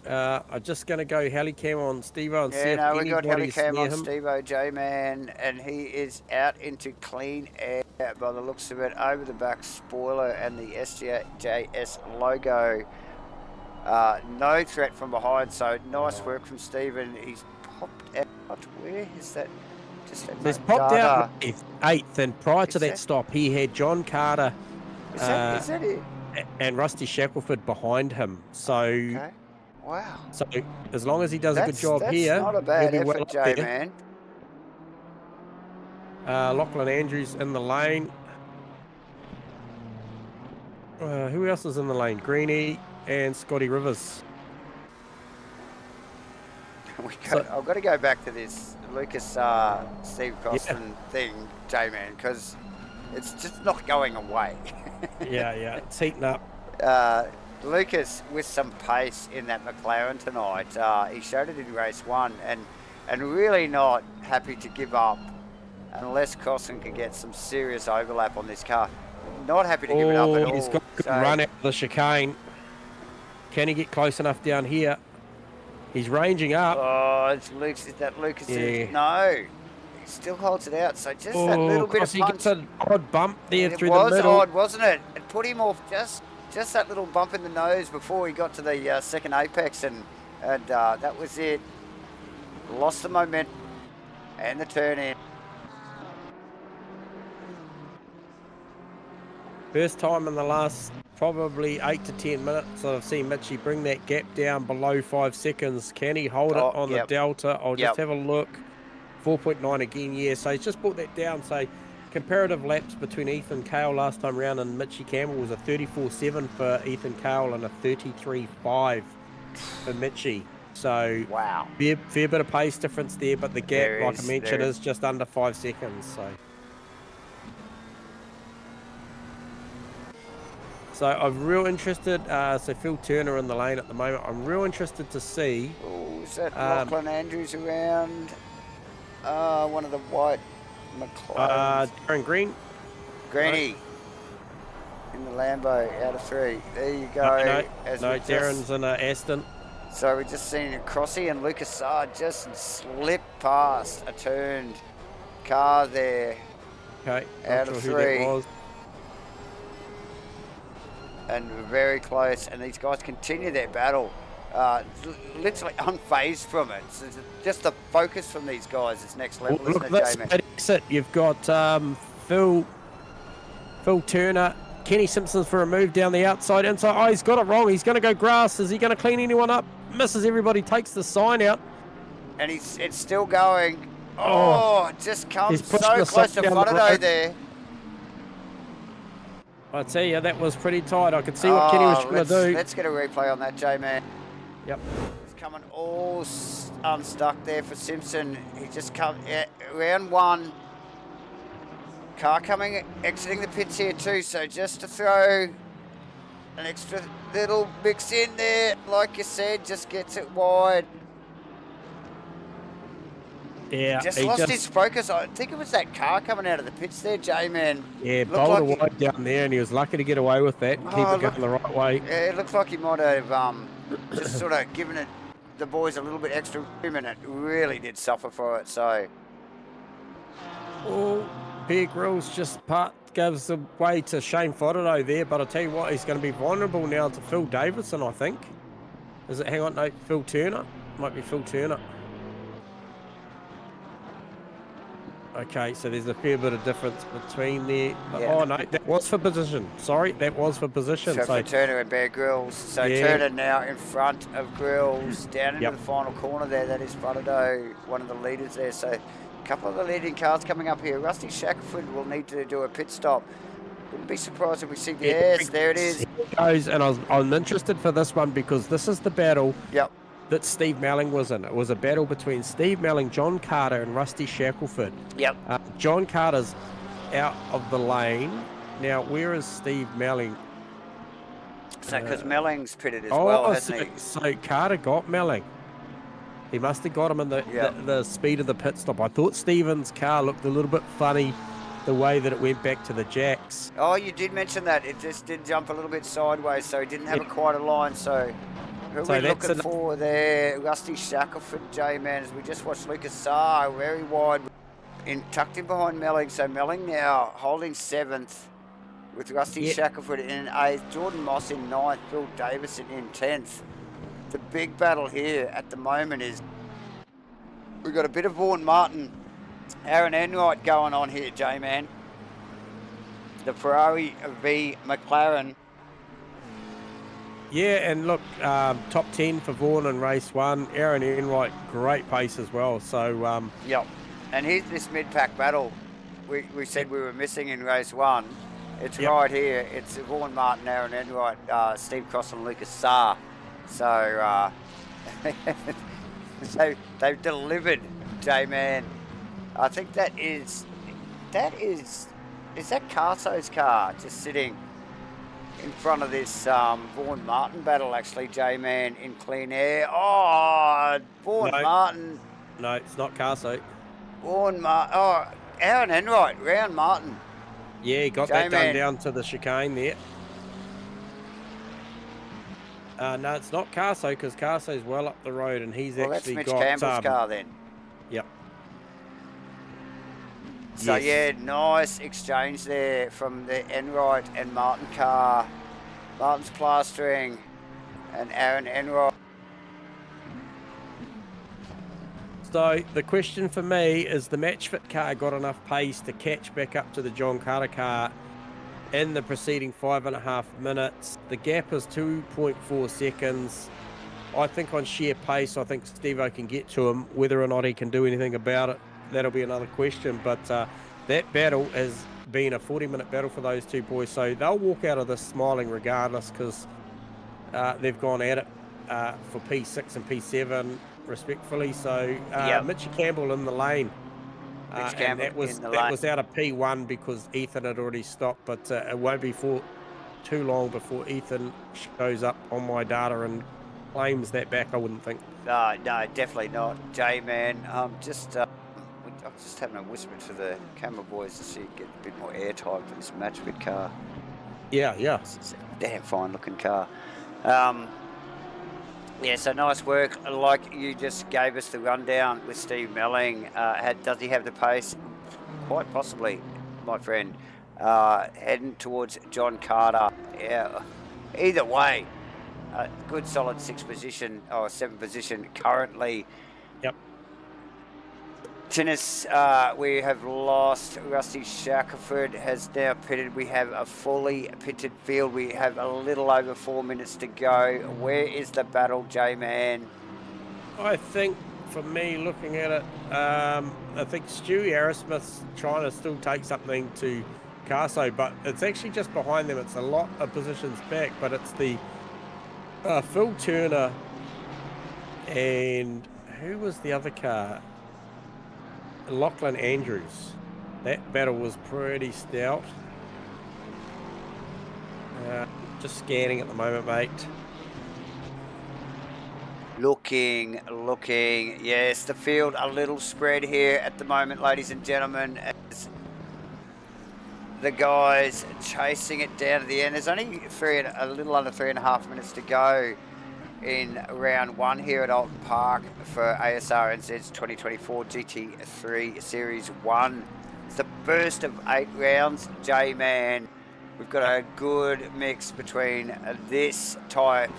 I'm just going to go helicam on Steve-O and see if anybody's we got helicam near on him. Steve-O, J-Man, and he is out into clean air by the looks of it, over the back spoiler and the SJS logo. No threat from behind, so nice work from Stephen. He's popped out. Where is that? He's popped out 8th, and prior to that stop, he had John Carter is that it? And Rusty Shackelford behind him. So. Okay. Wow. So as long as he does a good job here, that's not a bad he'll be effort, well J-Man. Lachlan Andrews in the lane. Who else is in the lane? Greenie and Scotty Rivers. I've got to go back to this Lucas Steve Costin thing, J-Man, because it's just not going away. yeah, it's heating up. Lucas with some pace in that McLaren tonight. He showed it in race 1 and really not happy to give up unless Costin can get some serious overlap on this car. Not happy to give it up at all. He's got a good run out of the chicane. Can he get close enough down here? He's ranging up. Oh, it's Lucas. Is that Lucas? No. He still holds it out. So just that little bit of punch. He gets an odd bump there through the middle. It was odd, wasn't it? It put him off just that little bump in the nose before he got to the second apex, and that was it. Lost the momentum and the turn in. First time in the last probably 8 to 10 minutes that I've seen Mitchie bring that gap down below 5 seconds. Can he hold it on the Delta? I'll just have a look. 4.9 again, yeah. So he's just brought that down. So comparative laps between Ethan Cale last time round and Mitchie Campbell was a 34.7 for Ethan Cale and a 33.5 for Mitchie. So Wow. fair bit of pace difference there, but the gap, There like I is, mentioned, there is just under 5 seconds. So I'm real interested. So Phil Turner in the lane at the moment. I'm real interested to see. Oh, is that Lachlan Andrews around? One of the white McLarens. Darren Green. Greeny. In the Lambo out of 3. There you go. No, Darren's in Aston. So we've just seen Crossy and Lucas Sard just slip past a turned car there. Okay, out of 3. That was. And very close, and these guys continue their battle, literally unfazed from it. So just the focus from these guys is next level, Well, isn't it, Jamie? That's it. You've got Phil Turner, Kenny Simpson's for a move down the outside, inside. Oh, he's got it wrong. He's going to go grass. Is he going to clean anyone up? Misses everybody, takes the sign out. And it's still going. Oh, just comes so close to Fotado there. I tell you, that was pretty tight. I could see what Kenny was trying to do. Let's get a replay on that, J-Man. Yep. He's coming all unstuck there for Simpson. He just come round 1. Car coming, exiting the pits here too. So just to throw an extra little mix in there, like you said, just gets it wide. Yeah, Just lost his focus. I think it was that car coming out of the pits there, J-Man. Yeah, bowled wide down there, and he was lucky to get away with that and keep it going the right way. Yeah, it looks like he might have just sort of given the boys a little bit extra room, and it really did suffer for it. So, Bear Grylls just gives the way to Shane Fotado there, but I'll tell you what, he's going to be vulnerable now to Phil Davidson, I think. Is it? Hang on, no, Phil Turner. Might be Phil Turner. Okay, so there's a fair bit of difference between there. Yeah. Oh, no, that was for position. Sorry, that was for position. So for Turner and Bear Grylls. So yeah. Turner now in front of Grylls, down into the final corner there. That is Fotado, one of the leaders there. So a couple of the leading cars coming up here. Rusty Shackelford will need to do a pit stop. Wouldn't be surprised if we see the yes, there it is. It goes, and I'm interested for this one because this is the battle. Yep. That Steve Melling was in. It was a battle between Steve Melling, John Carter, and Rusty Shackelford. Yep. John Carter's out of the lane. Now, where is Steve Melling? So, because Melling's pitted as well, hasn't he? So Carter got Melling. He must have got him in the speed of the pit stop. I thought Stephen's car looked a little bit funny, the way that it went back to the jacks. Oh, you did mention that. It just did jump a little bit sideways, so he didn't have quite a line, so... Who are we looking for there? Rusty Shackelford, J-Man, as we just watched Lucas Saar, very wide, tucked in behind Melling. So Melling now holding 7th with Rusty Shackelford in 8th, Jordan Moss in 9th, Bill Davison in 10th. The big battle here at the moment is we've got a bit of Vaughan Martin, Aaron Enright going on here, J-Man. The Ferrari v McLaren. Yeah, and look, top 10 for Vaughan in race 1. Aaron Enright, great pace as well. So, yep. And here's this mid-pack battle we said we were missing in race 1. It's right here. It's Vaughan Martin, Aaron Enright, Steve Cross, and Lucas Saar. So, they've delivered, J-Man. I think that is that Carso's car just sitting in front of this Vaughan Martin battle, actually, J-Man, in clean air. Oh, Vaughan Martin. No, it's not Carso. Vaughan Martin. Oh, Aaron Enright, Round Martin. Yeah, he got that done down to the chicane there. No, it's not Carso, because Carso's well up the road, and he's actually that's Mitch got... Campbell's car then. Yep. So, yeah, nice exchange there from the Enright and Martin car. Martin's plastering and Aaron Enright. So, the question for me is the match fit car got enough pace to catch back up to the John Carter car in the preceding 5.5 minutes. The gap is 2.4 seconds. I think on sheer pace, I think Steve-O can get to him. Whether or not he can do anything about it, that'll be another question. But that battle has been a 40-minute battle for those two boys, so they'll walk out of this smiling regardless, because they've gone at it for P6 and P7 respectfully. So Mitchie Campbell in the lane. And that was out of P1 because Ethan had already stopped, but it won't be for too long before Ethan shows up on my data and claims that back, I wouldn't think. No, definitely not. J-Man, I'm just having a whisper to the camera boys to see get a bit more airtime for this matchfit car. Yeah. It's a damn fine looking car. Yeah, so nice work. Like you just gave us the rundown with Steve Melling. Does he have the pace? Quite possibly, my friend. Heading towards John Carter. Yeah. Either way, good solid 6th position or 7th position currently. Yep. Tennis, we have lost. Rusty Shackelford has now pitted. We have a fully pitted field. We have a little over 4 minutes to go. Where is the battle, J-Man? I think, for me, looking at it, I think Stewie Arrowsmith's trying to still take something to Carso, but it's actually just behind them. It's a lot of positions back, but it's the Phil Turner and who was the other car? Lachlan Andrews. That battle was pretty stout. Just scanning at the moment, mate. Looking. Yes, the field a little spread here at the moment, ladies and gentlemen. As the guys chasing it down to the end. There's only a little under 3.5 minutes to go in round 1 here at Oulton Park for ASRNZ's 2024 GT3 Series 1. It's the first of 8 rounds, J-Man. We've got a good mix between this type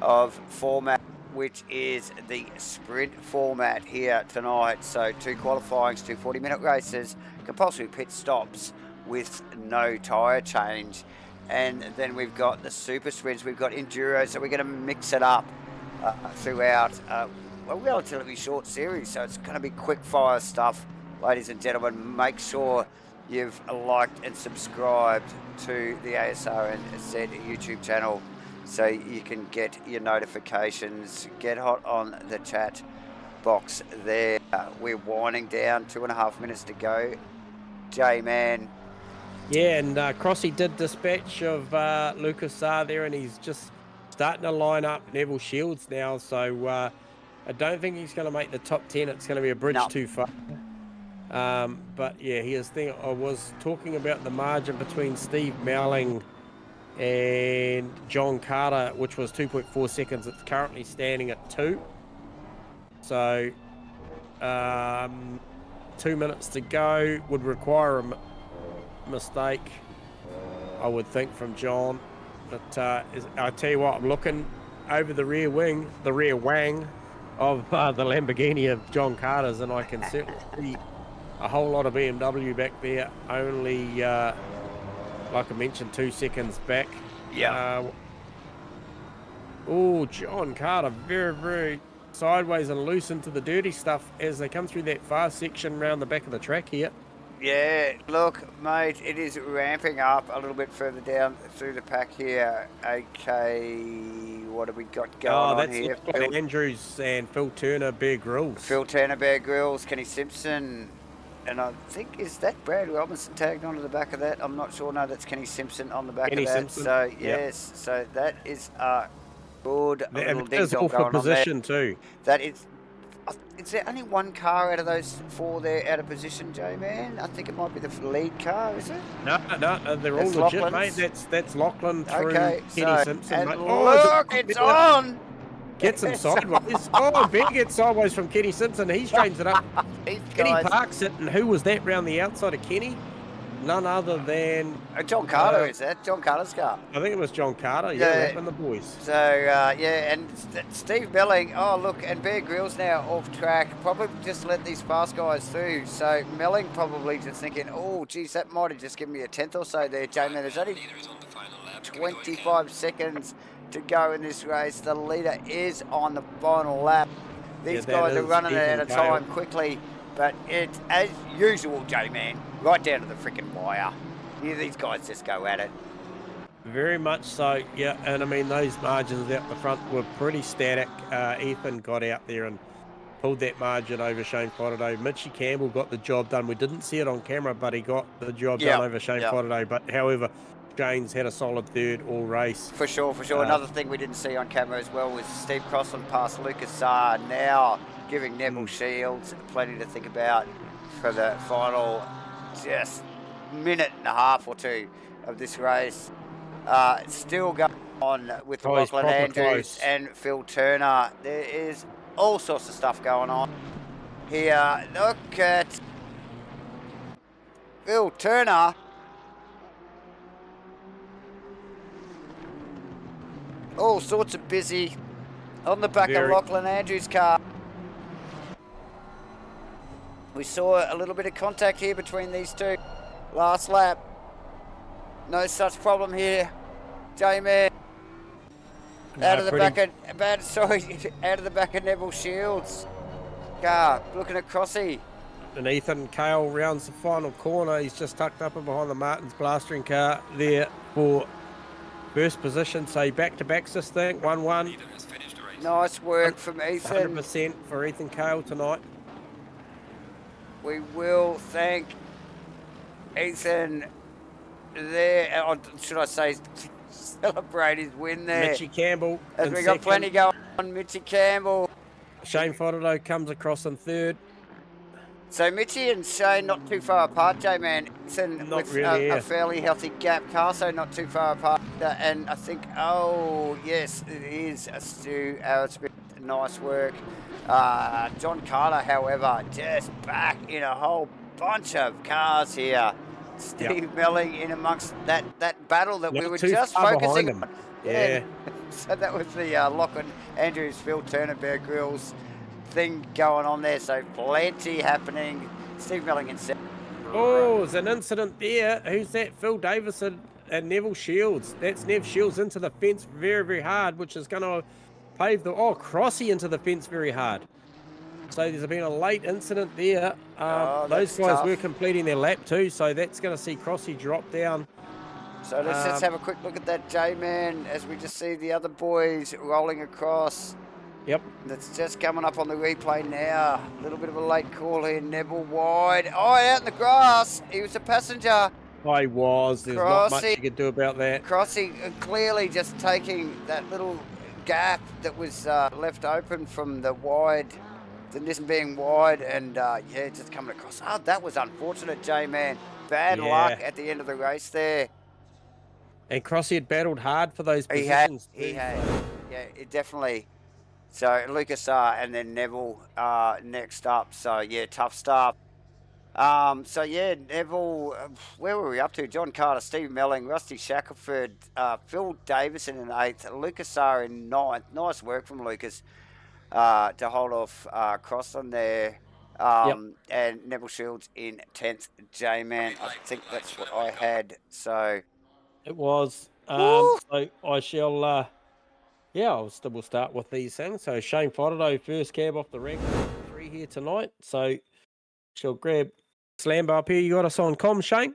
of format, which is the sprint format here tonight. So 2 qualifyings, 2 40-minute races, compulsory pit stops with no tyre change. And then we've got the super sprints, we've got enduro, so we're going to mix it up throughout a relatively short series. So it's going to be quick fire stuff, ladies and gentlemen. Make sure you've liked and subscribed to the ASRNZ YouTube channel so you can get your notifications. Get hot on the chat box there. We're winding down, 2.5 minutes to go. J-Man. Yeah, and Crossy did dispatch of Lucas Saar there, and he's just starting to line up Neville Shields now. So I don't think he's going to make the top 10. It's going to be a bridge too far. But yeah, here's the thing. I was talking about the margin between Steve Melling and John Carter, which was 2.4 seconds. It's currently standing at 2. So 2 minutes to go would require a mistake, I would think, from John. But I tell you what, I'm looking over the rear wing, the rear wang of the Lamborghini of John Carter's, and I can certainly see a whole lot of BMW back there, only like I mentioned, 2 seconds back. John Carter very, very sideways and loose into the dirty stuff as they come through that far section around the back of the track here. Yeah, look, mate, it is ramping up a little bit further down through the pack here. Okay, what have we got going on here? Phil Andrews and Phil Turner, Bear Grylls. Phil Turner, Bear Grylls, Kenny Simpson, and I think, is that Brad Robinson tagged onto the back of that? I'm not sure. No, that's Kenny Simpson on the back of that. Simpson. So, yes, so that is a good little ding dong going position on there. Too. That is there only one car out of those 4 there out of position, J-Man? I think it might be the lead car, is it? No, they're all legit, mate. That's Lachlan through Kenny Simpson. And mate. Look, it's on! Gets him sideways. Bear gets sideways from Kenny Simpson. He straightens it up. Kenny parks it, and who was that round the outside of Kenny? None other than John Carter. Is that John Carter's car? I think it was John Carter. Yeah, and the boys. So and Steve Melling. Oh look, and Bear Grylls now off track. Probably just let these fast guys through. So Melling probably just thinking, oh geez, that might have just given me a 10th or so there, J-Man. There's only 25 seconds to go in this race. The leader is on the final lap. These guys are running it out of time quickly. But it's, as usual, J-Man, right down to the freaking wire. These guys just go at it. Very much so, yeah. And I mean, those margins out the front were pretty static. Ethan got out there and pulled that margin over Shane Faraday. Mitchie Campbell got the job done. We didn't see it on camera, but he got the job done over Shane Faraday. But however, Shane's had a solid third all race. For sure. Another thing we didn't see on camera as well was Steve Crossland past Lucas Saar, now giving Neville Shields plenty to think about for the final just minute and a half or two of this race. Still going on with Lachlan Andrews and Phil Turner. There is all sorts of stuff going on here. Look at Phil Turner. All sorts of busy on the back of Lachlan Andrews' car. We saw a little bit of contact here between these two last lap. No such problem here. J-Man out of the back of Neville Shields' car, looking at Crossy. And Ethan Cale rounds the final corner. He's just tucked up and behind the Martins blastering car there for first position. So back-to-backs this thing, 1-1. Nice work from Ethan. 100% for Ethan Cale tonight. We will thank Ethan there, or should I say, celebrate his win there. Mitchie Campbell. As we got plenty going on, Mitchie Campbell. Shane Faraday comes across in third. So Mitchie and Shane not too far apart, J-Man. Ethan Not with really, a fairly healthy gap car, so not too far apart. And I think, oh yes, it is a Stu Arrowsmith. Nice work. John Carter, however, just back in a whole bunch of cars here. Steve Melling in amongst that battle that we were just focusing on. Yeah. So that was the Lachlan Andrews, Phil Turner, Bear Grylls thing going on there. So plenty happening. Steve Melling in second. Oh, there's an incident there. Who's that? Phil Davison and Neville Shields. That's Nev Shields into the fence very, very hard, which is going to pave the... Oh, Crossy into the fence very hard. So there's been a late incident there. Those guys were completing their lap too, so that's going to see Crossy drop down. So let's just have a quick look at that J-Man as we just see the other boys rolling across. Yep. That's just coming up on the replay now. A little bit of a late call here. Neville wide. Oh, out in the grass. He was a passenger. I was. There's not much you could do about that. Crossy clearly just taking that little gap that was left open from the wide, the Nissan being wide, and just coming across. Oh, that was unfortunate, J-Man. Bad luck at the end of the race there. And Crossy had battled hard for those positions. He had. Yeah, it definitely. So Lucas and then Neville next up. So yeah, tough stuff. So yeah, Neville, where were we up to? John Carter, Steve Melling, Rusty Shackelford, Phil Davison in 8th, Lucas in 9th. Nice work from Lucas to hold off Crossland there. And Neville Shields in 10th. J-Man, I think that's what I had. So it was. So I shall. We'll start with these things. So Shane Faraday, first cab off the rank, 3 here tonight. So she'll grab Slambo up here. You got us on comm, Shane?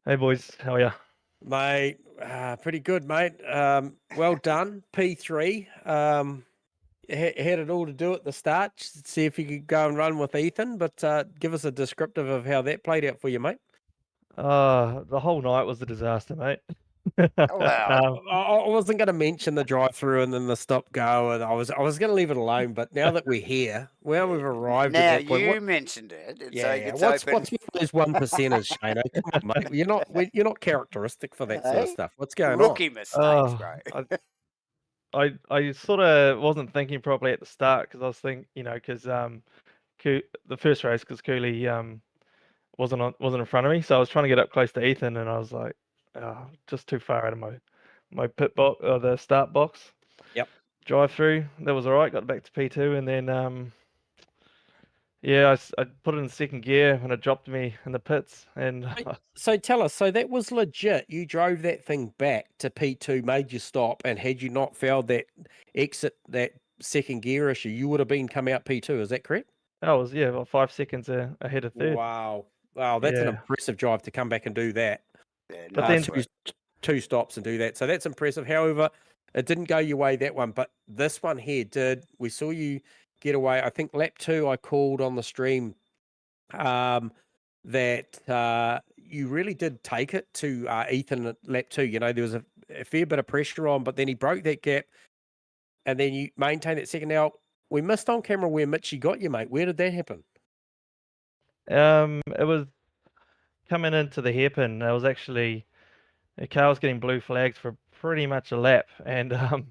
Hey boys, how are you? Mate, pretty good, mate. Well done, P3. Had it all to do at the start. See if you could go and run with Ethan, but give us a descriptive of how that played out for you, mate. The whole night was a disaster, mate. wow. I wasn't going to mention the drive-through and then the stop-go, and I was going to leave it alone. But now that we're here, well, we've arrived. Now at that point, you mentioned it. What's with those 1%ers, Shane? Come on, mate. You're not characteristic for that sort of stuff. What's going Rookie mistakes, bro. I sort of wasn't thinking properly at the start because I was thinking, because the first race, because Cooley wasn't in front of me, so I was trying to get up close to Ethan, and I was like, just too far out of my pit box or the start box. Yep. Drive through, that was all right. Got back to P2, and then I put it in second gear when it dropped me in the pits. And so tell us, so that was legit. You drove that thing back to P2, made you stop, and had you not failed that exit, that second gear issue, you would have been come out P2. Is that correct? I was about 5 seconds ahead of third. Wow. Wow, that's an Yeah. impressive drive to come back and do that. Yeah, But nice then- work. Two stops and do that. So that's impressive. However, it didn't go your way, that one, but this one here did. We saw you get away. I think lap 2 I called on the stream that you really did take it to Ethan at lap 2. You know, there was a fair bit of pressure on, but then he broke that gap and then you maintained that second. Now, we missed on camera where Mitchie got you, mate. Where did that happen? It was coming into the hairpin. It was actually the car was getting blue flags for pretty much a lap, and I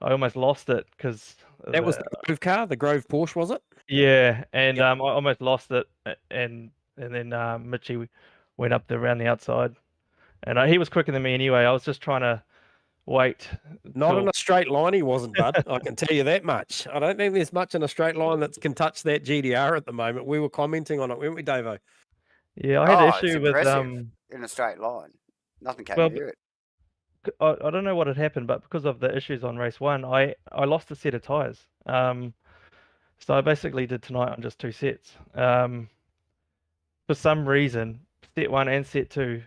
almost lost it because That was the Grove car, the Grove Porsche, was it? yeah, and Yep. I almost lost it, and then Mitchie went up around the outside, and he was quicker than me anyway. I was just trying to wait. Not till- in a straight line, he wasn't, bud. I can tell you that much. I don't think there's much in a straight line that can touch that GDR at the moment. We were commenting on it, weren't we, Davo? Yeah, I had an Oh, it's issue with impressive in a straight line. Nothing came Well, near it. I don't know what had happened, but because of the issues on race 1, I lost a set of tires. So I basically did tonight on just 2 sets. For some reason, set 1 and set 2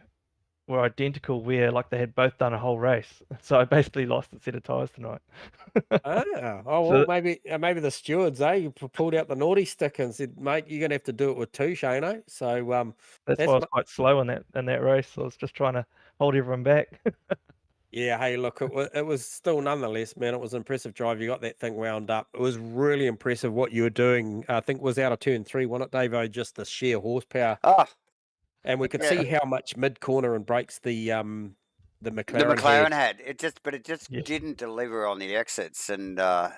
were identical, where like they had both done a whole race. So I basically lost a set of tires tonight. Oh, well, So- maybe the stewards, you pulled out the naughty stick and said, mate, you're going to have to do it with 2, Shano. So That's why I was quite slow in that race. I was just trying to hold everyone back. yeah, hey, look, it was still nonetheless, man, it was an impressive drive. You got that thing wound up. It was really impressive what you were doing. I think it was out of turn 3, wasn't it, Davo? Just the sheer horsepower. Oh, And we could Yeah. see how much mid-corner and brakes the McLaren the McLaren had. had. It just Yeah. didn't deliver on the exits, and the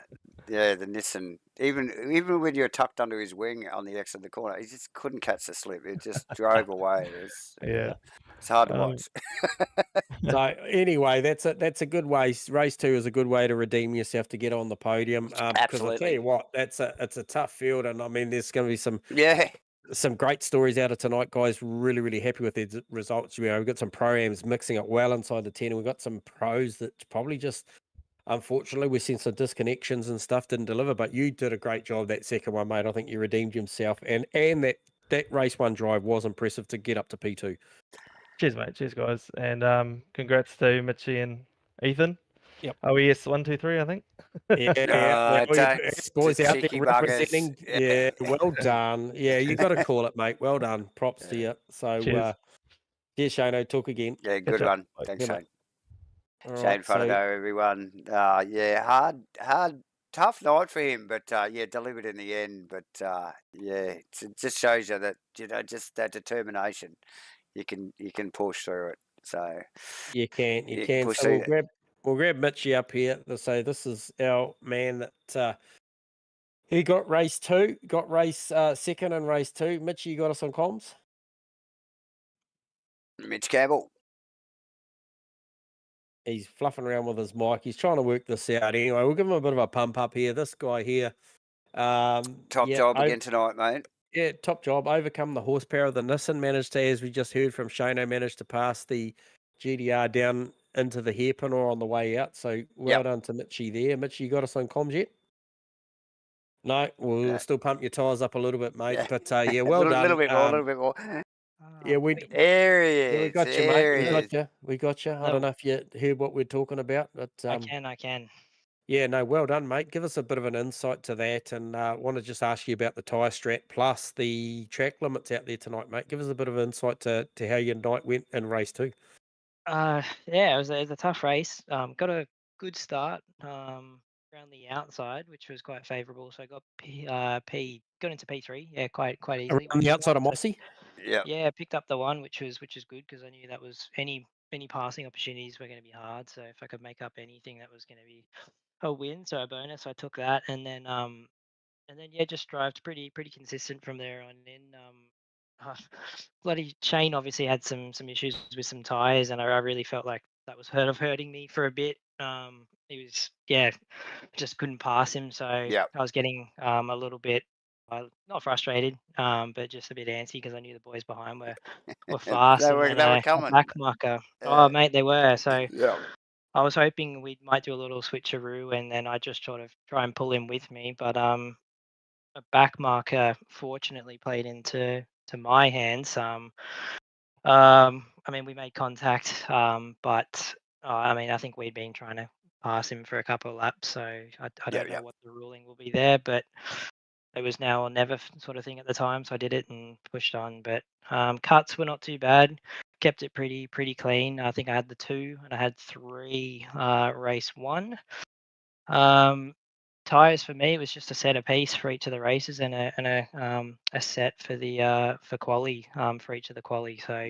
Nissan, even when you're tucked under his wing on the exit of the corner, he just couldn't catch the slip. It just drove away. Yeah. It's hard to Um, watch. So anyway, that's a good way. Race 2 is a good way to redeem yourself to get on the podium. Because I tell Absolutely. you what, it's a tough field, and I mean, there's going to be Yeah. some great stories out of tonight, guys. Really, really happy with the results. You know, we've got some pro-ams mixing it well inside the 10, and we've got some pros that probably just, unfortunately, we've seen some disconnections and stuff didn't deliver. But you did a great job that second one, mate. I think you redeemed yourself, and that race 1 drive was impressive to get up to P2. Cheers, mate. Cheers, guys. And congrats to Mitchie and Ethan. Yep. OES 1, 2, 3, I think. Yeah, all you boys out cheeky there buggers. representing. Yeah, well done. Yeah, you got to call it, mate. Well done. Props to you. So, Cheers. cheers, Shano. Talk again. Yeah, good up. one. Bye. Thanks, Good Shane. All Shane right, Frado, everyone. Yeah, hard, tough night for him, but delivered in the end. But it just shows you that just that determination. You can push through it. So you can. push So through we'll grab Mitchie up here. So this is our man that he got race 2, got race second in race 2. Mitchie, you got us on comms? Mitch Campbell. He's fluffing around with his mic. He's trying to work this out anyway. We'll give him a bit of a pump up here. This guy here. Top job again tonight, mate. Yeah, top job. Overcome the horsepower of the Nissan. Managed to, as we just heard from Shano, managed to pass the GDR down into the hairpin or on the way out. So well done to Mitchie there. Mitchie, you got us on comms yet? No, we'll still pump your tyres up a little bit, mate. Yeah. But well done. A little bit more. Yeah, we There got he you, is. mate. We got you. I don't know if you heard what we're talking about, but I can. yeah, no, well done, mate. Give us a bit of an insight to that, and want to just ask you about the tyre strat plus the track limits out there tonight, mate. Give us a bit of insight to how your night went in race 2. Yeah, it was a tough race. Got a good start around the outside, which was quite favourable. So I got got into P3. Yeah, quite easily. On the outside of So- Mossy? Yeah. picked up the 1, which is good because I knew that was any passing opportunities were going to be hard. So if I could make up anything, that was going to be a win. So a bonus. I took that, and then just drove pretty consistent from there on in. Bloody Shane obviously had some issues with some tires, and I really felt like that was hurting me for a bit. He was just couldn't pass him, so I was getting a little bit not frustrated, but just a bit antsy because I knew the boys behind were fast. They were and then coming. back marker. Oh mate, they were. So Yeah. I was hoping we might do a little switcheroo, and then I just sort of try and pull him with me, but back marker fortunately played into my hands. I mean, we made contact, but I mean, I think we'd been trying to pass him for a couple of laps, so I don't know what the ruling will be there, but it was now or never sort of thing at the time, so I did it and pushed on. But cuts were not too bad. Kept it pretty clean. I think I had the 2 and I had 3 race 1. Tires for me was just a set apiece for each of the races and a set for the for quali for each of the quali. So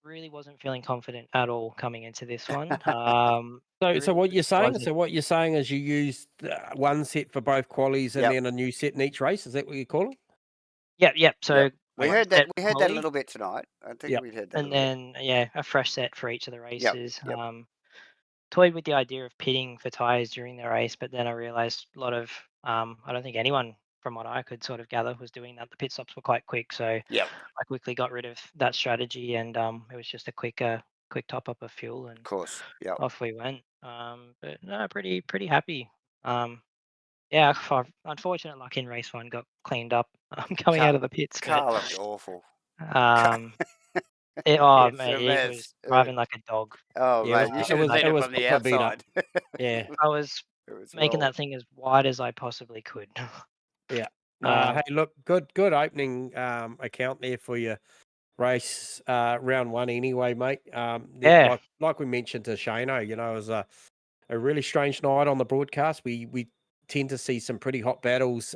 really wasn't feeling confident at all coming into this one. So what you're saying? wasn't- So what you're saying is you used one set for both qualies and then a new set in each race. Is that what you call them? Yep. So we one heard that. set We heard that a quali, little bit tonight. I think we heard that. and then a fresh set for each of the races. Yep. Toyed with the idea of pitting for tires during the race, but then I realized a lot of I don't think anyone from what I could sort of gather was doing that. The pit stops were quite quick, so I quickly got rid of that strategy, and it was just a quick top up of fuel, and Of course, off we went. But no, pretty happy. Yeah, unfortunate luck in race 1 got cleaned up coming out of the pits. Car looked awful. It was driving like a dog. Oh, Yeah, mate, you should have seen it from the outside. Yeah, I was making that thing as wide as I possibly could. Yeah. Hey, look, good opening account there for your race round 1 anyway, mate. Like we mentioned to Shano, you know, it was a really strange night on the broadcast. We tend to see some pretty hot battles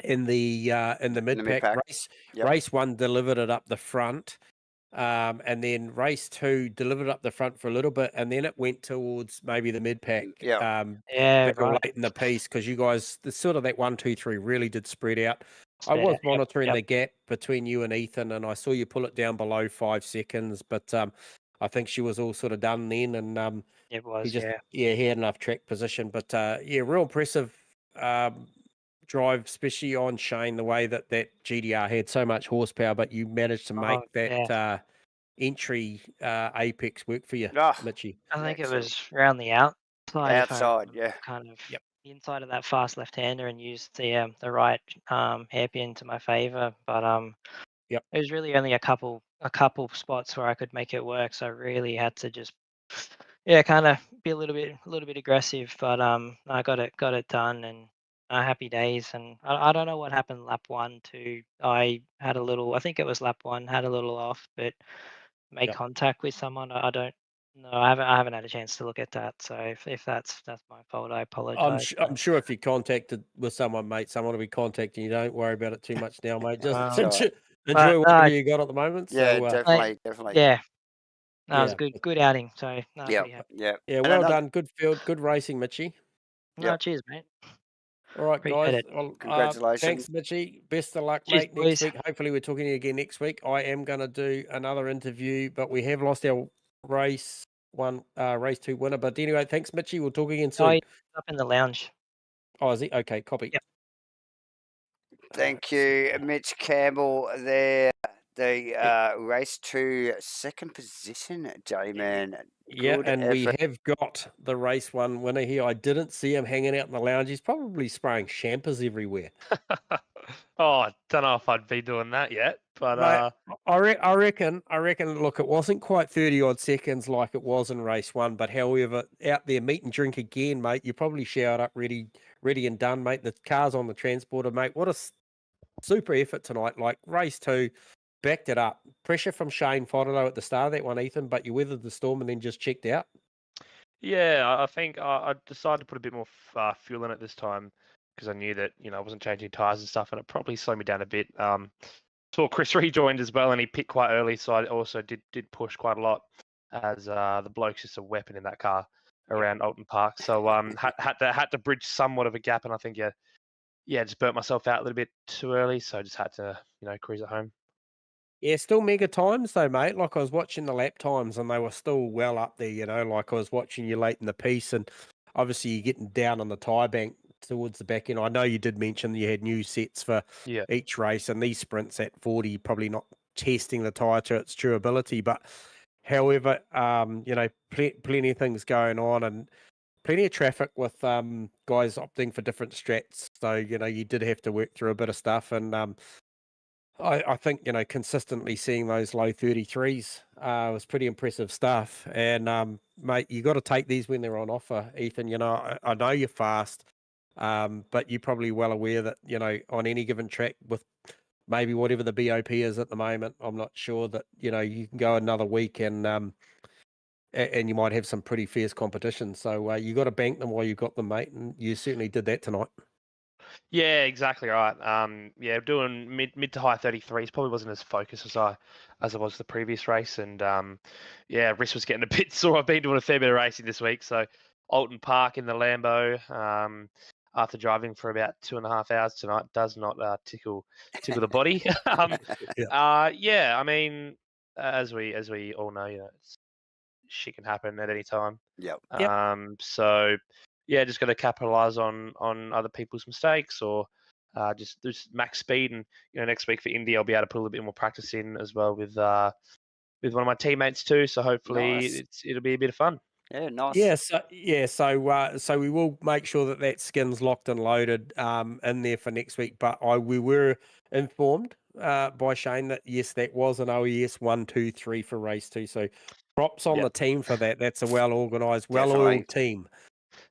in the mid-pack race. Race 1 delivered it up the front. And then race 2 delivered up the front for a little bit, and then it went towards maybe the mid-pack battle late in the piece, because you guys, the sort of that 1, 2, 3 really did spread out. I was monitoring the gap between you and Ethan, and I saw you pull it down below 5 seconds, but I think she was all sort of done then, and it was, he had enough track position. But real impressive drive, especially on Shane, the way that GDR had so much horsepower, but you managed to make that entry apex work for you, Mitchie. I think it was around the outside, kind of the inside of that fast left-hander, and used the right hairpin to my favor. But it was really only a couple spots where I could make it work, so I really had to just kind of be a little bit aggressive. But I got it done, and happy days. And I don't know what happened lap 1, 2. I had a little, I think it was lap 1, had a little off, but made contact with someone. I don't know. I haven't had a chance to look at that. So if that's my fault, I apologize. I'm sure if you contacted with someone, mate, someone will be contacting you. Don't worry about it too much now, mate. Just enjoy whatever you got at the moment. Yeah, so, definitely. Yeah. That was a good outing. So pretty happy. Yeah, well done. Good field, good racing, Mitchie. No, cheers, mate. All right, guys. Well, congratulations. Thanks, Mitchie. Best of luck, cheers, mate, next week. Hopefully we're talking to you again next week. I am going to do another interview, but we have lost our race 2 winner. But anyway, thanks, Mitchie. We'll talk again soon. Up in the lounge. Oh, is he? Okay, copy. Yep. Thank you, Mitch Campbell there. The race 2 second position, J-Man. Yeah, Good and effort. we have got the race 1 winner here. I didn't see him hanging out in the lounge. He's probably spraying champers everywhere. I don't know if I'd be doing that yet, but mate, I reckon. Look, it wasn't quite 30-odd seconds like it was in race 1, but however, out there meet and drink again, mate. You probably showered up, ready and done, mate. The car's on the transporter, mate. What a super effort tonight! Like race 2. Backed it up. Pressure from Shane Fodeno at the start of that one, Ethan, but you weathered the storm and then just checked out. Yeah, I think I decided to put a bit more fuel in it this time because I knew that I wasn't changing tires and stuff, and it probably slowed me down a bit. Saw Chris rejoined as well, and he pit quite early, so I also did push quite a lot as the bloke's just a weapon in that car around Oulton Park. So had to bridge somewhat of a gap, and I think just burnt myself out a little bit too early, so I just had to cruise at home. Yeah, still mega times though, mate. Like I was watching the lap times and they were still well up there, like I was watching you late in the piece, and obviously you're getting down on the tyre bank towards the back end. I know you did mention that you had new sets for each race, and these sprints at 40, probably not testing the tyre to its durability, but however, plenty of things going on, and plenty of traffic with guys opting for different strats. So, you did have to work through a bit of stuff. And I think, consistently seeing those low 33s was pretty impressive stuff. And, mate, you got to take these when they're on offer, Ethan. I know you're fast, but you're probably well aware that, on any given track with maybe whatever the BOP is at the moment, I'm not sure that, you can go another week and you might have some pretty fierce competition. So you got to bank them while you got them, mate. And you certainly did that tonight. Yeah, exactly right. Yeah, doing mid to high 33s probably wasn't as focused as I was the previous race, and yeah, wrist was getting a bit sore. I've been doing a fair bit of racing this week, so Oulton Park in the Lambo, after driving for about 2.5 hours tonight, does not tickle the body. Yeah, I mean, as we all know, shit can happen at any time. Yep. So yeah, just got to capitalize on other people's mistakes, or just max speed. And next week for Indy, I'll be able to put a little bit more practice in as well with one of my teammates too. So hopefully it'll be a bit of fun. Yeah, nice. So we will make sure that skin's locked and loaded in there for next week. But we were informed by Shane that yes, that was an OES 1, 2, 3 for race 2. So props on the team for that. That's a well-organised, well-oiled team.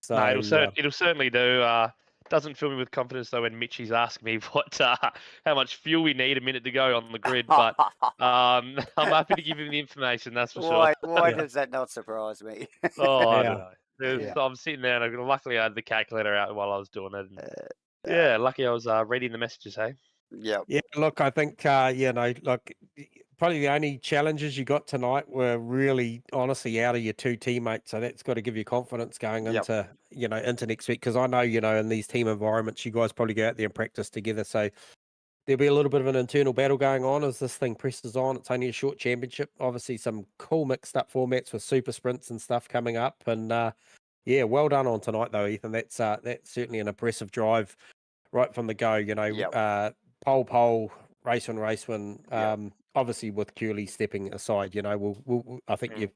So no, it'll certainly do. Doesn't fill me with confidence though when Mitchie's asking me how much fuel we need a minute to go on the grid, but I'm happy to give him the information. That's for sure. Why does that not surprise me? I don't know. I'm sitting there, and luckily I had the calculator out while I was doing it. And, lucky I was reading the messages. Hey. Yeah. Look, I think probably the only challenges you got tonight were really, honestly, out of your two teammates. So that's got to give you confidence going into into next week. Because I know in these team environments, you guys probably go out there and practice together. So there'll be a little bit of an internal battle going on as this thing presses on. It's only a short championship. Obviously, some cool mixed up formats with super sprints and stuff coming up. And yeah, well done on tonight though, Ethan. That's certainly an impressive drive right from the go. Pole, race win. Obviously, with Cooley stepping aside, I think you've.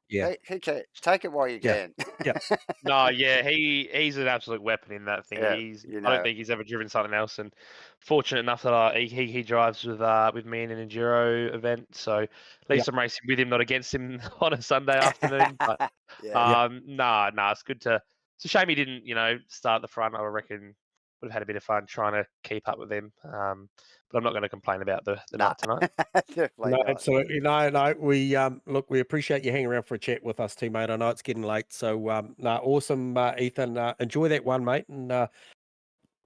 He can take it while you can. Yeah. No, yeah, he's an absolute weapon in that thing. Yeah, I don't think he's ever driven something else, and fortunate enough that he drives with me in an enduro event. So at least I'm racing with him, not against him on a Sunday afternoon. But it's good to. It's a shame he didn't, start at the front. I reckon would have had a bit of fun trying to keep up with him. But I'm not going to complain about the night tonight. Absolutely. No. We we appreciate you hanging around for a chat with us too, mate. I know it's getting late. So awesome, Ethan. Enjoy that one, mate. And I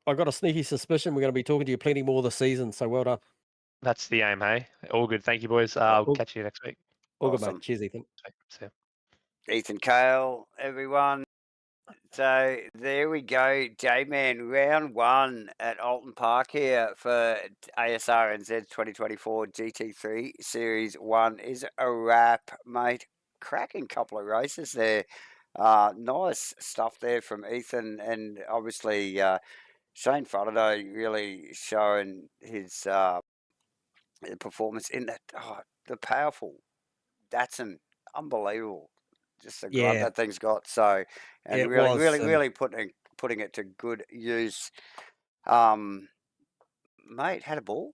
got a sneaky suspicion we're going to be talking to you plenty more this season. So well done. That's the aim, hey? All good. Thank you, boys. I'll catch you next week. All good, mate. Cheers, Ethan. See ya. Ethan Cale, everyone. So there we go, J-Man, round 1 at Oulton Park here for ASRNZ-2024 GT3 Series 1 is a wrap, mate. Cracking couple of races there. Nice stuff there from Ethan, and obviously Shane Faraday really showing his performance in that. The powerful Datsun, unbelievable. Just the grunt that thing's got. So, and really putting it to good use. Mate, had a ball.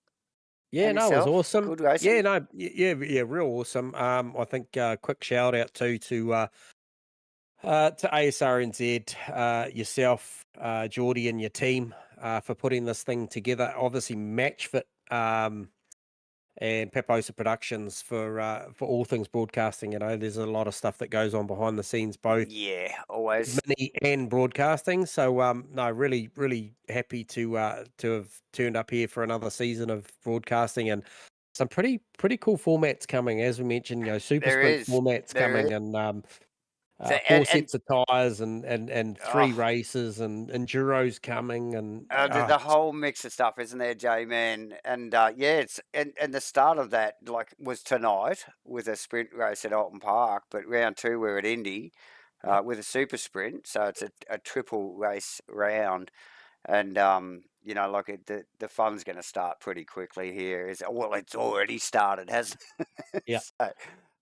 Yeah, and no, it was awesome. Good racing. Yeah, real awesome. I think quick shout out to ASRNZ, yourself, Geordie, and your team for putting this thing together. Obviously, Match Fit and Peposa Productions for all things broadcasting. There's a lot of stuff that goes on behind the scenes, both always mini and broadcasting. So no, really happy to have turned up here for another season of broadcasting, and some pretty cool formats coming, as we mentioned. Super sprint formats coming, and 4 sets of tires and 3 races and enduros coming, and the whole mix of stuff, isn't there, J-Man? And it's and the start of that was tonight with a sprint race at Oulton Park, but round 2 we're at Indy with a super sprint, so it's a triple race round, and the fun's going to start pretty quickly here. It's already started, hasn't it? Yeah. So,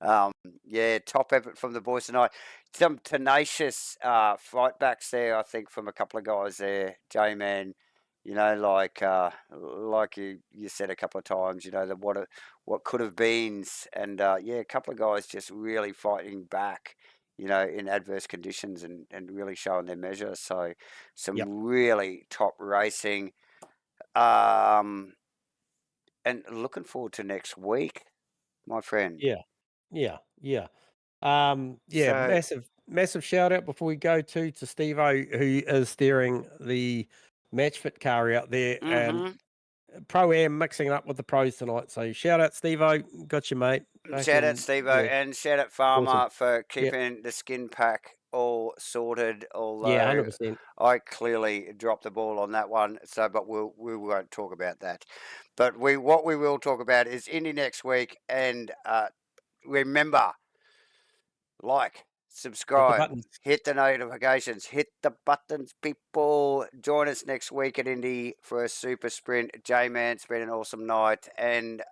Yeah, top effort from the boys tonight. Some tenacious fight backs there, I think, from a couple of guys there. J-Man, you know, like you said a couple of times, you know, what could have beens, and yeah, a couple of guys just really fighting back, you know, in adverse conditions and really showing their measure. So some really top racing. And looking forward to next week, my friend. Yeah. So Massive shout out before we go to Steve-O, who is steering the match fit car out there and Pro-Am mixing it up with the pros tonight. So shout out Steve-O, got you, mate. shout out Steve-O and shout out Farmer Awesome. for keeping the skin pack all sorted. Although 100%. I clearly dropped the ball on that one. So, but we won't talk about that. But what we will talk about is Indy next week. And remember, like, subscribe, hit the notifications, hit the buttons, people. Join us next week at Indy for a super sprint. J-Man, it's been an awesome night. And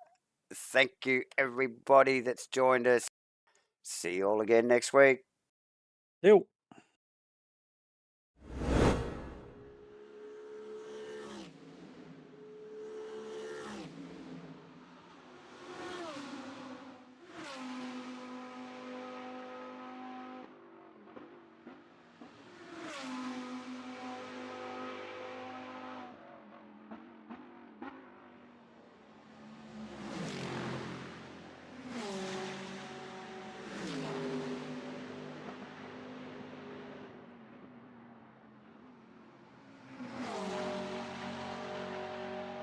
thank you, everybody that's joined us. See you all again next week. Deal.